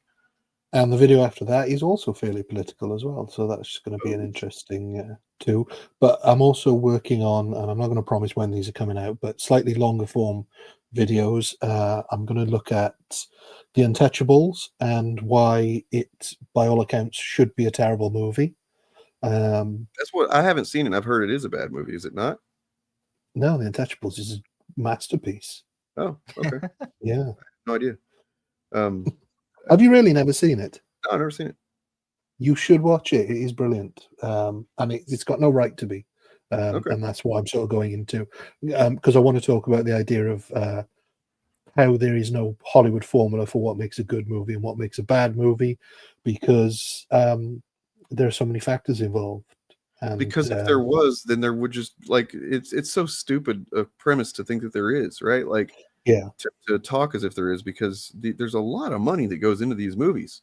And the video after that is also fairly political as well, so that's going to be an interesting too. But I'm also working on, and I'm not going to promise when these are coming out, but slightly longer form videos. I'm going to look at The Untouchables and why it, by all accounts, should be a terrible movie. That's what I haven't seen, and I've heard it is a bad movie. Is it not? No, The Untouchables is a masterpiece. Oh, okay. Yeah. No idea. Have you really never seen it? No, I've never seen it. You should watch it. It is brilliant. And it's got no right to be. And that's what I'm sort of going into. Because I want to talk about the idea of how there is no Hollywood formula for what makes a good movie and what makes a bad movie, because there are so many factors involved. And, because if there was, then there would just like it's so stupid a premise to think that there is, right? Like, yeah, to talk as if there is, because there's a lot of money that goes into these movies,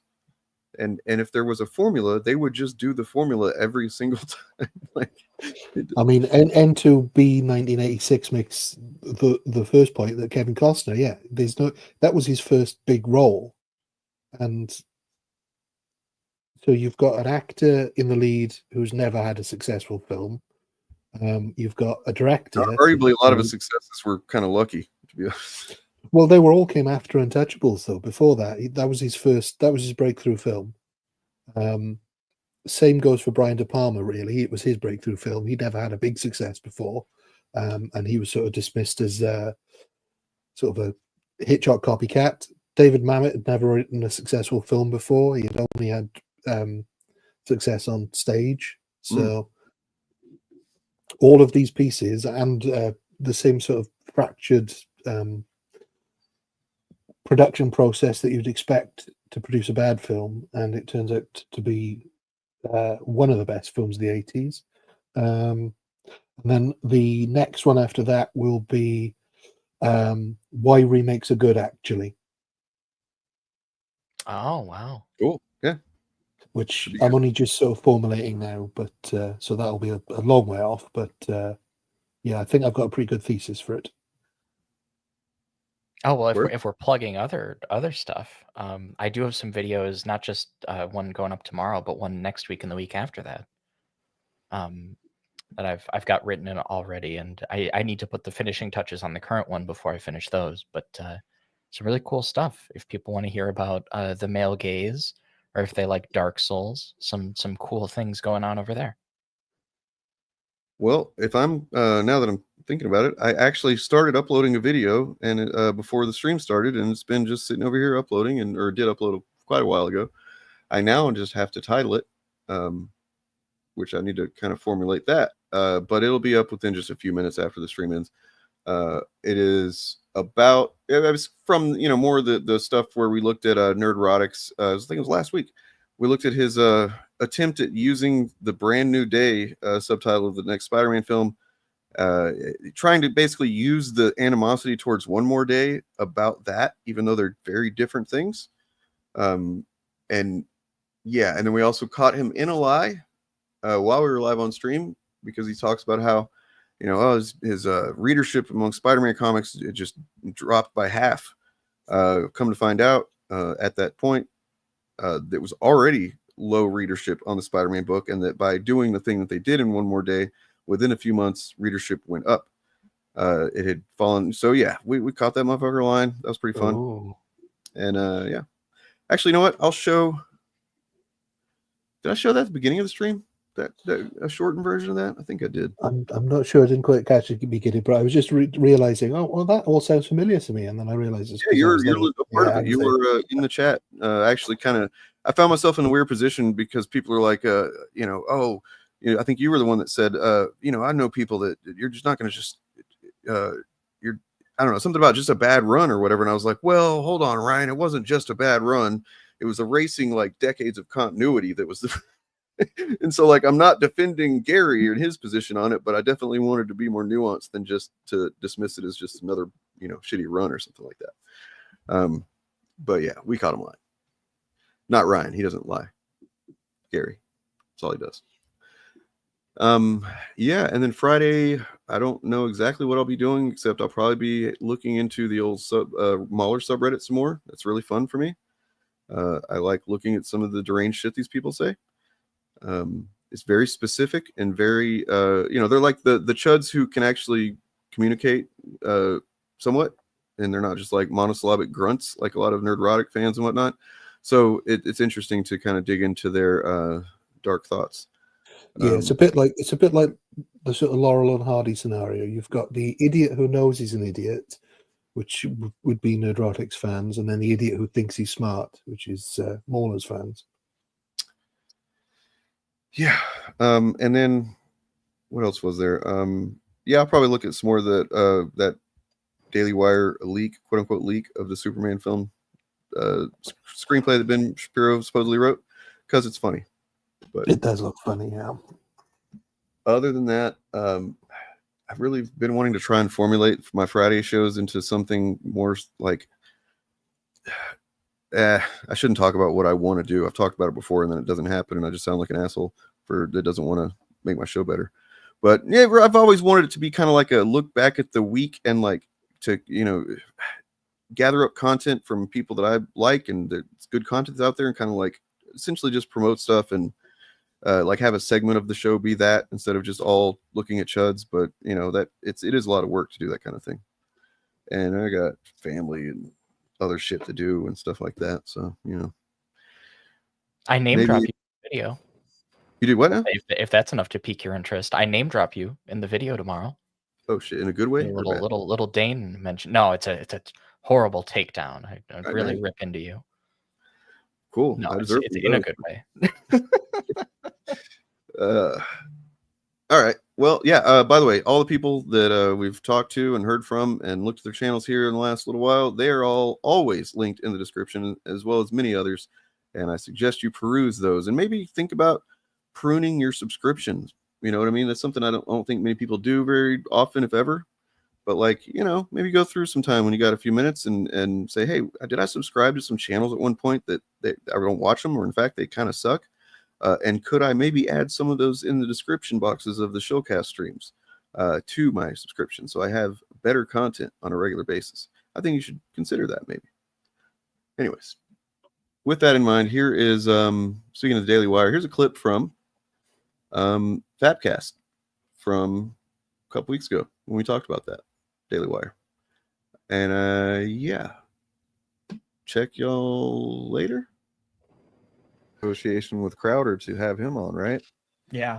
and if there was a formula, they would just do the formula every single time. Like, I mean, N2B 1986 makes the first point that Kevin Costner, that was his first big role, and so you've got an actor in the lead who's never had a successful film. You've got a director. Arguably, a lot of his successes were kind of lucky, to be honest. Well, they were all came after Untouchables, though. Before that, that was his first. That was his breakthrough film. Same goes for Brian De Palma. Really, it was his breakthrough film. He never had a big success before, and he was sort of dismissed as sort of a Hitchcock copycat. David Mamet had never written a successful film before. He had only had success on stage. So all of these pieces and the same sort of fractured production process that you'd expect to produce a bad film, and it turns out to be one of the best films of the 80s. And then the next one after that will be why remakes are good, actually. Oh, wow. Cool. Yeah. Which I'm only just sort of formulating now, but so that'll be a long way off. But yeah, I think I've got a pretty good thesis for it. Oh, well, if we're plugging other stuff, I do have some videos, not just one going up tomorrow, but one next week and the week after that. That I've got written in already, and I need to put the finishing touches on the current one before I finish those. But some really cool stuff. If people want to hear about the male gaze, or if they like Dark Souls, some cool things going on over there. Well, if I'm now that I'm thinking about it, I actually started uploading a video and before the stream started, and it's been just sitting over here uploading, or did upload quite a while ago. I now just have to title it, which I need to kind of formulate that. But it'll be up within just a few minutes after the stream ends. It is about, it was from, more of the stuff where we looked at Nerdrotics. I think it was last week. We looked at his attempt at using the Brand New Day subtitle of the next Spider-Man film, trying to basically use the animosity towards One More Day about that, even though they're very different things. And yeah, and then we also caught him in a lie while we were live on stream, because he talks about how, his readership among Spider-Man comics, it just dropped by half. Come to find out, at that point, there was already low readership on the Spider-Man book, and that by doing the thing that they did in One More Day, within a few months, readership went up. It had fallen. So yeah, we caught that motherfucker line. That was pretty fun. Ooh. And yeah, actually, you know what? I'll show. Did I show that at the beginning of the stream? That a shortened version of that? I think I did. I'm not sure. I didn't quite catch the beginning, but I was just realizing, oh, well, that all sounds familiar to me. And then I realized it's you're a part of it. You were in the chat. Actually, kind of. I found myself in a weird position because people are like, I think you were the one that said, I know people that you're just not going to just, I don't know, something about just a bad run or whatever. And I was like, well, hold on, Ryan. It wasn't just a bad run. It was erasing like decades of continuity that was the. And so, like, I'm not defending Gary and his position on it, but I definitely wanted to be more nuanced than just to dismiss it as just another, shitty run or something like that. But yeah, we caught him lying. Not Ryan. He doesn't lie. Gary. That's all he does. Yeah, and then Friday, I don't know exactly what I'll be doing, except I'll probably be looking into the old Mauler subreddit some more. That's really fun for me. I like looking at some of the deranged shit these people say. It's very specific and very they're like the chuds who can actually communicate somewhat, and they're not just like monosyllabic grunts like a lot of Nerdrotic fans and whatnot. So it's interesting to kind of dig into their dark thoughts. Yeah, it's a bit like the sort of Laurel and Hardy scenario. You've got the idiot who knows he's an idiot, which would be Nerdrotics fans, and then the idiot who thinks he's smart, which is Mauler's fans. Yeah. And then what else was there? Yeah, I'll probably look at some more of that Daily Wire leak, quote unquote leak of the Superman film screenplay that Ben Shapiro supposedly wrote, because it's funny. But it does look funny, yeah. Other than that, I've really been wanting to try and formulate my Friday shows into something more like I shouldn't talk about what I want to do. I've talked about it before, and then it doesn't happen, and I just sound like an asshole that doesn't want to make my show better. But yeah, I've always wanted it to be kind of like a look back at the week, and like to gather up content from people that I like and there's good content out there, and kind of like essentially just promote stuff and like have a segment of the show be that, instead of just all looking at chuds. But that it is a lot of work to do that kind of thing, and I got family and other shit to do and stuff like that. So I name drop you in the video. You did what now? If that's enough to pique your interest, I name drop you in the video tomorrow. Oh shit! In a good way? Little Dane mentioned. No, it's a horrible takedown. I really rip into you. Cool. No, it's in a good way. All right. Well, yeah. By the way, all the people that we've talked to and heard from and looked at their channels here in the last little while, they are all always linked in the description, as well as many others. And I suggest you peruse those and maybe think about pruning your subscriptions. You know what I mean? That's something I don't think many people do very often, if ever. But like, maybe go through some time when you got a few minutes and say, hey, did I subscribe to some channels at one point that I don't watch them, or in fact they kind of suck? And could I maybe add some of those in the description boxes of the Shillcast streams? to my subscription, so I have better content on a regular basis. I think you should consider that maybe. Anyways, with that in mind, here is speaking of the Daily Wire. Here's a clip from Fatcast from a couple weeks ago when we talked about that Daily Wire, and yeah, check y'all later. Negotiation with Crowder to have him on, right? Yeah.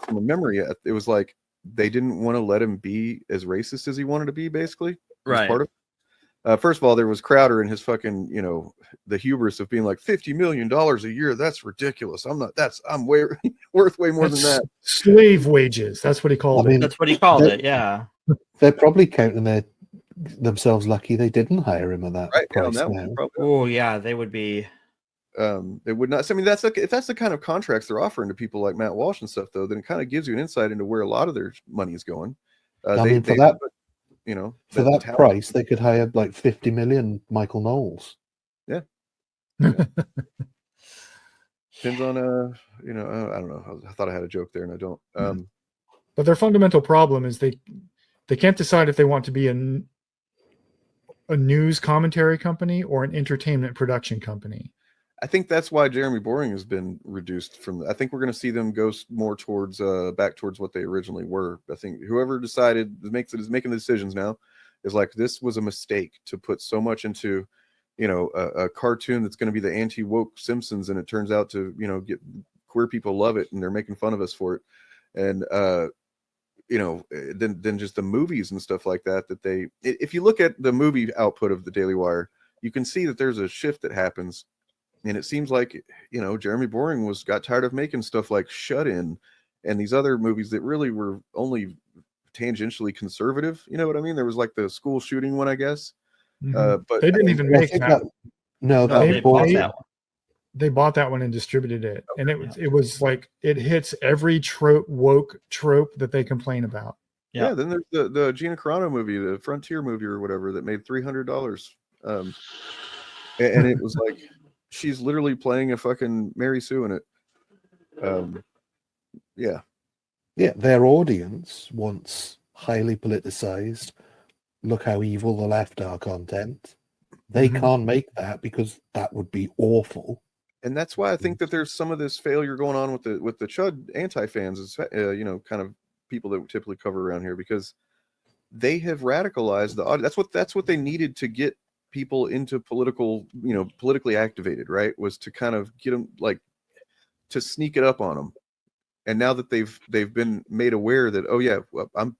From memory, it was like they didn't want to let him be as racist as he wanted to be, basically. Right. Part of first of all, there was Crowder and his fucking, the hubris of being like $50 million a year. That's ridiculous. I'm way worth way more than that. Slave wages. That's what he called it. That's what he called it. Yeah. They're probably counting themselves lucky they didn't hire him at that price now. Oh yeah, they would be. They would not. I mean, if that's the kind of contracts they're offering to people like Matt Walsh and stuff, though, then it kind of gives you an insight into where a lot of their money is going. For that price, they could hire like 50 million Michael Knowles. Yeah. Depends on I don't know. I thought I had a joke there, and I don't. But their fundamental problem is they can't decide if they want to be a news commentary company or an entertainment production company. I think that's why Jeremy Boring has been reduced from. I think we're going to see them go more towards back towards what they originally were. I think whoever decided is making the decisions now is like, this was a mistake to put so much into, a cartoon that's going to be the anti-woke Simpsons, and it turns out to get queer people love it and they're making fun of us for it, and then just the movies and stuff like that. If you look at the movie output of the Daily Wire, you can see that there's a shift that happens. And it seems like, Jeremy Boring got tired of making stuff like Shut In and these other movies that really were only tangentially conservative. You know what I mean? There was like the school shooting one, I guess. But they didn't even make that. No, they bought that one. They bought that one and distributed it. And it was like, it hits every woke trope that they complain about. Yeah. Then there's the Gina Carano movie, the Frontier movie or whatever, that made $300. And it was like, she's literally playing a fucking Mary Sue in it. Yeah, their audience wants highly politicized, look how evil the left are content. They can't make that because that would be awful. And that's why I think that there's some of this failure going on with the Chud anti-fans, is kind of people that we typically cover around here, because they have radicalized the audience. That's what they needed to get people into politically activated, right? Was to kind of get them, like, to sneak it up on them. And now that they've been made aware that, oh yeah, well, I'm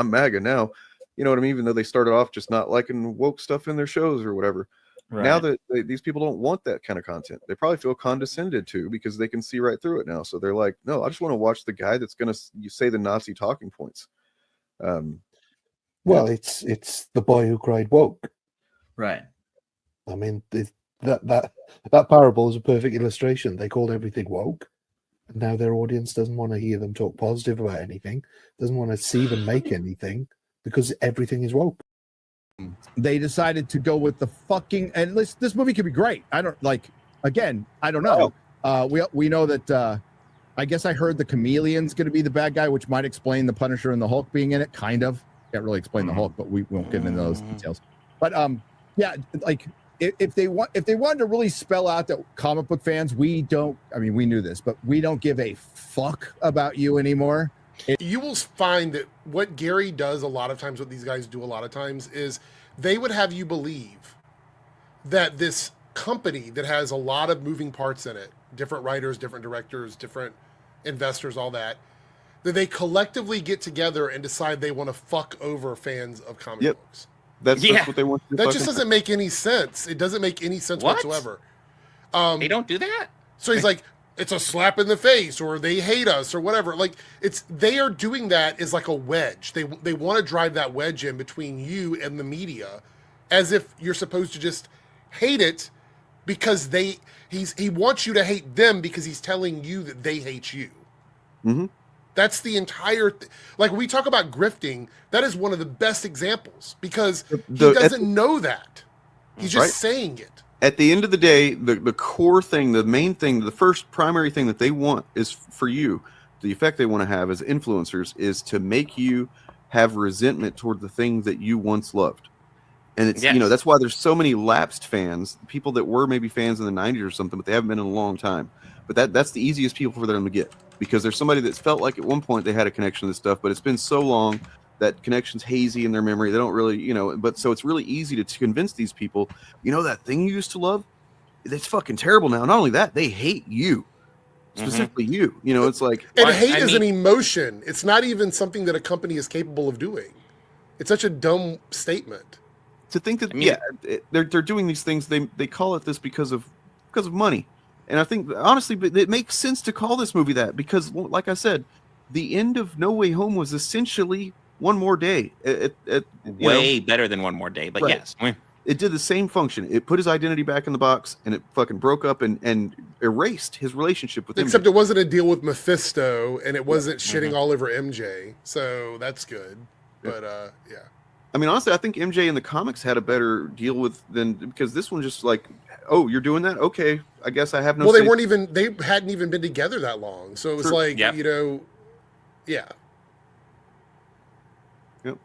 MAGA now, you know what I mean? Even though they started off just not liking woke stuff in their shows or whatever. Right. Now that these people don't want that kind of content, they probably feel condescended to, because they can see right through it now. So they're like, no, I just want to watch the guy that's going to say the Nazi talking points. Well, it's the boy who cried woke. Right. I mean, that parable is a perfect illustration. They called everything woke, and now their audience doesn't want to hear them talk positive about anything, doesn't want to see them make anything, because everything is woke. They decided to go with the fucking, and this movie could be great. I don't know. We know that. I guess I heard the Chameleon's going to be the bad guy, which might explain the Punisher and the Hulk being in it. Kind of. Can't really explain the Hulk, but we won't get into those details. But yeah, like if they wanted to really spell out that comic book fans, we knew this, but we don't give a fuck about you anymore. You will find that what Gary does a lot of times, what these guys do a lot of times, is they would have you believe that this company that has a lot of moving parts in it, different writers, different directors, different investors, all that they collectively get together and decide they want to fuck over fans of comic books. That's what they want to do. That just doesn't make any sense. It doesn't make any sense whatsoever. They don't do that? So he's like, it's a slap in the face, or they hate us, or whatever. Like, they are doing that as like a wedge. They want to drive that wedge in between you and the media, as if you're supposed to just hate it because he wants you to hate them because he's telling you that they hate you. Mm-hmm. That's the entire like, we talk about grifting. That is one of the best examples, because he doesn't know that. He's just saying it. At the end of the day, the core thing, the main thing, the first primary thing that they want is for you the effect they want to have as influencers is to make you have resentment toward the thing that you once loved. And it's, you know, that's why there's so many lapsed fans, people that were maybe fans in the 90s or something, but they haven't been in a long time. But that's the easiest people for them to get, because there's somebody that's felt like at one point they had a connection to this stuff, but it's been so long that connection's hazy in their memory. They don't really, you know, but so it's really easy to convince these people, you know, that thing you used to love, it's fucking terrible now. Not only that, they hate you. Specifically you. You know, it's like... And hate is an emotion. It's not even something that a company is capable of doing. It's such a dumb statement. To think that, they're doing these things, they call it this because of money. And I think, honestly, it makes sense to call this movie that, because, like I said, the end of No Way Home was essentially One More Day. Way better than One More Day, but yes. It did the same function. It put his identity back in the box, and it fucking broke up and erased his relationship with him. Except it wasn't a deal with Mephisto, and it wasn't shitting all over MJ. So that's good. But, yeah. I mean, honestly, I think MJ in the comics had a better deal with because this one just like, oh, you're doing that? Okay, I guess I have no. Well, they hadn't even been together that long, so it was like, you know, yeah. Yep.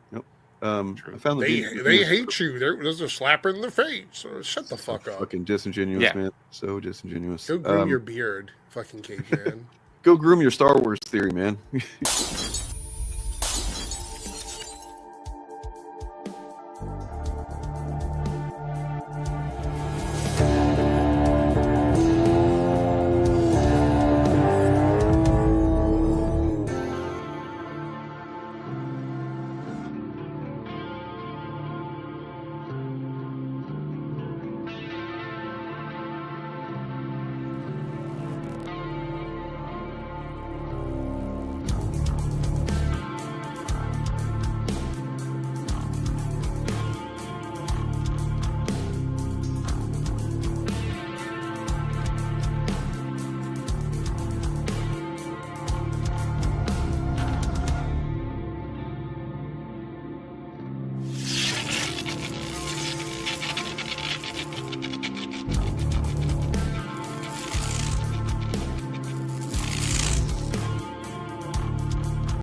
I found they hate you. There's a slap in the face. So shut the fuck up. Fucking disingenuous, man. So disingenuous. Go groom your beard, fucking caveman. Go groom your Star Wars theory, man.